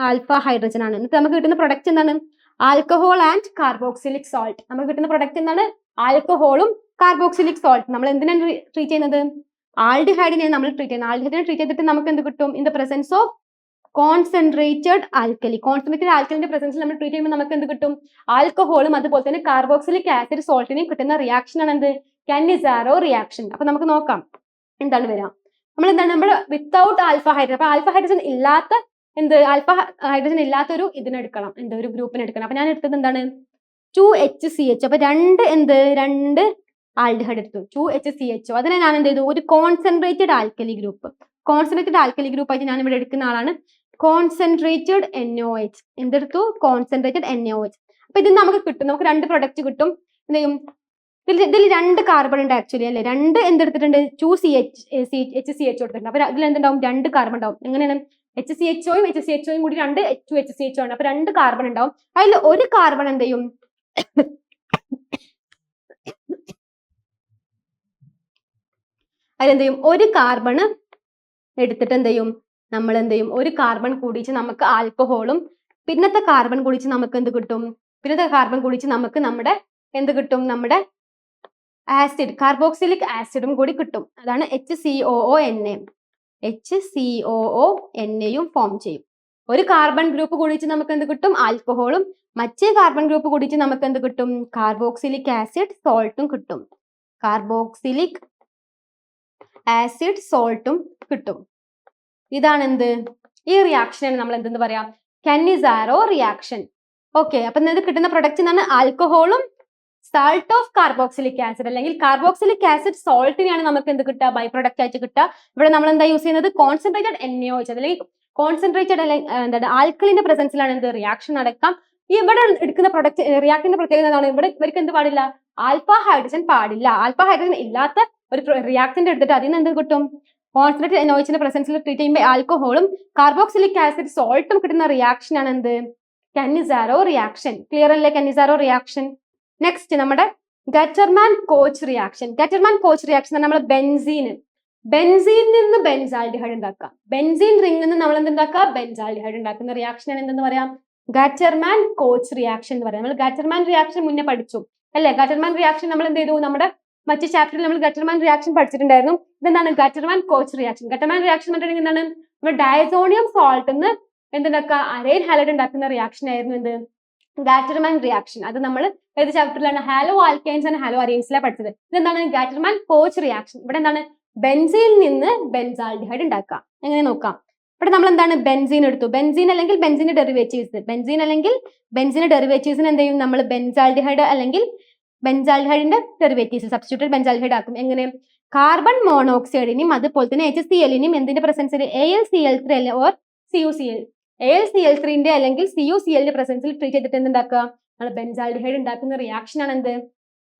alpha hydrogen ആണ്. എന്നിട്ട് നമുക്ക് കിട്ടുന്ന പ്രൊഡക്റ്റ് എന്താണ്, ആൽക്കഹോൾ ആൻഡ് കാർബോക്സിലിക് സോൾട്ട്. നമുക്ക് കിട്ടുന്ന പ്രൊഡക്റ്റ് എന്താണ്, ആൽക്കഹോളും കാർബോക്സിലിക് സോൾട്ട്. നമ്മൾ എന്തിനാണ് ട്രീറ്റ് ചെയ്യുന്നത്, ആൽഡിഹൈഡിനെ നമ്മൾ ട്രീറ്റ് ചെയ്യുന്നത്. ആൽഡിഹൈഡിനെ ട്രീറ്റ് ചെയ്തിട്ട് നമുക്ക് എന്ത് കിട്ടും, in the presence of concentrated alkali. Concentrated ആൽക്കലിന്റെ പ്രസൻസിൽ നമ്മൾ ട്രീറ്റ് ചെയ്യുമ്പോൾ നമുക്ക് എന്ത് കിട്ടും, ആൽക്കഹോളും അതുപോലെ തന്നെ കാർബോക്സിലിക് ആസിഡ് സോൾട്ടിനെയും കിട്ടുന്ന റിയാക്ഷൻ ആണ് എന്ത്, കന്നിസാരോ റിയാക്ഷൻ. അപ്പൊ നമുക്ക് നോക്കാം എന്താണ് വരാം. നമ്മൾ എന്താണ്, നമ്മൾ വിത്തൗട്ട് ആൽഫ ഹൈഡ്രജൻ, അപ്പൊ ആൽഫ ഹൈഡ്രജൻ ഇല്ലാത്ത എന്ത്, ആൽഫ ഹൈഡ്രജൻ ഇല്ലാത്ത ഒരു ഇതിനെടുക്കണം, എന്ത് ഒരു ഗ്രൂപ്പിനെ എടുക്കണം. അപ്പൊ ഞാൻ എടുത്തത് എന്താണ്, 2HCH. അപ്പൊ 2 ആൽഡിഹൈഡ് എടുത്തു, 2HCHO. അതിനെ ഞാൻ എന്ത് ചെയ്തു, ഒരു concentrated alkali group, concentrated alkali group ആയിട്ട് ഞാൻ ഇവിടെ എടുക്കുന്ന ആളാണ് കോൺസെൻട്രേറ്റഡ് NaOH. എന്തെടുത്തു, കോൺസെൻട്രേറ്റഡ് NaOH. അപ്പൊ ഇത് നമുക്ക് കിട്ടും, നമുക്ക് 2 പ്രൊഡക്റ്റ് കിട്ടും. എന്ത് ചെയ്യും, ഇതിൽ 2 കാർബൺ ഉണ്ട് ആക്ച്വലി അല്ലെ, 2 എന്തെടുത്തിട്ടുണ്ട്, 2HCH കൊടുത്തിട്ടുണ്ട്. അപ്പൊ ഇതിൽ എന്തുണ്ടാവും, 2 കാർബൺ ഉണ്ടാവും. എങ്ങനെയാണ്, HCHOയും HCHOയും കൂടി 2HCHO ആണ്. അപ്പൊ 2 കാർബൺ ഉണ്ടാവും. അതിൽ ഒരു കാർബൺ എന്ത് ചെയ്യും, അതിലെന്ത് ചെയ്യും, ഒരു കാർബൺ എടുത്തിട്ട് എന്ത് ചെയ്യും, നമ്മൾ എന്ത് ചെയ്യും, ഒരു കാർബൺ കൂടിച്ച് നമുക്ക് ആൽക്കഹോളും പിന്നത്തെ കാർബൺ കൂടിച്ച് നമുക്ക് എന്ത് കിട്ടും, പിന്നത്തെ കാർബൺ കൂടിച്ച് നമുക്ക് നമ്മുടെ എന്ത് കിട്ടും, നമ്മുടെ ആസിഡ് കാർബോക്സിലിക് ആസിഡും കൂടി കിട്ടും. അതാണ് HCOONA. HCOONAയും ഫോം ചെയ്യും. ഒരു കാർബൺ ഗ്രൂപ്പ് കൂടിച്ച് നമുക്ക് എന്ത് കിട്ടും, ആൽക്കഹോളും മറ്റേ കാർബൺ ഗ്രൂപ്പ് കൂടിച്ച് നമുക്ക് എന്ത് കിട്ടും, കാർബോക്സിലിക് ആസിഡ് സോൾട്ടും കിട്ടും. കാർബോക്സിലിക് ആസിഡ് സോൾട്ടും കിട്ടും. ഇതാണ് എന്ത്, ഈ റിയാക്ഷനാണ് നമ്മൾ എന്തെന്ന് പറയാം, കന്നിസാരോ റിയാക്ഷൻ. ഓക്കെ, അപ്പൊ ഇത് കിട്ടുന്ന പ്രൊഡക്റ്റ് എന്നാണ് ആൽക്കഹോളും സാൾട്ട് ഓഫ് കാർബോക്സിലിക് ആസിഡ് അല്ലെങ്കിൽ കാർബോക്സിലിക് ആസിഡ് സോൾട്ടിനെയാണ് നമുക്ക് എന്ത് കിട്ടുക, ബൈ പ്രൊഡക്റ്റ് ആയിട്ട് കിട്ടുക. ഇവിടെ നമ്മൾ എന്താ യൂസ് ചെയ്യുന്നത്, കോൺസെൻട്രേറ്റഡ് NaOH അല്ലെങ്കിൽ കോൺസെൻട്രേറ്റഡ് എന്താണ് ആൽക്കലിന്റെ പ്രസൻസിലാണ് എന്ത് റിയാക്ഷൻ നടക്കാം. ഇവിടെ എടുക്കുന്ന പ്രൊഡക്റ്റ് റിയാക്ടിന്റെ പ്രത്യേകത എന്താണ്, ഇവിടെ ഇവർക്ക് എന്ത് പാടില്ല, ആൽഫ ഹൈഡ്രജൻ പാടില്ല. ആൽഫ ഹൈഡ്രജൻ ഇല്ലാത്ത ഒരു റിയാക്ടന്റ് എടുത്തിട്ട് അതിന് എന്ത് കിട്ടും, കോൺസെൻട്രേറ്റഡ് NaOHന്റെ പ്രസൻസിൽ ട്രീറ്റ് ചെയ്യുമ്പോൾ ആൽക്കഹോളും കാർബോക്സിലിക് ആസിഡ് സോൾട്ടും കിട്ടുന്ന റിയാക്ഷൻ ആണ് എന്ത്, കന്നിസാരോ റിയാക്ഷൻ. ക്ലിയർ അല്ലേ, കന്നിസാരോ റിയാക്ഷൻ. നെക്സ്റ്റ് നമ്മുടെ ഗറ്റർമാൻ കോച്ച് റിയാക്ഷൻ. ഗറ്റർമാൻ കോച്ച് റിയാക്ഷൻ നമ്മൾ ബെൻസീനിൽ നിന്ന് ബെൻസാൽഡിഹൈഡ് ഉണ്ടാക്കുക. ബെൻസീൻ റിംഗിൽ നിന്ന് നമ്മൾ എന്തുണ്ടാക്കുക, ബെൻസാൽഡിഹൈഡ് ഉണ്ടാക്കുന്ന റിയാക്ഷൻ ആണ് എന്തെന്ന് പറയാം, ഗറ്റർമാൻ കോച്ച് റിയാക്ഷൻ എന്ന് പറയാം. നമ്മൾ ഗറ്റർമാൻ റിയാക്ഷൻ മുന്നേ പഠിച്ചു അല്ലെ. ഗറ്റർമാൻ റിയാക്ഷൻ നമ്മൾ എന്ത് ചെയ്തു, നമ്മുടെ മറ്റു ചാപ്റ്ററിൽ നമ്മൾ ഗറ്റർമാൻ റിയാക്ഷൻ പഠിച്ചിട്ടുണ്ടായിരുന്നു. ഇതെന്താണ് ഗറ്റർമാൻ കോച്ച് റിയാക്ഷൻ. ഗറ്റർമാൻ റിയാക്ഷൻ പറഞ്ഞിട്ടുണ്ടെങ്കിൽ എന്താണ്, നമ്മൾ ഡയസോണിയം സോൾട്ട് നിന്ന് എന്തുണ്ടാക്കുക, അരൈൽ ഹാലൈഡ് ഉണ്ടാക്കുന്ന റിയാക്ഷൻ ആയിരുന്നു എന്ത്, ഗാറ്റർമാൻ റിയാക്ഷൻ. അത് നമ്മൾ ഏത് ചാപ്റ്ററിലാണ്, ഹാലോ ആൽക്കൈൻസ് ആൻഡ് ഹാലോ അരൈൻസിലാണ് പഠിച്ചത്. ഇതെന്താണ് ഗാറ്റർമാൻ കോച്ച് റിയാക്ഷൻ. ഇവിടെ എന്താണ്, ബെൻസീനിൽ നിന്ന് ബെൻസാൽഡിഹൈഡ് ഉണ്ടാക്കുക. എങ്ങനെ നോക്കാം, ഇവിടെ നമ്മൾ എന്താണ് ബെൻസീൻ എടുത്തു, ബെൻസീൻ അല്ലെങ്കിൽ ബെൻസീന്റെ ഡെറിവേറ്റീവ്സ്, ബെൻസീൻ അല്ലെങ്കിൽ ബെൻസീന്റെ ഡെറിവേറ്റീവ്സിന് എന്ത് ചെയ്യും, നമ്മൾ ബെൻസാൽഡിഹൈഡ് അല്ലെങ്കിൽ ബെൻസാൽഡിഹൈഡിന്റെ ഡെറിവേറ്റീവ്സ് സബ്സ്റ്റിറ്റ്യൂട്ടഡ് ബെൻസാൽഡിഹൈഡ് ആക്കും. എങ്ങനെ, കാർബൺ മോണോക്സൈഡിനെയും അതുപോലെ തന്നെ HCl-നെയും എന്തിന്റെ പ്രസൻസിൽ, AlCl3 ഓർ CuCl, AlCl3ന്റെ അല്ലെങ്കിൽ CuCl-ന്റെ പ്രസൻസിൽ ട്രീറ്റ് ചെയ്തിട്ട് എന്തുണ്ടാക്കുക, നമ്മൾ ബെൻസാൽഡിഹൈഡ് ഉണ്ടാക്കുന്ന റിയാക്ഷൻ ആണ് എന്ത്,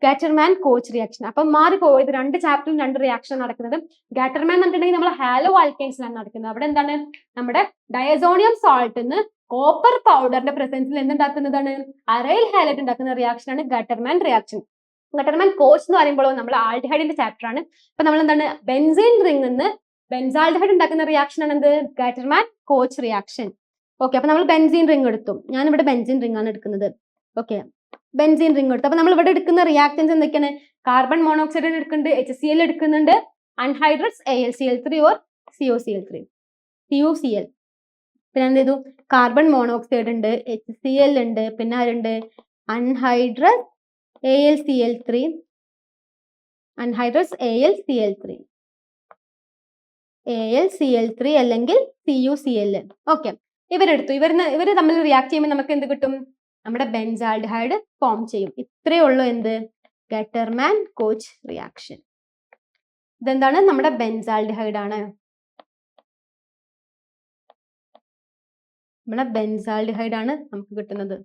ഗാറ്റർമാൻ കോച്ച് റിയാക്ഷൻ. അപ്പൊ മാറിപ്പോയത് 2 ചാപ്റ്ററിലും 2 റിയാക്ഷൻ നടക്കുന്നത്. ഗാറ്റർമാൻ എന്ന് പറഞ്ഞിട്ടുണ്ടെങ്കിൽ നമ്മൾ ഹാലോ ആൽക്കൈൻസിലാണ് നടക്കുന്നത്. അവിടെ എന്താണ് നമ്മുടെ ഡയസോണിയം സാൾട്ടിന്ന് കോപ്പർ പൗഡറിന്റെ പ്രസൻസിൽ എന്തുണ്ടാക്കുന്നതാണ് അറൈൽ ഹാലൈറ്റ് ഉണ്ടാക്കുന്ന റിയാക്ഷൻ ആണ് ഗാറ്റർമാൻ റിയാക്ഷൻ. ഗാറ്റർമാൻ കോച്ച് എന്ന് പറയുമ്പോൾ നമ്മൾ ആൽഡിഹൈഡിന്റെ ചാപ്റ്റർ ആണ്. അപ്പൊ നമ്മൾ എന്താണ് ബെൻസീൻ റിംഗ് നിന്ന് ബെൻസാൽഡിഹൈഡ് ഉണ്ടാക്കുന്ന റിയാക്ഷൻ ആണ് എന്ത് ഗാറ്റർമാൻ കോച്ച് റിയാക്ഷൻ. ഓക്കെ, അപ്പൊ നമ്മൾ ബെൻസീൻ റിംഗ് എടുത്തു. ഞാനിവിടെ ബെൻസീൻ റിംഗ് ആണ് എടുക്കുന്നത്. ഓക്കെ, ബെൻസീൻ റിംഗ് എടുത്തു. അപ്പൊ നമ്മൾ ഇവിടെ എടുക്കുന്ന റിയാക്ടൻസ് എന്തൊക്കെയാണ്? കാർബൺ മോണോക്സൈഡ് എടുക്കുന്നുണ്ട്, HCl എടുക്കുന്നുണ്ട്, anhydrous AlCl3 or CuCl3 CuCl. പിന്നെ എന്ത് ചെയ്തു? കാർബൺ മോണോക്സൈഡ് ഉണ്ട്, HCl ഉണ്ട്, പിന്നെ ആരുണ്ട്? അൺഹൈഡ്രസ് AlCl3 AlCl3 അല്ലെങ്കിൽ CuCl. ഓക്കെ, ഇവരെടുത്തു. ഇവര് തമ്മിൽ റിയാക്ട് ചെയ്യുമ്പോൾ നമുക്ക് എന്ത് കിട്ടും? നമ്മുടെ ബെൻസാൽഡിഹൈഡ് ഫോം ചെയ്യും. ഇത്രയേ ഉള്ളൂ എന്ത് ഗാറ്റർമാൻ കോച്ച് റിയാക്ഷൻ. ഇതെന്താണ്? നമ്മുടെ ബെൻസാൽഡിഹൈഡ് ആണ്. നമ്മുടെ ബെൻസാൽഡിഹൈഡ് ആണ് നമുക്ക് കിട്ടുന്നത്.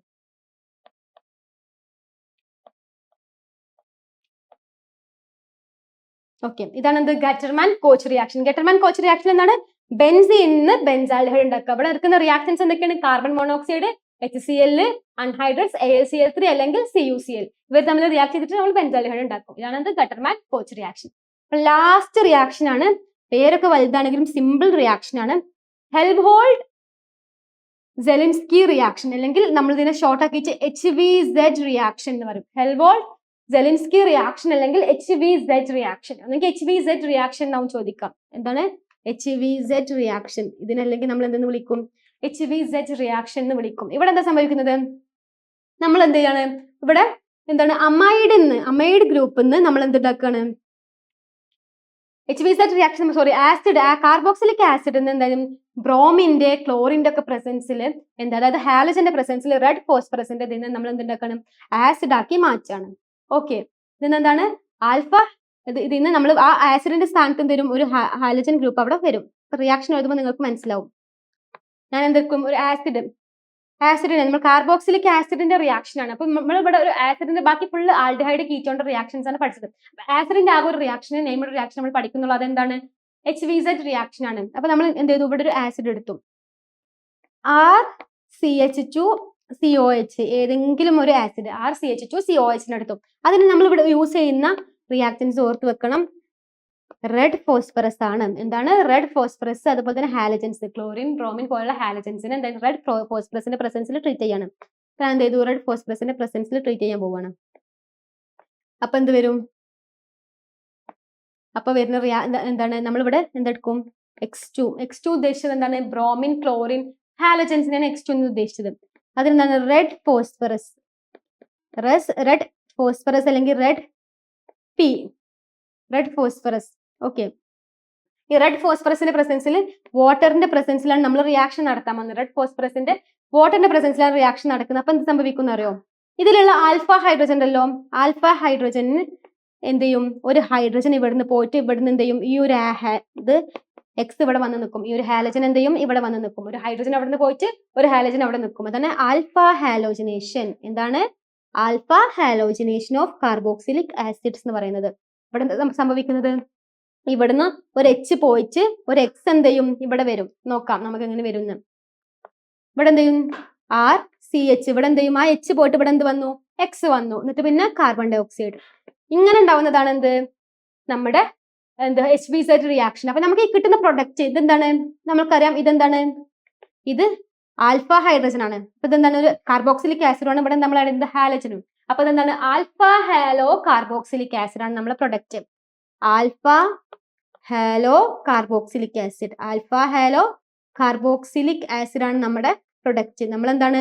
ഓക്കെ, ഇതാണ് എന്ത് ഗാറ്റർമാൻ കോച്ച് റിയാക്ഷൻ. ഗാറ്റർമാൻ കോച്ച് റിയാക്ഷൻ എന്താണ്? ബെൻസീനിന്ന് ബെൻസാൽഡിഹൈഡ് ഉണ്ടാക്കുക. അവിടെ എടുക്കുന്ന റിയാക്ഷൻസ് എന്തൊക്കെയാണ്? Carbon monoxide, HCl, anhydrous AlCl3 അല്ലെങ്കിൽ CuCl. ഇവർ തമ്മിൽ റിയാക്ട് ചെയ്തിട്ട് നമ്മൾ ബെൻസാൽഡിഹൈഡ് ഉണ്ടാക്കും. ഇതാണ് എന്ത് ഗാറ്റർമാൻ കോച്ച് റിയാക്ഷൻ. ലാസ്റ്റ് റിയാക്ഷൻ ആണ്. പേരൊക്കെ വലുതാണെങ്കിലും സിമ്പിൾ റിയാക്ഷൻ ആണ്. ഹെൽവോൾഡ് സെലിൻസ്കി റിയാക്ഷൻ അല്ലെങ്കിൽ നമ്മൾ ഇതിനെ ഷോർട്ട് ആക്കിയിട്ട് HVZ റിയാക്ഷൻ എന്ന് പറയും. ഹെൽവോൾഡ് സെലിൻസ്കി റിയാക്ഷൻ അല്ലെങ്കിൽ HVZ റിയാക്ഷൻ. അല്ലെങ്കിൽ HVZ റിയാക്ഷൻ എന്നാവും ചോദിക്കാം. എന്താണ് HVZ റിയാക്ഷൻ? ഇതിനല്ലെങ്കിൽ നമ്മൾ എന്തെന്ന് വിളിക്കും? HVZ റിയാക്ഷൻ എന്ന് വിളിക്കും. ഇവിടെ എന്താ സംഭവിക്കുന്നത്? നമ്മൾ എന്ത് ചെയ്യാണ്? ഇവിടെ എന്താണ് അമൈഡ് ഗ്രൂപ്പിൽ നിന്ന് നമ്മൾ എന്തുണ്ടാക്കാണ്? HVZ reaction acid carboxylic acid എന്തായാലും ബ്രോമിന്റെ ക്ലോറിന്റെ ഒക്കെ പ്രസൻസിൽ എന്താ അതായത് ഹാലജന്റെ പ്രസൻസിൽ റെഡ് ഫോസ്ഫറസിന്റെ ഇതിനെ നമ്മൾ എന്തുണ്ടാക്കണം? ആസിഡ് ആക്കി മാറ്റാണ്. Okay, ഇതിനെന്താണ് alpha. ഇതിന്ന് നമ്മൾ ആ ആസിഡിന്റെ സ്ഥാനത്ത് എന്ത് വരും? ഒരു ഹാലജൻ ഗ്രൂപ്പ് അവിടെ വരും. റിയാക്ഷൻ എഴുതുമ്പോൾ നിങ്ങൾക്ക് മനസ്സിലാവും. ഞാൻ എന്തെടുക്കും? ഒരു ആസിഡിനെ നമ്മൾ കാർബോക്സിലിക് ആസിഡിന്റെ റിയാക്ഷൻ ആണ്. അപ്പൊ നമ്മൾ ഇവിടെ ഒരു ആസിഡിന്റെ ബാക്കി ഫുള്ള് ആൽഡിഹൈഡ് കീറ്റോണിന്റെ റിയാക്ഷൻസ് ആണ് പഠിച്ചത്. ആസിഡിന്റെ ആകെ ഒരു റിയാക്ഷൻ നെയ്മഡ് റിയാക്ഷൻ നമ്മൾ പഠിക്കുന്നുള്ളൂ. അതെന്താണ്? HVZ റിയാക്ഷൻ ആണ്. അപ്പൊ നമ്മൾ എന്ത് ചെയ്തു? ഇവിടെ ഒരു ആസിഡ് എടുത്തു, RCH2COH, ഏതെങ്കിലും ഒരു ആസിഡ് RCH2COH എടുത്തു. അതിന് നമ്മൾ ഇവിടെ യൂസ് ചെയ്യുന്ന റിയാക്ടൻസ് ഓർത്ത് വെക്കണം. റെഡ് ഫോസ്ഫറസ് ആണ്. എന്താണ്? Red phosphorus. അതുപോലെ തന്നെ ഹാലജൻസ്, ക്ലോറിൻ, ബ്രോമിൻ പോലുള്ള ഹാലജൻസിന് എന്താണ് റെഡ് ഫോസ്ഫറസിന്റെ പ്രസൻസിൽ ട്രീറ്റ് ചെയ്യാണ്. അപ്പൊ എന്ത് ചെയ്തു? റെഡ് ഫോസ്ഫറസിന്റെ പ്രസൻസിൽ ട്രീറ്റ് ചെയ്യാൻ പോവാണ്. അപ്പൊ എന്ത് വരും? അപ്പൊ വരുന്ന എന്താണ്? നമ്മളിവിടെ എന്തെടുക്കും? X2 ഉദ്ദേശിച്ചത് എന്താണ്? ബ്രോമിൻ, ക്ലോറിൻ, ഹാലജൻസിനാണ് X2 എന്ന് ഉദ്ദേശിച്ചത്. അതിനെന്താണ്? റെഡ് ഫോസ്ഫറസ് അല്ലെങ്കിൽ റെഡ് ഫോസ്ഫറസ്. ഓക്കെ, ഈ റെഡ് ഫോസ്ഫറസിന്റെ പ്രസൻസിൽ വാട്ടറിന്റെ പ്രസൻസിലാണ് നമ്മൾ റിയാക്ഷൻ നടത്താൻ വന്നത്. റെഡ് ഫോസ്ഫറസിന്റെ വാട്ടറിന്റെ പ്രസൻസിലാണ് റിയാക്ഷൻ നടക്കുന്നത്. അപ്പൊ എന്ത് സംഭവിക്കുന്ന അറിയോ? ഇതിലുള്ള ആൽഫ ഹൈഡ്രജൻ ഉണ്ടല്ലോ, ആൽഫ ഹൈഡ്രജന് എന്ത് ചെയ്യും? ഒരു ഹൈഡ്രജൻ ഇവിടുന്ന് പോയിട്ട് ഇവിടുന്ന് എന്ത് ചെയ്യും? ഈ ഒരു ഇത് X ഇവിടെ വന്ന് നിൽക്കും. ഈ ഒരു ഹാലജൻ എന്ത് ചെയ്യും? ഇവിടെ വന്ന് നിൽക്കും. ഒരു ഹൈഡ്രജൻ അവിടെ നിന്ന് പോയിട്ട് ഒരു ഹാലജൻ അവിടെ നിൽക്കും. അതാണ് ആൽഫ ഹാലോജനേഷൻ. എന്താണ്? Alpha halogenation of carboxylic acids എന്ന് പറയുന്നത്. ഇവിടെ സംഭവിക്കുന്നത് ഇവിടുന്ന് ഒരു H പോയിട്ട് ഒരു X എന്ത് ചെയ്യും? ഇവിടെ വരും. നോക്കാം നമുക്ക് എങ്ങനെ വരും. ഇവിടെ എന്ത് ചെയ്യും? RCH. ഇവിടെ എന്ത് ചെയ്യും? ആ H പോയിട്ട് ഇവിടെ എന്ത് വന്നു? X വന്നു. എന്നിട്ട് പിന്നെ കാർബൺ ഡൈ ഓക്സൈഡ്. ഇങ്ങനെ ഉണ്ടാവുന്നതാണ് എന്ത്? നമ്മുടെ HVZ റിയാക്ഷൻ. അപ്പൊ നമുക്ക് ഈ കിട്ടുന്ന പ്രൊഡക്റ്റ് ഇതെന്താണ്? നമ്മൾക്കറിയാം ഇതെന്താണ്? ഇത് ആൽഫ ഹൈഡ്രജൻ ആണ്. അപ്പൊ ഇതെന്താണ്? ഒരു കാർബോക്സിലിക് ആസിഡ് ആണ്. ഇവിടെ നമ്മൾ ആഡ് ഹാലജനും. അപ്പൊ ഇതെന്താണ്? ആൽഫ ഹാലോ കാർബോക്സിലിക് ആസിഡ് ആണ് നമ്മുടെ product. Alpha halo carboxylic acid. Alpha halo carboxylic acid ആണ് നമ്മുടെ പ്രൊഡക്റ്റ്. നമ്മൾ എന്താണ്?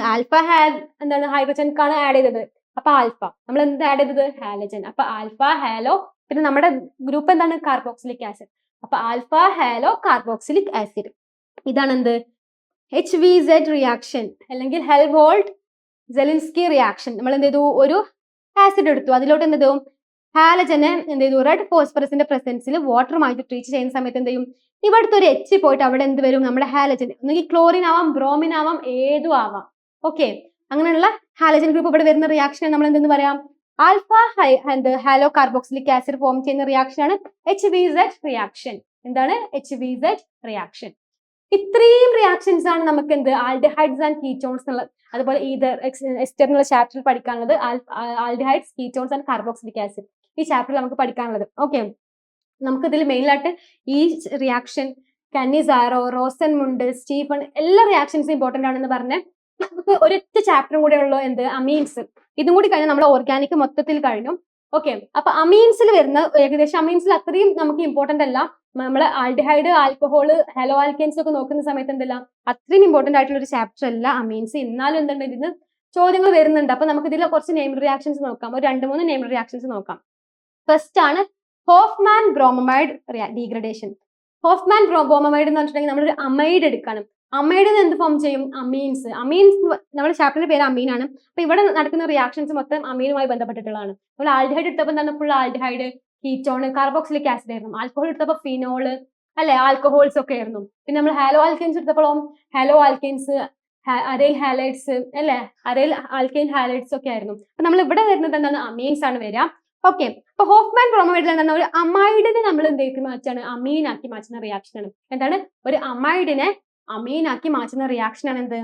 എന്താണ്? ഹൈഡ്രജൻക്കാണ് ആഡ് ചെയ്തത്. അപ്പൊ ആൽഫ നമ്മൾ എന്ത് ആഡ് ചെയ്തത്? ഹാലജൻ. അപ്പൊ ആൽഫ ഹാലോ, പിന്നെ നമ്മുടെ ഗ്രൂപ്പ് എന്താണ്? Carboxylic acid. അപ്പൊ ആൽഫ ഹാലോ കാർബോക്സിലിക് ആസിഡ്. ഇതാണ് എന്ത്? HVZ റിയാക്ഷൻ അല്ലെങ്കിൽ ഹെൽവോൾഡ് സെലിൻസ്കി റിയാക്ഷൻ. നമ്മൾ എന്ത് ചെയ്തു? ഒരു ആസിഡ് എടുത്തു, അതിലോട്ട് എന്ത് ചെയ്തു? ഹാലജന് എന്ത് ചെയ്തു? റെഡ് ഫോസ്ഫറസിന്റെ പ്രസൻസിൽ വാട്ടറുമായിട്ട് ട്രീറ്റ് ചെയ്യുന്ന സമയത്ത് എന്ത് ചെയ്യും? ഇവിടുത്തെ ഒരു H പോയിട്ട് അവിടെ എന്ത് വരും? നമ്മുടെ ഹാലജൻ ഒന്നുകിൽ ക്ലോറിൻ ആവാം, ബ്രോമിൻ ആവാം, ഏതും ആവാം. ഓക്കെ, അങ്ങനെയുള്ള ഹാലജൻ ഗ്രൂപ്പ് ഇവിടെ വരുന്ന റിയാക്ഷൻ നമ്മൾ എന്തെന്ന് പറയാം? Alpha halo carboxylic acid form ചെയ്യുന്ന റിയാക്ഷൻ ആണ് HBZ റിയാക്ഷൻ. എന്താണ് HBZ റിയാക്ഷൻ? ഇത്രയും റിയാക്ഷൻസ് ആണ് നമുക്ക് എന്ത് ആൽഡിഹൈഡ്സ് ആൻഡ് കീറ്റോൺസ് എന്നുള്ള, അതുപോലെ എസ്റ്ററിനുള്ള ചാപ്റ്ററിൽ പഠിക്കാനുള്ളത് aldehydes, ketones and carboxylic acid. ഈ ചാപ്റ്ററിൽ നമുക്ക് പഠിക്കാനുള്ളത്. ഓക്കെ, നമുക്ക് ഇതിൽ മെയിനായിട്ട് ഈ റിയാക്ഷൻ കന്നിസാരോ, റോസൻമുണ്ട്, സ്റ്റീഫൻ എല്ലാ റിയാക്ഷൻസും ഇമ്പോർട്ടന്റ് ആണെന്ന് പറഞ്ഞ് നമുക്ക് ഒരൊറ്റ ചാപ്റ്ററും കൂടെ ഉള്ളൂ എന്ത് അമീൻസ്. ഇതും കൂടി കഴിഞ്ഞാൽ നമ്മൾ ഓർഗാനിക് മൊത്തത്തിൽ കഴിഞ്ഞു. ഓക്കെ, അപ്പൊ അമീൻസിൽ വരുന്ന ഏകദേശം അമീൻസിൽ അത്രയും നമുക്ക് ഇമ്പോർട്ടന്റ് അല്ല. നമ്മൾ ആൽഡിഹൈഡ്, ആൽക്കഹോള്, ഹലോ ആൽക്കെയിൻസ് ഒക്കെ നോക്കുന്ന സമയത്ത് എന്തല്ല അത്രയും ഇമ്പോർട്ടന്റ് ആയിട്ടുള്ള ഒരു ചാപ്റ്റർ അല്ല അമീൻസ്. എന്നാലും എന്തുണ്ട് ഇതിന് ചോദ്യങ്ങൾ വരുന്നുണ്ട്. അപ്പൊ നമുക്ക് ഇതിൽ കുറച്ച് നെയിം റിയാക്ഷൻസ് നോക്കാം. ഒരു 2-3 നെയിം റിയാക്ഷൻസ് നോക്കാം. ഫസ്റ്റ് ആണ് Hoffman bromide degradation. Hoffman bromide എന്ന് പറഞ്ഞിട്ടുണ്ടെങ്കിൽ നമ്മളൊരു അമൈഡ് എടുക്കണം. അമൈഡിൽ എന്ത് ഫോം ചെയ്യും? അമീൻസ്. നമ്മുടെ ചാപ്റ്ററിന്റെ പേര് അമീനാണ്. അപ്പൊ ഇവിടെ നടക്കുന്ന റിയാക്ഷൻസ് മൊത്തം അമീനുമായി ബന്ധപ്പെട്ടിട്ടുള്ളതാണ്. നമ്മൾ ആൽഡിഹൈഡ് എടുത്തപ്പോൾ എന്താണ് full aldehyde, ketone, carboxylic acid ആയിരുന്നു. ആൽക്കഹോൾ എടുത്തപ്പോൾ ഫിനോള് അല്ലെ, ആൽക്കഹോൾസ് ഒക്കെ ആയിരുന്നു. പിന്നെ നമ്മൾ ഹാലോ ആൽക്കെയിൻസ് എടുത്തപ്പോഴും ഹാലോ ആൽക്കെയിൻസ്, അരൈൽ ഹാലൈഡ്സ് അല്ലെ, അരൈൽ ആൽക്കെയിൻ ഹാലൈഡ്സ് ഒക്കെ ആയിരുന്നു. അപ്പൊ നമ്മൾ ഇവിടെ വരുന്നത് എന്താണ്? അമീൻസ് ആണ് വരിക. ഓക്കെ, അപ്പൊ ഹോഫ്മാൻ ബ്രോമൈഡിൽ എന്താണ് ഒരു അമൈഡിനെ നമ്മൾ എന്താക്കി മാറ്റാണ്? അമീനാക്കി മാറ്റുന്ന റിയാക്ഷൻ ആണ്. എന്താണ്? ഒരു അമൈഡിനെ അമീനാക്കി മാറ്റുന്ന റിയാക്ഷൻ ആണ് എന്ത്?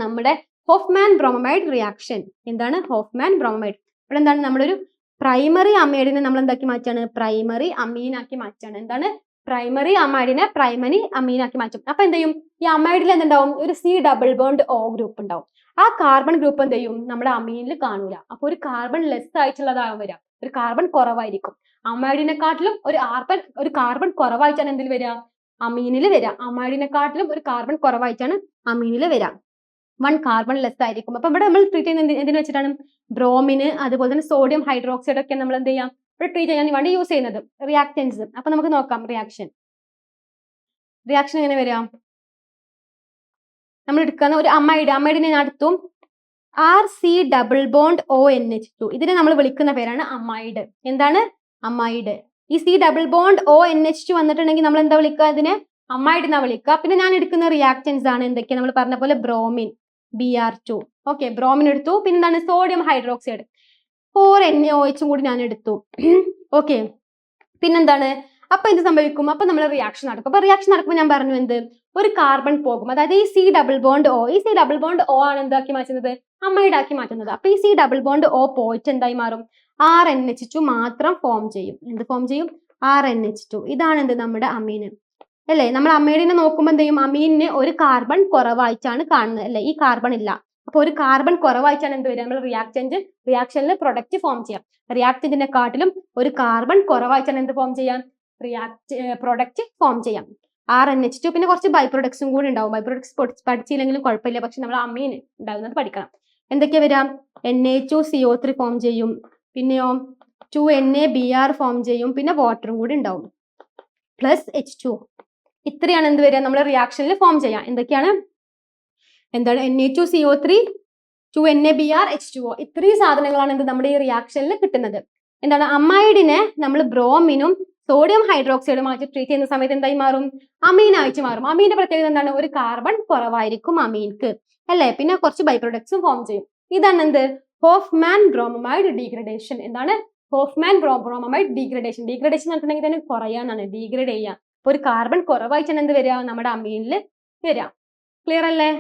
നമ്മുടെ ഹോഫ്മാൻ ബ്രോമൈഡ് റിയാക്ഷൻ. എന്താണ്? Hofmann bromide. ഇവിടെ എന്താണ്? നമ്മളൊരു പ്രൈമറി അമൈഡിനെ നമ്മൾ എന്താക്കി മാറ്റാണ്? പ്രൈമറി അമീനാക്കി മാറ്റാണ്. എന്താണ്? പ്രൈമറി അമൈഡിനെ പ്രൈമറി അമീനാക്കി മാറ്റും. അപ്പൊ എന്ത് ചെയ്യും? ഈ അമൈഡിൽ എന്തുണ്ടാവും? ഒരു C double bond O group ഉണ്ടാവും. ആ കാർബൺ ഗ്രൂപ്പ് എന്ത് ചെയ്യും? നമ്മുടെ അമീനിൽ കാണൂല. അപ്പൊ ഒരു കാർബൺ ലെസ് ആയിട്ടുള്ളതാവും വരാം, ഒരു കാർബൺ കുറവായിരിക്കും. അമൈഡിനെക്കാട്ടിലും ഒരു കാർബൺ കുറവായിട്ടാണ് എന്തിൽ വരിക? അമീനിൽ വരിക. അമൈഡിനെക്കാട്ടിലും ഒരു കാർബൺ കുറവായിട്ടാണ് അമീനിൽ വരിക. 1 കാർബൺ ലെസ് ആയിരിക്കും. അപ്പൊ ഇവിടെ നമ്മൾ ട്രീറ്റ് ചെയ്യുന്നത് എന്തിനു വെച്ചിട്ടാണ്? ബ്രോമിന്, അതുപോലെ തന്നെ സോഡിയം ഹൈഡ്രോക്സൈഡ് ഒക്കെ നമ്മൾ എന്ത് ചെയ്യാം? ഇവിടെ ട്രീറ്റ് ചെയ്യാൻ വേണ്ടി യൂസ് ചെയ്യുന്നത് റിയാക്ടൻസ്. അപ്പൊ നമുക്ക് നോക്കാം റിയാക്ഷൻ എങ്ങനെ വരാം. നമ്മൾ എടുക്കുന്ന ഒരു അമൈഡിനെ ഞാൻ എടുത്തു RC ഡബിൾ ബോണ്ട് ONH2. ഇതിനെ നമ്മൾ വിളിക്കുന്ന പേരാണ് അമൈഡ്. എന്താണ്? അമൈഡ്. ഈ C ഡബിൾ ബോണ്ട് ONH2 വന്നിട്ടുണ്ടെങ്കിൽ നമ്മൾ എന്താ വിളിക്കുക? അതിനെ അമൈഡ് എന്നാ വിളിക്കുക. പിന്നെ ഞാൻ എടുക്കുന്ന റിയാക്ടൻസ് ആണ് എന്തൊക്കെയാ? നമ്മൾ പറഞ്ഞ പോലെ ബ്രോമിൻ Br2. ഓക്കെ, ബ്രോമിൻ എടുത്തു. പിന്നെ എന്താണ്? സോഡിയം ഹൈഡ്രോക്സൈഡ് 4NaOH കൂടി ഞാൻ എടുത്തു. ഓക്കെ, പിന്നെന്താണ്? അപ്പൊ എന്ത് സംഭവിക്കും? അപ്പൊ നമ്മൾ റിയാക്ഷൻ നടക്കും. അപ്പൊ റിയാക്ഷൻ നടക്കുമ്പോൾ ഞാൻ പറഞ്ഞു എന്ത്? ഒരു കാർബൺ പോകും. അതായത് ഈ C ഡബിൾ ബോണ്ട് O, ഈ C ഡബിൾ ബോണ്ട് O ആണ് എന്താക്കി മാറ്റുന്നത്? അമൈഡ് ആക്കി മാറ്റുന്നത്. അപ്പൊ ഈ C ഡബിൾ ബോണ്ട് O പോയിട്ട് എന്തായി മാറും? RNH2 മാത്രം ഫോം ചെയ്യും. എന്ത് ഫോം ചെയ്യും? RNH2. ഇതാണ് എന്ത്? നമ്മുടെ അമീന് അല്ലെ. നമ്മൾ അമൈഡിനെ നോക്കുമ്പോൾ എന്ത് ചെയ്യും? അമീനിന് ഒരു കാർബൺ കുറവായിട്ടാണ് കാണുന്നത് അല്ലെ. ഈ കാർബൺ ഇല്ല. അപ്പൊ ഒരു കാർബൺ കുറവായിട്ടാണ് എന്ത് വരിക? നമ്മൾ റിയാക്ഷനിൽ പ്രൊഡക്റ്റ് ഫോം ചെയ്യാം. റിയാക്ടന്റിനെ കാട്ടിലും ഒരു കാർബൺ കുറവായിട്ടാണ് എന്ത് ഫോം ചെയ്യാം? പ്രൊഡക്റ്റ് ഫോം ചെയ്യാം. RNH2. പിന്നെ കുറച്ച് ബൈ പ്രൊഡക്ട്സും കൂടി ഉണ്ടാവും. ബൈ പ്രൊഡക്ട്സ് പഠിച്ചില്ലെങ്കിലും കുഴപ്പമില്ല, പക്ഷെ നമ്മൾ അമീൻ ഉണ്ടാകുന്നത് പഠിക്കണം. എന്തൊക്കെയാ വരാം? Na2CO3 ഫോം ചെയ്യും. പിന്നെയോ 2NaBr ഫോം ചെയ്യും. പിന്നെ വാട്ടറും കൂടി ഉണ്ടാവും പ്ലസ് H2O. ഇത്രയാണ് എന്ത് വരിക? നമ്മൾ റിയാക്ഷനിൽ ഫോം ചെയ്യാം. എന്തൊക്കെയാണ്? എന്താണ്? Na2CO3, 2NaBr, H2O. ഇത്രയും സാധനങ്ങളാണ് എന്ത് നമ്മുടെ ഈ റിയാക്ഷനിൽ കിട്ടുന്നത്. എന്താണ്? അമൈഡിനെ നമ്മൾ ബ്രോമിനും സോഡിയം ഹൈഡ്രോക്സൈഡും ആയിട്ട് ട്രീറ്റ് ചെയ്യുന്ന സമയത്ത് എന്തായി മാറും? അമീനായിട്ട് മാറും. അമീന്റെ പ്രത്യേകത എന്താണ്? ഒരു കാർബൺ കുറവായിരിക്കും അമീൻക്ക് അല്ലെ. പിന്നെ കുറച്ച് ബൈ പ്രൊഡക്ട്സും ഫോം ചെയ്യും. ഇതാണ് എന്ത്? Hofmann bromide degradation. എന്താണ്? Hofmann bromide degradation. ഡീഗ്രഡേഷൻ എന്ന് പറഞ്ഞിട്ടുണ്ടെങ്കിൽ തന്നെ കുറയാന്നാണ്, ഡീഗ്രേഡ് ചെയ്യാം. അപ്പൊ ഒരു കാർബൺ കുറവായിട്ടാണ് എന്ത് വരിക? നമ്മുടെ അമീനിൽ വരിക. ക്ലിയർ അല്ലേ?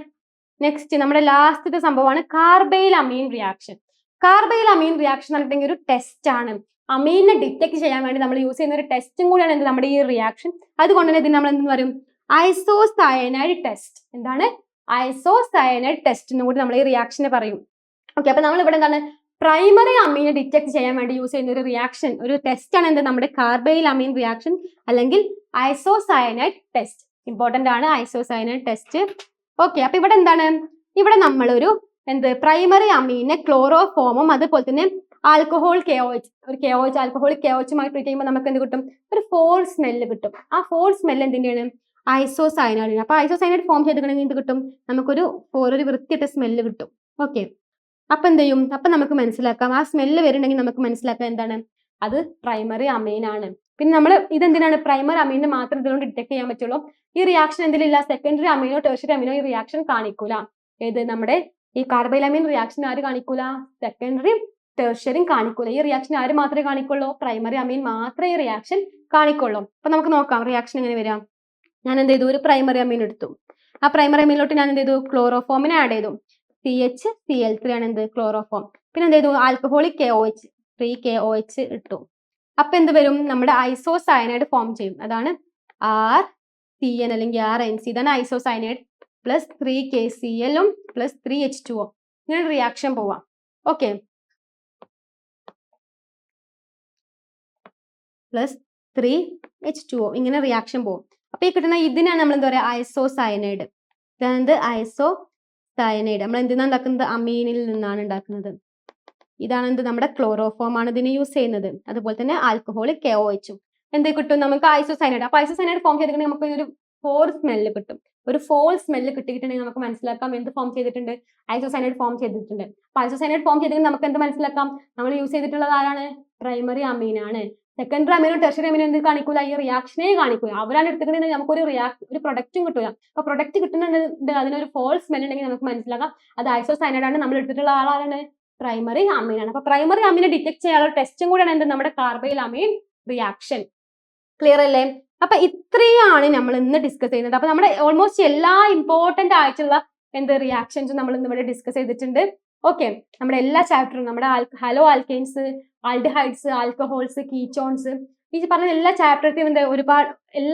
നെക്സ്റ്റ് നമ്മുടെ ലാസ്റ്റത്തെ സംഭവമാണ് കാർബൈൽ അമീൻ റിയാക്ഷൻ. കാർബൈൽ അമീൻ റിയാക്ഷൻ എന്ന് പറഞ്ഞിട്ടുണ്ടെങ്കിൽ ഒരു ടെസ്റ്റ് ആണ്. അമീനെ ഡിറ്റക്ട് ചെയ്യാൻ വേണ്ടി നമ്മൾ യൂസ് ചെയ്യുന്ന ഒരു ടെസ്റ്റും കൂടിയാണ് എന്ത്? നമ്മുടെ ഈ റിയാക്ഷൻ. അതുകൊണ്ട് തന്നെ ഇതിന് നമ്മൾ എന്ത് പറയും? ഐസോസയനൈഡ് ടെസ്റ്റ്. എന്താണ്? ഐസോസയനൈഡ് ടെസ്റ്റ് എന്നും കൂടി നമ്മൾ ഈ റിയാക്ഷനെ പറയും. ഓക്കെ, അപ്പൊ നമ്മൾ ഇവിടെ എന്താണ്? പ്രൈമറി അമീനെ ഡിറ്റക്ട് ചെയ്യാൻ വേണ്ടി യൂസ് ചെയ്യുന്ന ഒരു റിയാക്ഷൻ, ഒരു ടെസ്റ്റ് ആണ് എന്ത്? നമ്മുടെ കാർബൈൽ അമീൻ റിയാക്ഷൻ അല്ലെങ്കിൽ ഐസോസയനൈഡ് ടെസ്റ്റ്. ഇമ്പോർട്ടന്റ് ആണ് ഐസോസയനൈഡ് ടെസ്റ്റ്. ഓക്കെ, അപ്പൊ ഇവിടെ എന്താണ്? ഇവിടെ നമ്മളൊരു എന്ത്? പ്രൈമറി അമീനെ ക്ലോറോഫോമും അതുപോലെ തന്നെ ആൽക്കഹോൾ KOH, ഒരു KOH ആൽക്കഹോളിക് KOHുമായി ട്രീറ്റ് ചെയ്യുമ്പോൾ നമുക്ക് എന്ത് കിട്ടും? ഒരു 4 സ്മെല്ല് കിട്ടും. ആ 4 സ്മെല്ല് എന്തിന്റെയാണ്? ഐസോസയനൈഡ്. അപ്പൊ ഐസോസയനൈഡ് ഫോം ചെയ്തിട്ടുണ്ടെങ്കിൽ എന്ത് കിട്ടും? നമുക്കൊരു ഒരു വൃത്തിയിട്ട സ്മെല്ല് കിട്ടും. ഓക്കെ, അപ്പൊ എന്ത് ചെയ്യും? അപ്പൊ നമുക്ക് മനസ്സിലാക്കാം, ആ സ്മെല്ല് വരുന്നുണ്ടെങ്കിൽ നമുക്ക് മനസ്സിലാക്കാം എന്താണ്? അത് പ്രൈമറി അമീൻ ആണ്. പിന്നെ നമ്മൾ ഇതെന്തിനാണ്? പ്രൈമറി അമീനെ മാത്രം ഇതുകൊണ്ട് ഡിറ്റക്ട് ചെയ്യാൻ പറ്റുള്ളൂ. ഈ റിയാക്ഷൻ എന്തിലില്ല? സെക്കൻഡറി അമീനോ ടെർഷ്യറി അമീനോ ഈ റിയാക്ഷൻ കാണിക്കൂല. ഏത്? നമ്മുടെ ഈ കാർബൈൽ അമീൻ റിയാക്ഷൻ ആര് കാണിക്കൂല? സെക്കൻഡറി ടെർഷ്യറിയും കാണിക്കൂല. ഈ റിയാക്ഷൻ ആര് മാത്രമേ കാണിക്കുള്ളൂ? പ്രൈമറി അമീൻ മാത്രമേ ഈ റിയാക്ഷൻ കാണിക്കുള്ളൂ. അപ്പൊ നമുക്ക് നോക്കാം റിയാക്ഷൻ എങ്ങനെ വരാം. ഞാൻ എന്ത് ചെയ്തു? ഒരു പ്രൈമറി അമീൻ എടുത്തു. ആ പ്രൈമറി അമീനിലോട്ട് ഞാൻ എന്ത് ചെയ്തു? ക്ലോറോഫോമിനെ ആഡ് ചെയ്തു. CH-Cl3 ആണ് എന്ത്? ക്ലോറോഫോം. പിന്നെ എന്ത് ചെയ്തു? ആൽക്കഹോളിക് KOH 3KOH ഇട്ടു. അപ്പൊ എന്ത് വരും? നമ്മുടെ ഐസോസയനൈഡ് ഫോം ചെയ്യും. അതാണ് RCN അല്ലെങ്കിൽ RNC. ഇതാണ് ഐസോസയനൈഡ് പ്ലസ് 3KCl പ്ലസ് 3H2O. ഇങ്ങനെ റിയാക്ഷൻ പോവാം. ഓക്കെ, പ്ലസ് 3H2O ഇങ്ങനെ റിയാക്ഷൻ പോകും. അപ്പൊ ഈ കിട്ടുന്ന ഇതിനാണ് നമ്മൾ എന്താ പറയുക? ഐസോസയനൈഡ്. ഇതാണ് ഐസോസയനൈഡ്. നമ്മൾ എന്തിനാണ് ഉണ്ടാക്കുന്നത്? അമീനിൽ നിന്നാണ് ഉണ്ടാക്കുന്നത്. ഇതാണ് എന്ത്? നമ്മുടെ ക്ലോറോഫോം ആണ് ഇതിന് യൂസ് ചെയ്യുന്നത്. അതുപോലെ തന്നെ ആൽക്കഹോളിക് KOH എന്ത് കിട്ടും നമുക്ക്? ഐസോസയനൈഡ്. അപ്പൊ ഐസോസയനൈഡ് ഫോം ചെയ്തിട്ടുണ്ടെങ്കിൽ നമുക്ക് ഒരു ഫോൾ സ്മെല്ല് കിട്ടും. ഒരു ഫോൾ സ്മെല്ല് കിട്ടിയിട്ടുണ്ടെങ്കിൽ നമുക്ക് മനസ്സിലാക്കാം എന്ത് ഫോം ചെയ്തിട്ടുണ്ട്? ഐസോസയനൈഡ് ഫോം ചെയ്തിട്ടുണ്ട്. അപ്പൊ ഐസോസയനൈഡ് ഫോം ചെയ്തിട്ടുണ്ടെങ്കിൽ നമുക്ക് എന്ത് മനസ്സിലാക്കാം? നമ്മൾ യൂസ് ചെയ്തിട്ടുള്ളത് ആരാണ്? പ്രൈമറി അമീനാണ്. സെക്കൻഡറി അമീനോ ടെർഷ്യറി അമീനോ എന്ത് കാണിക്കൂല? ഈ റിയാക്ഷനെ കാണിക്കൂല. അവരാണ് എടുത്തിട്ടുണ്ടെങ്കിൽ നമുക്ക് ഒരു പ്രൊഡക്റ്റും കിട്ടൂല. അപ്പൊ പ്രൊഡക്റ്റ് കിട്ടുന്നുണ്ട്, അതിനൊരു ഫോൾ സ്മെൽ ഉണ്ടെങ്കിൽ നമുക്ക് മനസ്സിലാക്കാം അത് ഐസോസയനൈഡ് ആണ്. നമ്മൾ എടുത്തിട്ടുള്ള ആളാണ് പ്രൈമറി അമീനാണ്. അപ്പൊ പ്രൈമറി അമീനെ ഡിറ്റക്ട് ചെയ്യാനുള്ള ടെസ്റ്റും കൂടെയാണ് എന്ത്? നമ്മുടെ കാർബൈൽ അമീൻ റിയാക്ഷൻ. ക്ലിയർ അല്ലേ? അപ്പൊ ഇത്രയാണ് നമ്മൾ ഇന്ന് ഡിസ്കസ് ചെയ്യുന്നത്. അപ്പൊ നമ്മുടെ ഓൾമോസ്റ്റ് എല്ലാ ഇമ്പോർട്ടന്റ് ആയിട്ടുള്ള എന്ത് റിയാക്ഷൻസും നമ്മൾ ഇന്ന് ഇവിടെ ഡിസ്കസ് ചെയ്തിട്ടുണ്ട്. ഓക്കെ, നമ്മുടെ എല്ലാ ചാപ്റ്ററും നമ്മുടെ hello alkanes, aldehydes, alcohols, ketones, ഈ പറഞ്ഞ എല്ലാ ചാപ്റ്ററിലും എന്താ ഒരുപാട്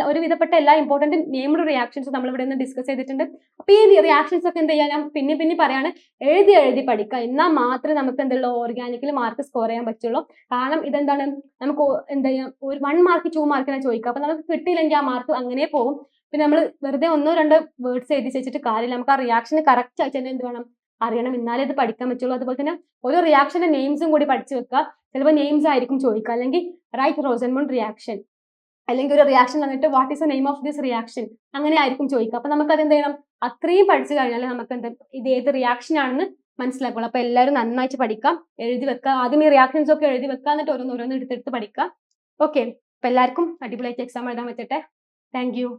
ഒരുവിധപ്പെട്ട എല്ലാ ഇമ്പോർട്ടന്റ് നെയിംഡ് റിയാക്ഷൻസും നമ്മൾ ഇവിടെ നിന്ന് ഡിസ്കസ് ചെയ്തിട്ടുണ്ട്. അപ്പൊ ഈ റിയാക്ഷൻസ് ഒക്കെ എന്ത് ചെയ്യാൻ ഞാൻ പിന്നെ പറയാണ്, എഴുതി പഠിക്കുക. എന്നാൽ മാത്രമേ നമുക്ക് എന്തുള്ളൂ? ഓർഗാനിക്കിൽ മാർക്ക് സ്കോർ ചെയ്യാൻ പറ്റുള്ളൂ. കാരണം ഇതെന്താണ്? നമുക്ക് എന്താ ചെയ്യാം? ഒരു 1 മാർക്ക് 2 മാർക്കിനെ ചോദിക്കുക. അപ്പൊ നമുക്ക് കിട്ടിയില്ലെങ്കിൽ ആ മാർക്ക് അങ്ങനെ പോകും. പിന്നെ നമ്മൾ വെറുതെ 1-2 വേർഡ്സ് എഴുതി വെച്ചിട്ട് കാര്യമില്ല. നമുക്ക് ആ റിയാക്ഷന് കറക്റ്റ് ആയിട്ട് തന്നെ എന്ത് വേണം? അറിയണം. എന്നാലേ ഇത് പഠിക്കാൻ പറ്റുള്ളൂ. അതുപോലെ തന്നെ ഓരോ റിയാക്ഷന്റെ നെയിംസും കൂടി പഠിച്ചു വെക്കുക. ചിലപ്പോൾ നെയിംസ് ആയിരിക്കും ചോദിക്കുക. അല്ലെങ്കിൽ റൈറ്റ് റോസൻമുണ്ട് റിയാക്ഷൻ, അല്ലെങ്കിൽ ഒരു റിയാക്ഷൻ തന്നിട്ട് what is the name of this reaction, അങ്ങനെ ആയിരിക്കും ചോദിക്കുക. അപ്പൊ നമുക്ക് അത് എന്ത് ചെയ്യണം? അത്രയും പഠിച്ചു കഴിഞ്ഞാൽ നമുക്ക് എന്ത് ഇത് ഏത് റിയാക്ഷൻ ആണെന്ന് മനസ്സിലാക്കുള്ളൂ. അപ്പൊ എല്ലാവരും നന്നായിട്ട് പഠിക്കാം, എഴുതി വെക്കുക. ആദ്യം ഈ റിയാക്ഷൻസ് ഒക്കെ എഴുതി വെക്കുക, എന്നിട്ട് ഓരോന്ന് എടുത്തെടുത്ത് പഠിക്കുക. ഓക്കെ, അപ്പൊ എല്ലാവർക്കും അടിപൊളിയായിട്ട് എക്സാം എഴുതാൻ പറ്റട്ടെ. Thank U.